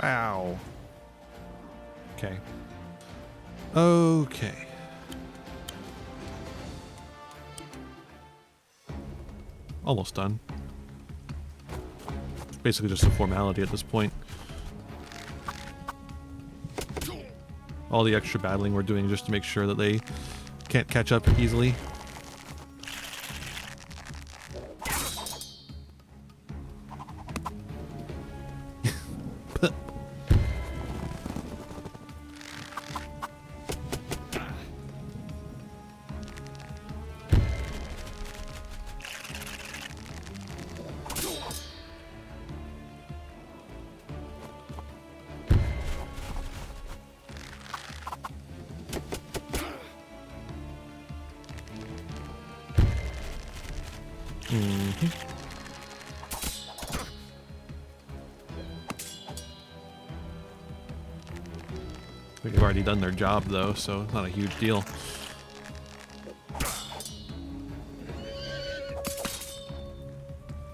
Ow. Okay. Okay. Almost done. It's basically just a formality at this point. All the extra battling we're doing just to make sure that they can't catch up easily. They've already done their job though, so it's not a huge deal.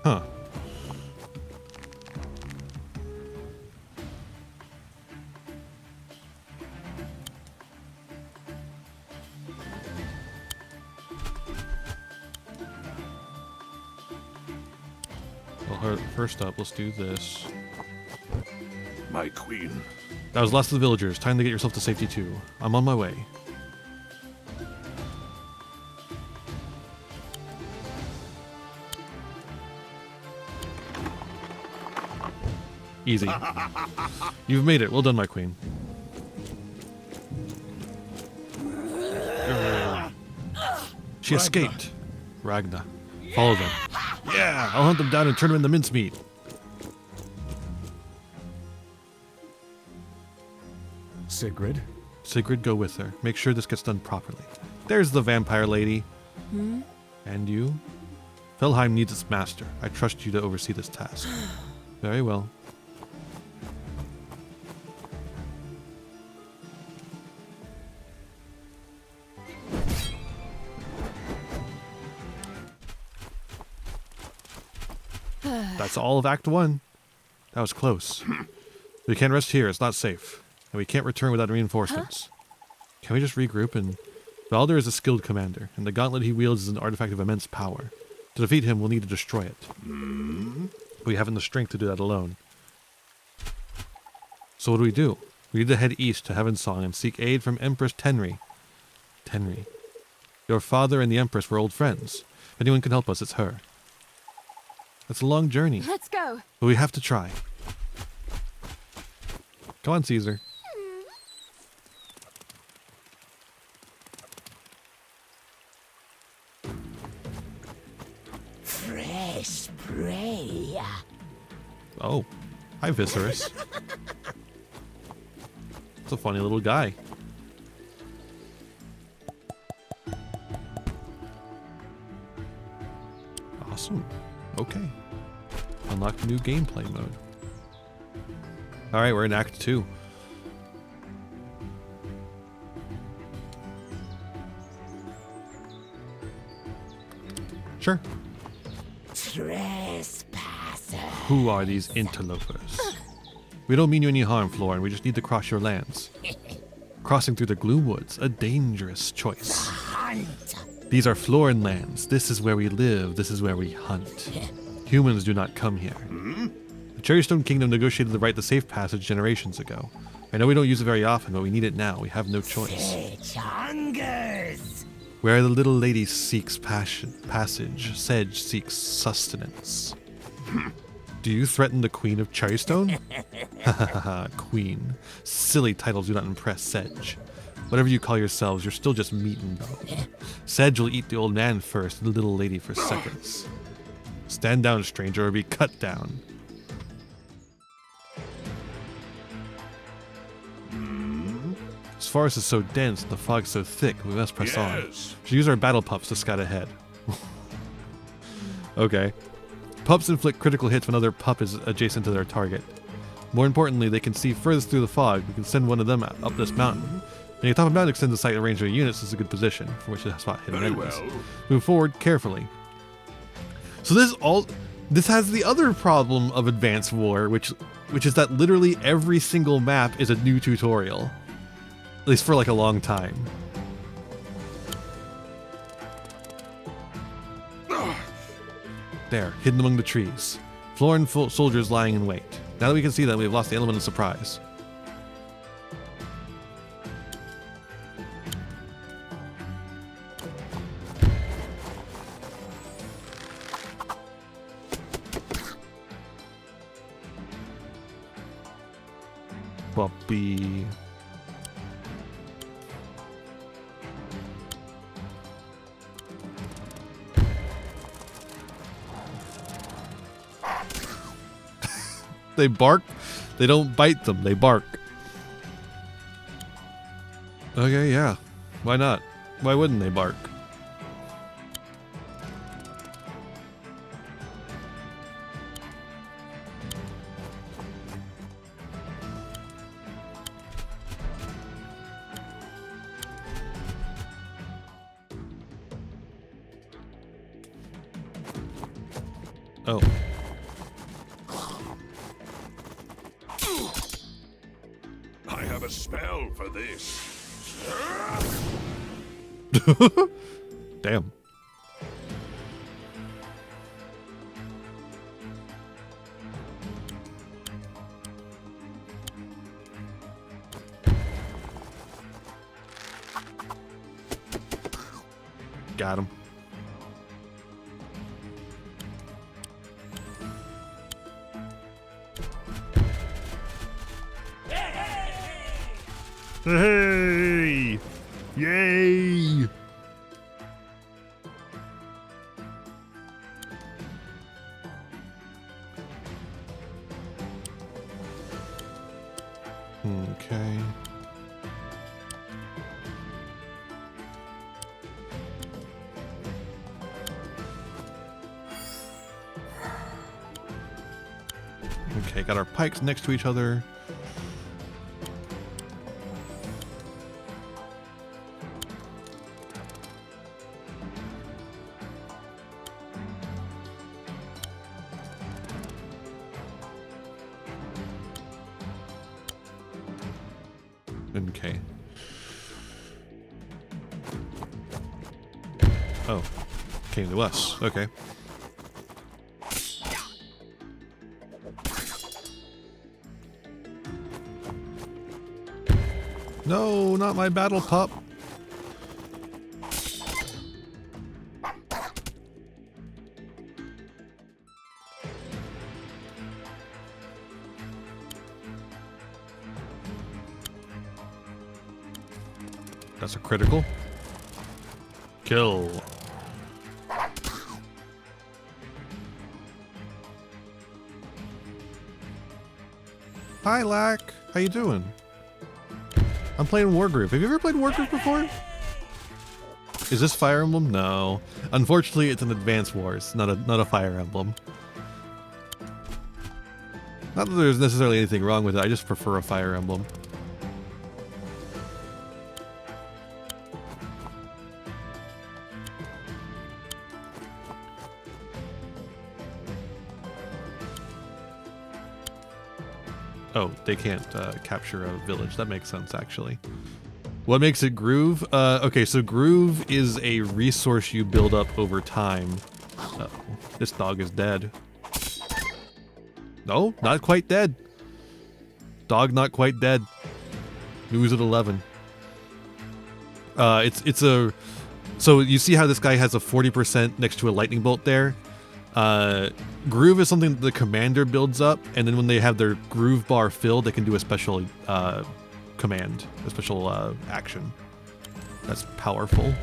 Huh. Well, first up, let's do this. My queen. That was last of the villagers. Time to get yourself to safety too. I'm on my way. Easy. You've made it. Well done, my queen. She escaped. Ragna. Follow them. Yeah, I'll hunt them down and turn them into mincemeat. Sigrid? Sigrid, go with her. Make sure this gets done properly. There's the vampire lady. And you? Felheim needs its master. I trust you to oversee this task. Very well. That's all of Act 1. That was close. We can't rest here. It's not safe. And we can't return without reinforcements. Can we just regroup? And Baldur is a skilled commander, and the gauntlet he wields is an artifact of immense power. To defeat him, we'll need to destroy it. We haven't the strength to do that alone. So what do? We need to head east to Heavensong and seek aid from Empress Tenri. Tenri. Your father and the Empress were old friends. If anyone can help us, it's her. That's a long journey. Let's go. But we have to try. Come on, Caesar. Fresh prey. Oh. Hi, Viserys. It's a funny little guy. Awesome. Okay. Unlock new gameplay mode. Alright, we're in Act 2. Sure. Trespasser. Who are these interlopers? We don't mean you any harm, Florin. We just need to cross your lands. Crossing through the Gloomwoods, a dangerous choice. Hunt. These are Florin lands. This is where we live. This is where we hunt. Humans do not come here. The Cherrystone Kingdom negotiated the right to safe passage generations ago. I know we don't use it very often, but we need it now. We have no choice. Sedge hungers. Where the little lady seeks passage, Sedge seeks sustenance. Do you threaten the Queen of Cherrystone? Queen. Silly titles do not impress Sedge. Whatever you call yourselves, you're still just meat and bone. Sedge will eat the old man first and the little lady for seconds. Stand down, stranger, or be cut down. This forest is so dense and the fog's so thick, we must press on. We should use our battle pups to scout ahead. Okay. Pups inflict critical hits when another pup is adjacent to their target. More importantly, they can see furthest through the fog. We can send one of them up this mountain. When you top a mountain extends the sight range of your units, is a good position from which to spot hidden enemies. Move forward carefully. So this has the other problem of Advanced War, which which is that literally every single map is a new tutorial. At least for like a long time. There, hidden among the trees. Florin soldiers lying in wait. Now that we can see them, we have lost the element of surprise. Puppy. They bark. They don't bite them. They bark. Okay, yeah. Why not? Why wouldn't they bark? Oh. I have a spell for this. Damn. Got him. Hey! Yay! Okay. Okay, got our pikes next to each other. Okay. Oh, came to us. Okay. No, not my battle pup. That's a critical. Kill. Hi, Lack. How you doing? I'm playing Wargroove. Have you ever played Wargroove before? Is this Fire Emblem? No. Unfortunately, it's an Advance Wars, not a Fire Emblem. Not that there's necessarily anything wrong with it. I just prefer a Fire Emblem. Oh, they can't capture a village. That makes sense, actually. What makes it Groove? Okay, so Groove is a resource you build up over time. Uh-oh. This dog is dead. No, not quite dead. Dog not quite dead. News at 11. It's a... So you see how this guy has a 40% next to a lightning bolt there? Groove is something that the commander builds up, and then when they have their groove bar filled, they can do a special command, a special action. That's powerful.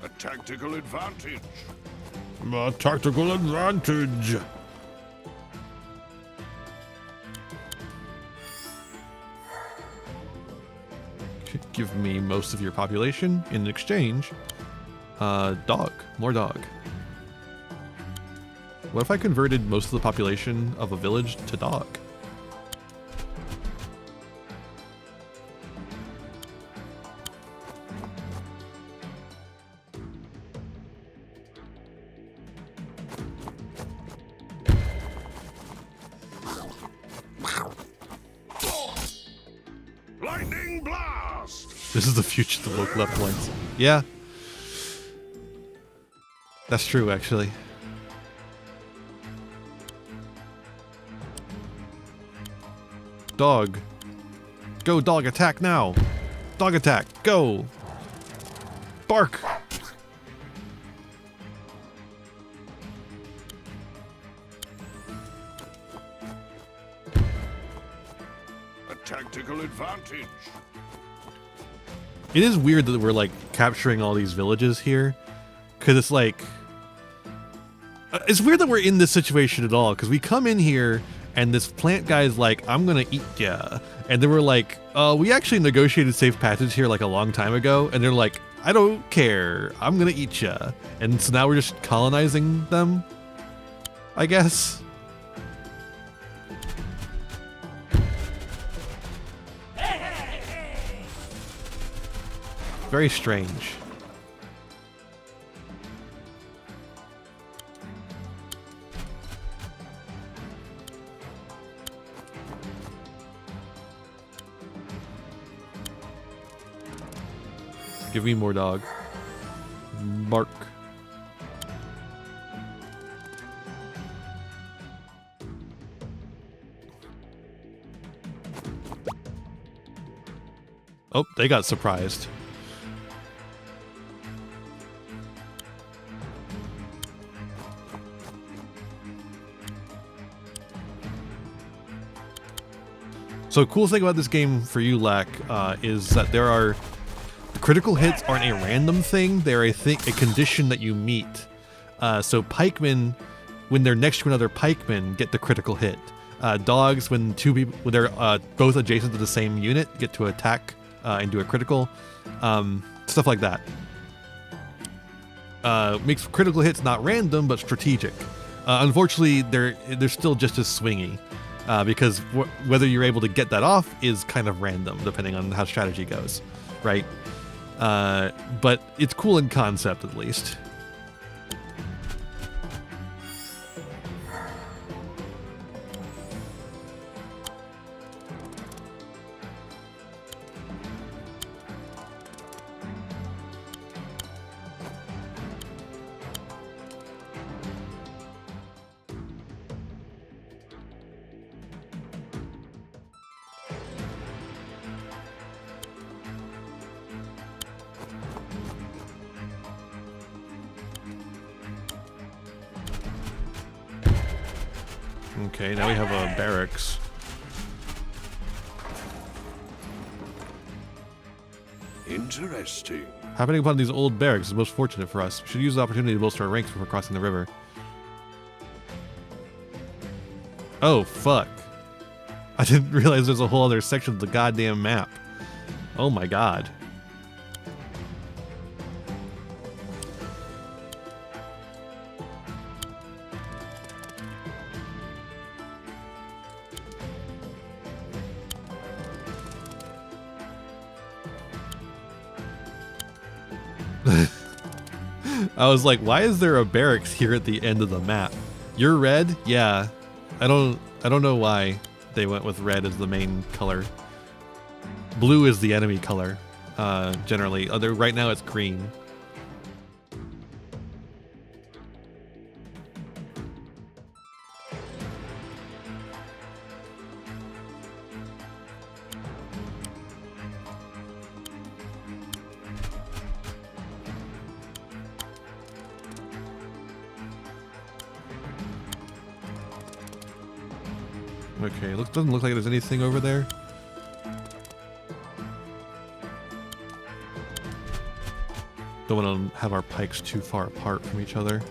A tactical advantage. A tactical advantage. Give me most of your population in exchange. Dog. More dog. What if I converted most of the population of a village to dog? This is the future the woke left wants. Yeah. That's true, actually. Dog. Go, dog, attack now. Dog attack, go. Bark. A tactical advantage. It is weird that we're like capturing all these villages here, because it's like it's weird that we're in this situation at all, because we come in here and this plant guy's like, I'm gonna eat ya, and then we're like, we actually negotiated safe passage here like a long time ago, and they're like, I don't care, I'm gonna eat ya, and so now we're just colonizing them, I guess. Very strange. Give me more dog. Bark. Oh, they got surprised. So cool thing about this game for you, Lack, is that there are critical hits aren't a random thing. They're a condition that you meet. So pikemen, when they're next to another pikeman, get the critical hit. Dogs, when when they're both adjacent to the same unit, get to attack and do a critical. Stuff like that. Makes critical hits not random but strategic. Unfortunately, they're still just as swingy. Because whether you're able to get that off is kind of random, depending on how strategy goes, right? But it's cool in concept, at least. Okay, now we have a barracks. Interesting. Happening upon these old barracks is most fortunate for us. We should use the opportunity to bolster our ranks before crossing the river. Oh, fuck. I didn't realize there's a whole other section of the goddamn map. Oh my god. I was like, why is there a barracks here at the end of the map? You're red? Yeah. I don't know why they went with red as the main color. Blue is the enemy color, generally. Right now it's green. Okay, doesn't look like there's anything over there. Don't want to have our pikes too far apart from each other.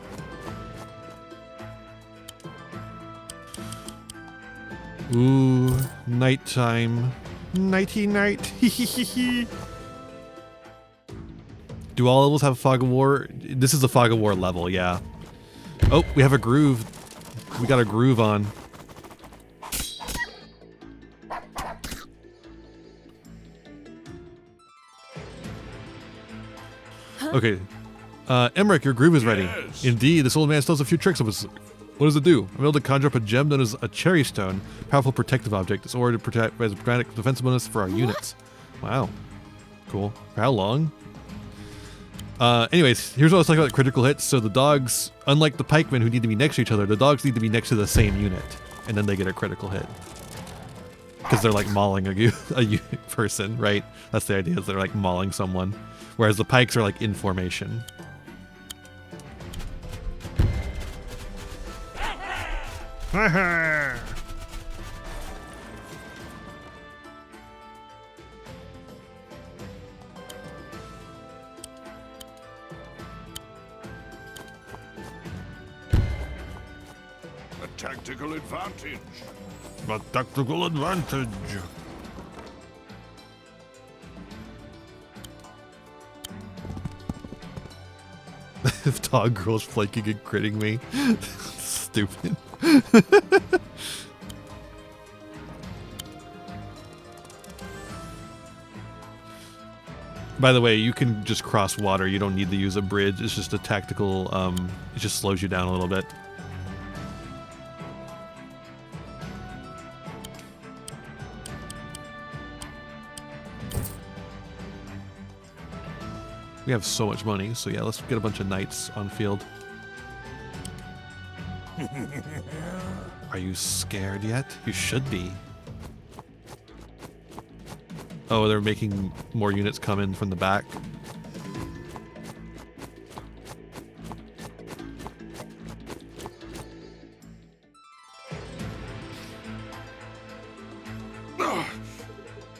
Ooh, nighttime. Nighty night. Do all levels have Fog of War? This is a Fog of War level, yeah. Oh, we have a groove. We got a groove on. Okay. Emmerich, your groove is ready. Yes. Indeed, this old man still has a few tricks of us. What does it do? I'm able to conjure up a gem known as a cherry stone, powerful protective object. It's ordered to protect as a defense bonus for our units. Wow. Cool. For how long? Anyways, here's what I was talking about critical hits. So the dogs, unlike the pikemen who need to be next to each other, the dogs need to be next to the same unit, and then they get a critical hit. Because they're like mauling a person, right? That's the idea, is they're like mauling someone. Whereas the pikes are like in formation. A tactical advantage. A tactical advantage. If dog girl's flanking and critting me. Stupid. By the way, you can just cross water. You don't need to use a bridge. It's just a tactical, it just slows you down a little bit. We have so much money, so yeah, let's get a bunch of knights on field. Are you scared yet? You should be. Oh, they're making more units come in from the back.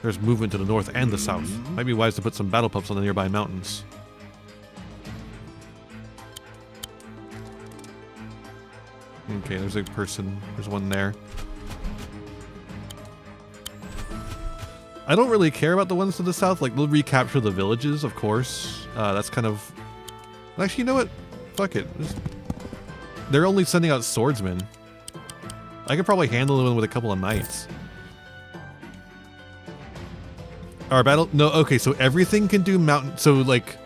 There's movement to the north and the south. Might be wise to put some battle pups on the nearby mountains. Okay, there's a person. There's one there. I don't really care about the ones to the south. Like, they'll recapture the villages, of course. That's kind of... Actually, you know what? Fuck it. They're only sending out swordsmen. I could probably handle them with a couple of knights. Our battle... No, okay, so everything can do mountain... So, like,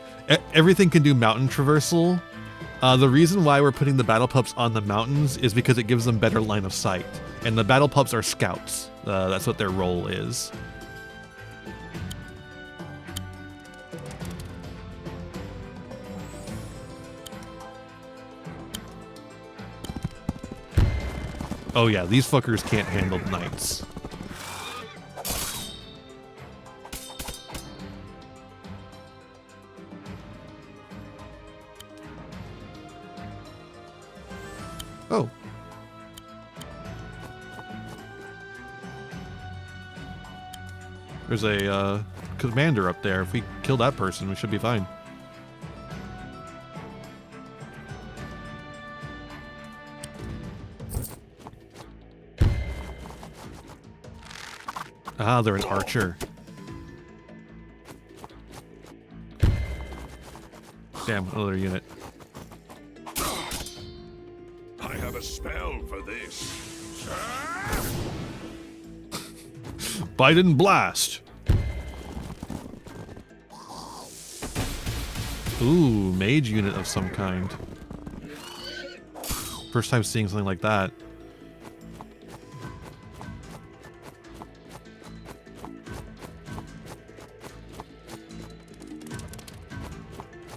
everything can do mountain traversal. The reason why we're putting the battle pups on the mountains is because it gives them better line of sight. And the battle pups are scouts. That's what their role is. Oh yeah, these fuckers can't handle knights. Oh. There's a commander up there. If we kill that person, we should be fine. Ah, they're an archer. Damn, another unit. I have a spell for this. Bite and blast. Ooh, mage unit of some kind. First time seeing something like that.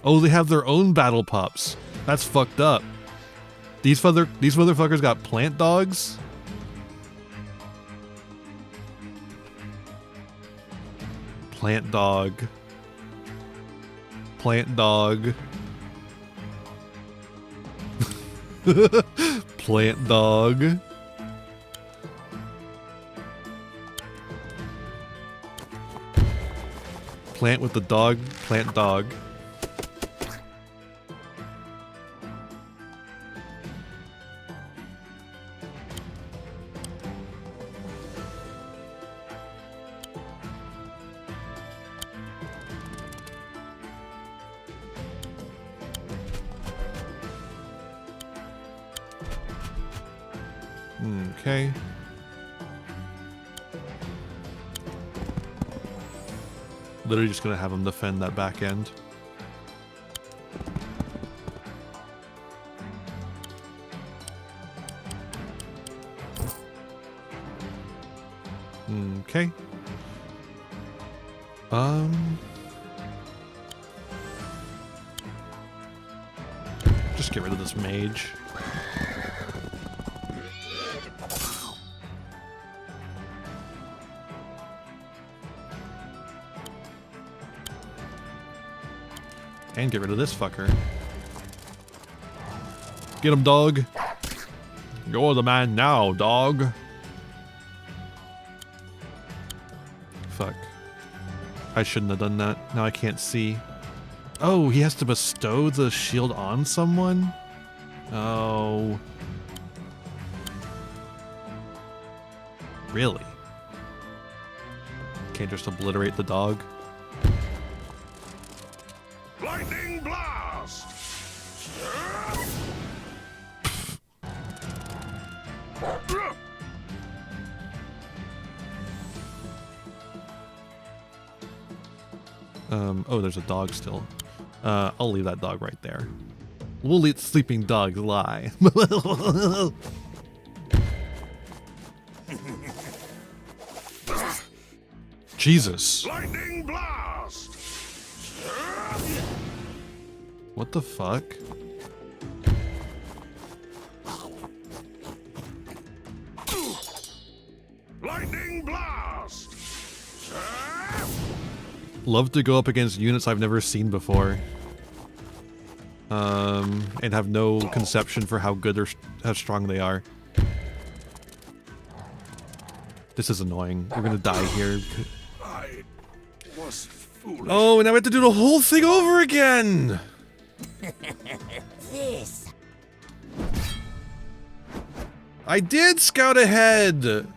Oh, they have their own battle pups. That's fucked up. These motherfuckers got plant dogs? Plant dog. Plant dog. Plant dog. Plant with the dog. Plant dog. Okay. Literally just gonna have them defend that back end. Okay. Get rid of this mage. And get rid of this fucker. Get him, dog. You're the man now, dog. Fuck. I shouldn't have done that. Now I can't see. Oh, he has to bestow the shield on someone? Oh. Really? Can't just obliterate the dog? Lightning blast! Oh, there's a dog still. I'll leave that dog right there. We'll let sleeping dogs lie. Jesus. Lightning blast! What the fuck? Lightning blast! Love to go up against units I've never seen before. And have no conception for how good or how strong they are. This is annoying. We're gonna die here. I was foolish. Oh, and now we have to do the whole thing over again! This. I did scout ahead!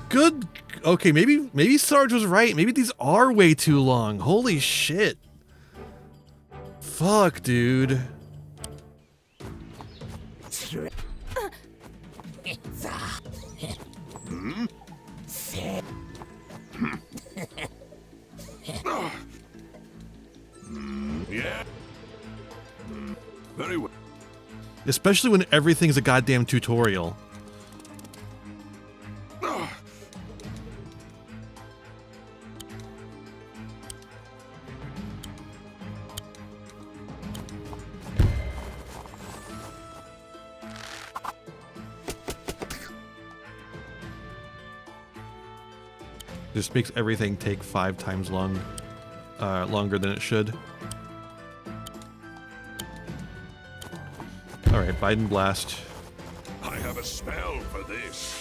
Good. Okay, maybe Sarge was right. Maybe these are way too long. Holy shit. Fuck, dude. Yeah. Very well. Especially when everything's a goddamn tutorial. Just makes everything take 5 times longer than it should. Alright, Biden Blast. I have a spell for this.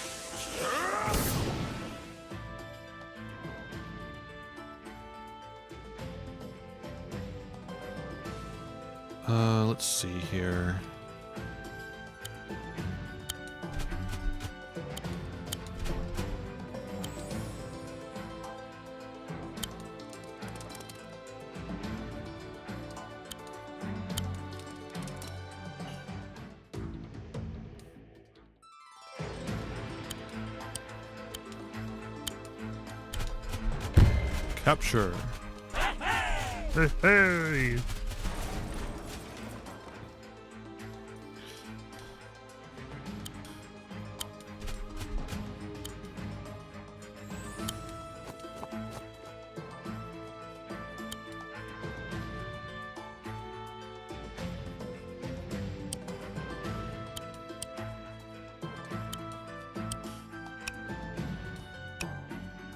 Let's see here. Capture. Hey.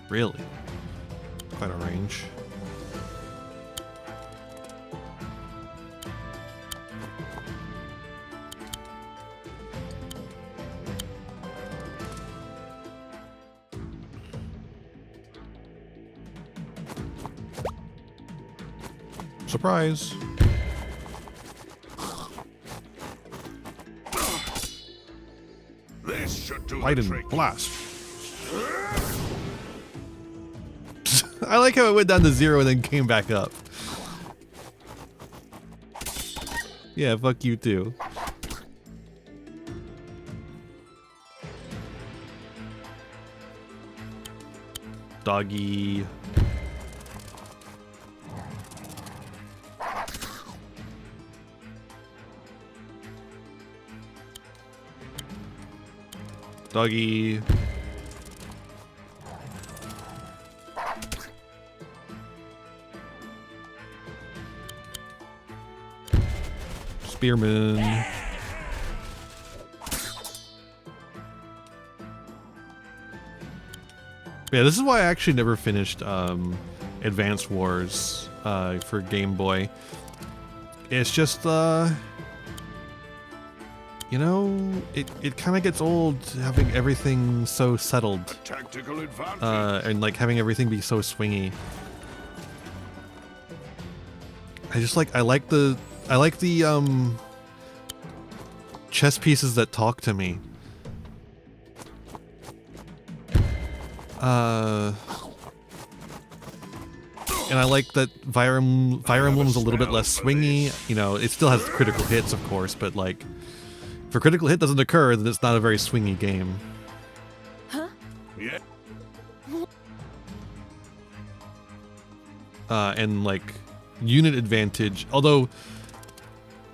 Really? Quite a range. Surprise! This should do the Light trick. and blast. I like how it went down to 0 and then came back up. Yeah, fuck you too. Doggy. Doggy. Spearman. Yeah, this is why I actually never finished Advance Wars for Game Boy. It's just, you know, it kind of gets old having everything so settled. Tactical advantage. And like having everything be so swingy. I like the chess pieces that talk to me. And I like that Fire Emblem's a little bit less swingy. You know, it still has critical hits, of course, but like, if a critical hit doesn't occur, then it's not a very swingy game. Yeah. And like, unit advantage, although,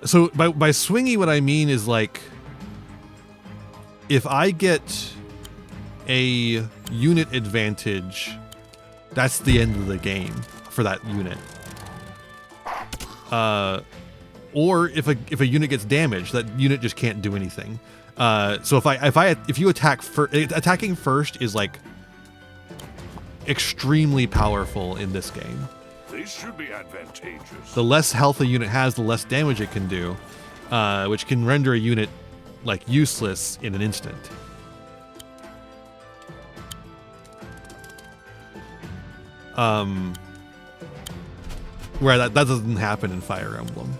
so by swingy, what I mean is like, if I get a unit advantage, that's the end of the game for that unit. Or if a unit gets damaged, that unit just can't do anything. So if you attack attacking first is like extremely powerful in this game. This should be advantageous. The less health a unit has, the less damage it can do, which can render a unit like useless in an instant. Where that doesn't happen in Fire Emblem.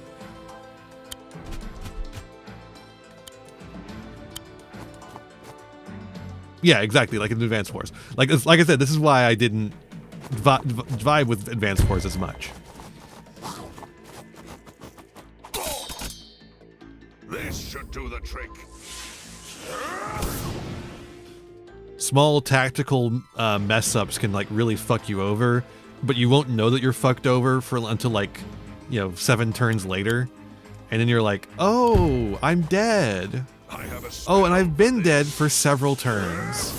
Yeah, exactly, like in Advance Wars. Like I said, this is why I didn't vibe with Advance Wars as much. This should do the trick. Small tactical mess ups can like really fuck you over, but you won't know that you're fucked over until like, 7 turns later, and then you're like, oh, I'm dead. I have a Oh, and I've been dead for several turns.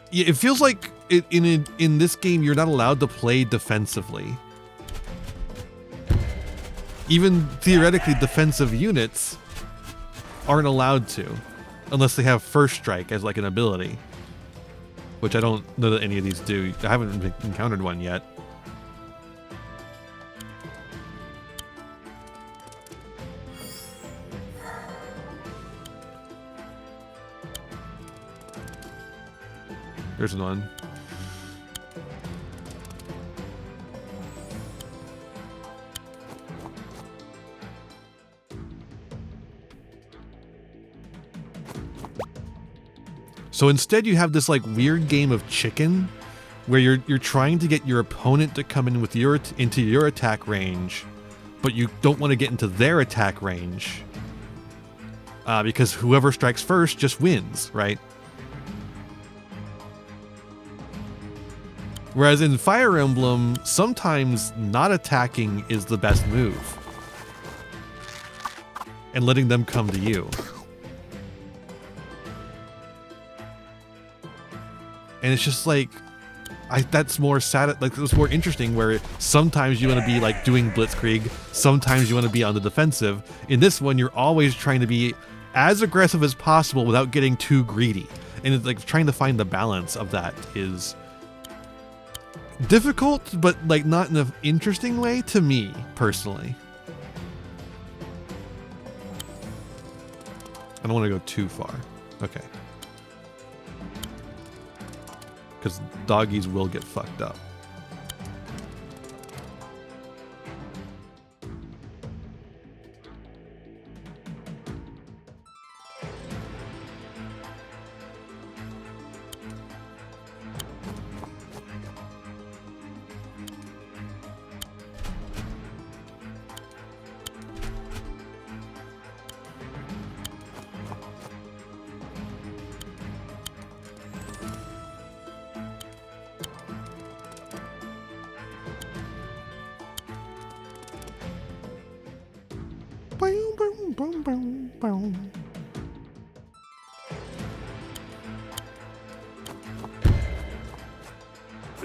Yeah, it feels like in this game you're not allowed to play defensively. Even theoretically, defensive units aren't allowed to, unless they have First Strike as like an ability, which I don't know that any of these do. I haven't encountered one yet. There's one. So instead you have this like weird game of chicken where you're trying to get your opponent to come in with into your attack range, but you don't want to get into their attack range because whoever strikes first just wins, right? Whereas in Fire Emblem, sometimes not attacking is the best move and letting them come to you. And it's just like, that's more sad. Like, it's more interesting where sometimes you want to be like doing blitzkrieg, sometimes you want to be on the defensive. In this one, you're always trying to be as aggressive as possible without getting too greedy. And it's like trying to find the balance of that is difficult, but like not in an interesting way to me personally. I don't want to go too far. Okay. Because doggies will get fucked up.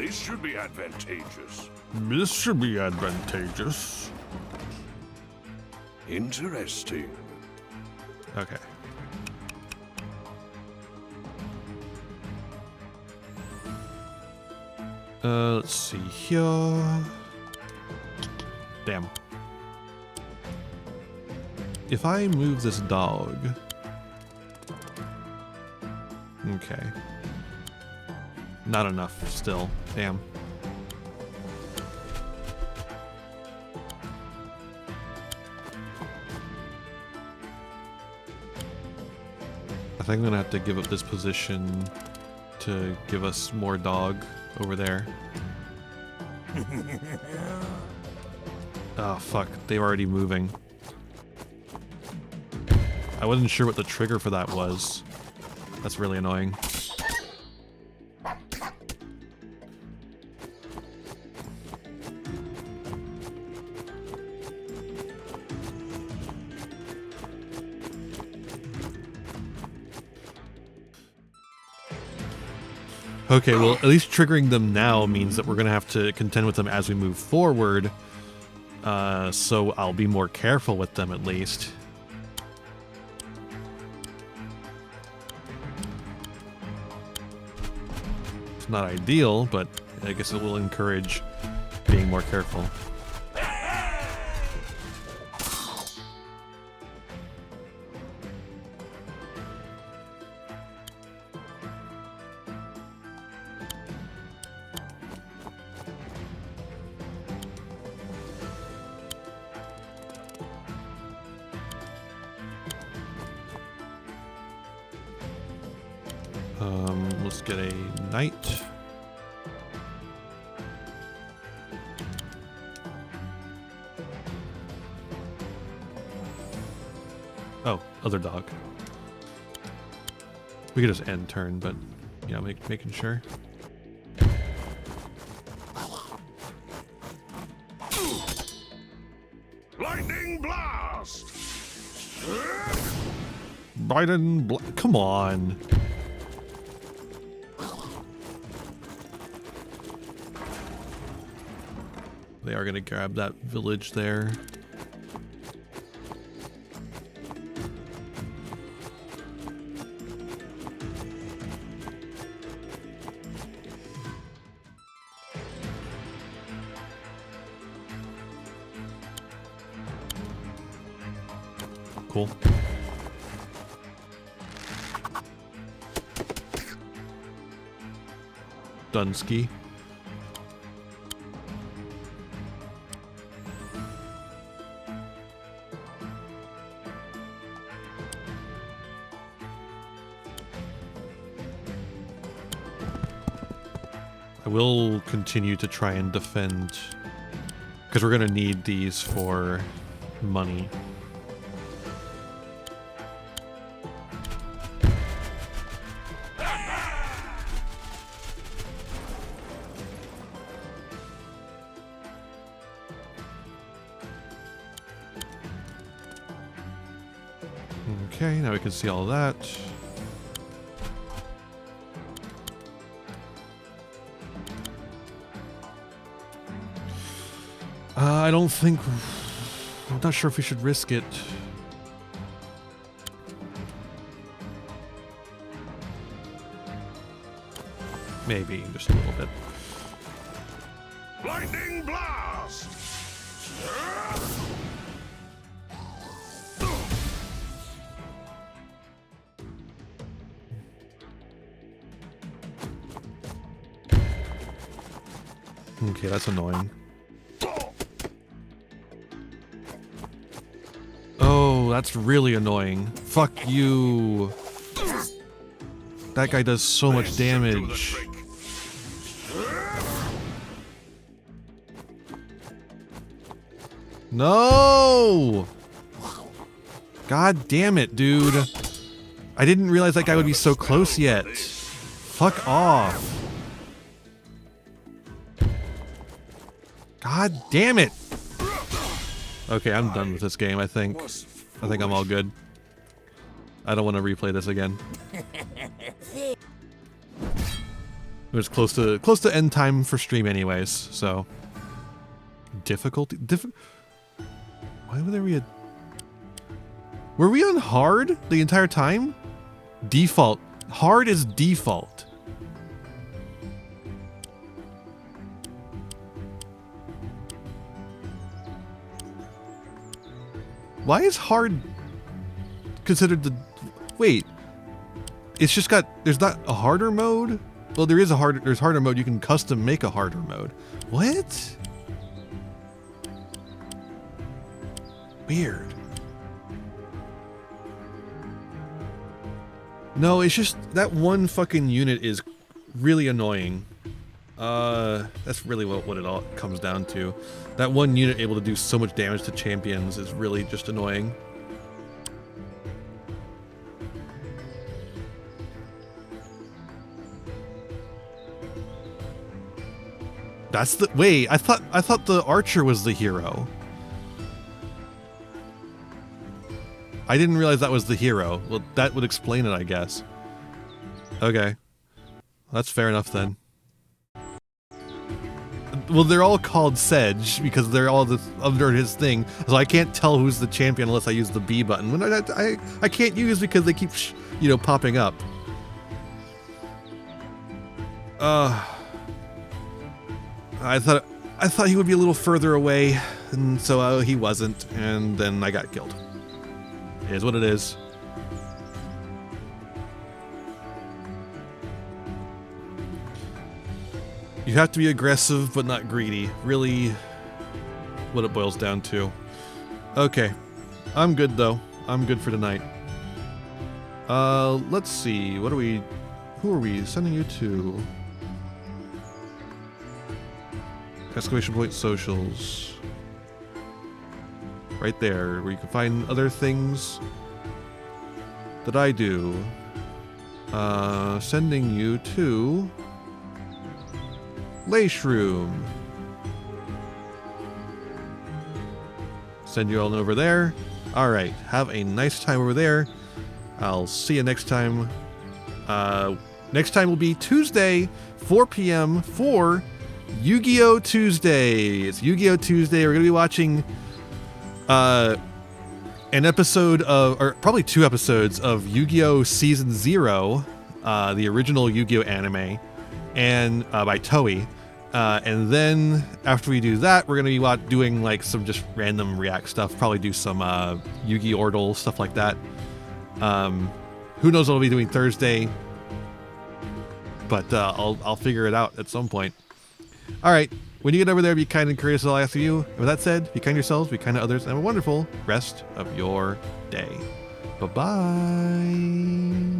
This should be advantageous. This should be advantageous. Interesting. Okay. Let's see here. Damn. If I move this dog... Okay. Not enough still. Damn. I think I'm gonna have to give up this position to give us more dog over there. Oh fuck, they're already moving. I wasn't sure what the trigger for that was. That's really annoying. Okay, well, at least triggering them now means that we're going to have to contend with them as we move forward. So I'll be more careful with them at least. It's not ideal, but I guess it will encourage being more careful. Let's get a knight. Oh, other dog. We could just end turn, but yeah, making sure. Lightning blast! Come on. They are going to grab that village there. Cool. Dunsky. I will continue to try and defend, because we're going to need these for money. Okay, now we can see all that. I don't think... I'm not sure if we should risk it. Maybe, just a little bit. Lightning blast! Okay, that's annoying. Oh, that's really annoying. Fuck you. That guy does so much damage. No! God damn it, dude. I didn't realize that guy would be so close yet. Fuck off. God damn it! Okay, I'm done with this game, I think. I think I'm all good. I don't want to replay this again. It was close to end time for stream anyways, so difficulty why were we were we on hard the entire time? Default. Hard is default. Why is hard considered the... Wait. It's just got... There's not a harder mode? Well, there's harder mode. You can custom make a harder mode. What? Weird. No, it's just... That one fucking unit is really annoying. That's really what it all comes down to. That one unit able to do so much damage to champions is really just annoying. That's the... Wait, I thought the archer was the hero. I didn't realize that was the hero. Well, that would explain it, I guess. Okay. That's fair enough then. Well, they're all called Sedge because they're all under his thing, so I can't tell who's the champion unless I use the B button. When I can't use because they keep, popping up. I thought he would be a little further away, and so he wasn't, and then I got killed. It is what it is. You have to be aggressive, but not greedy. Really what it boils down to. Okay. I'm good, though. I'm good for tonight. Let's see. Who are we sending you to? Exclamation point socials. Right there, where you can find other things that I do. Sending you to... Layshroom. Send you all over there. Alright, have a nice time over there. I'll see you next time. Next time will be Tuesday, 4 p.m. for Yu-Gi-Oh! Tuesday. It's Yu-Gi-Oh! Tuesday. We're going to be watching an episode of, or probably 2 episodes of Yu-Gi-Oh! Season 0, the original Yu-Gi-Oh! Anime, and by Toei. And then after we do that, we're going to be doing like some just random React stuff. Probably do some Yu-Gi Ordle, stuff like that. Who knows what I'll be doing Thursday. But I'll figure it out at some point. All right. When you get over there, be kind and courteous, I'll ask you. And with that said, be kind to yourselves, be kind to others, and have a wonderful rest of your day. Bye-bye.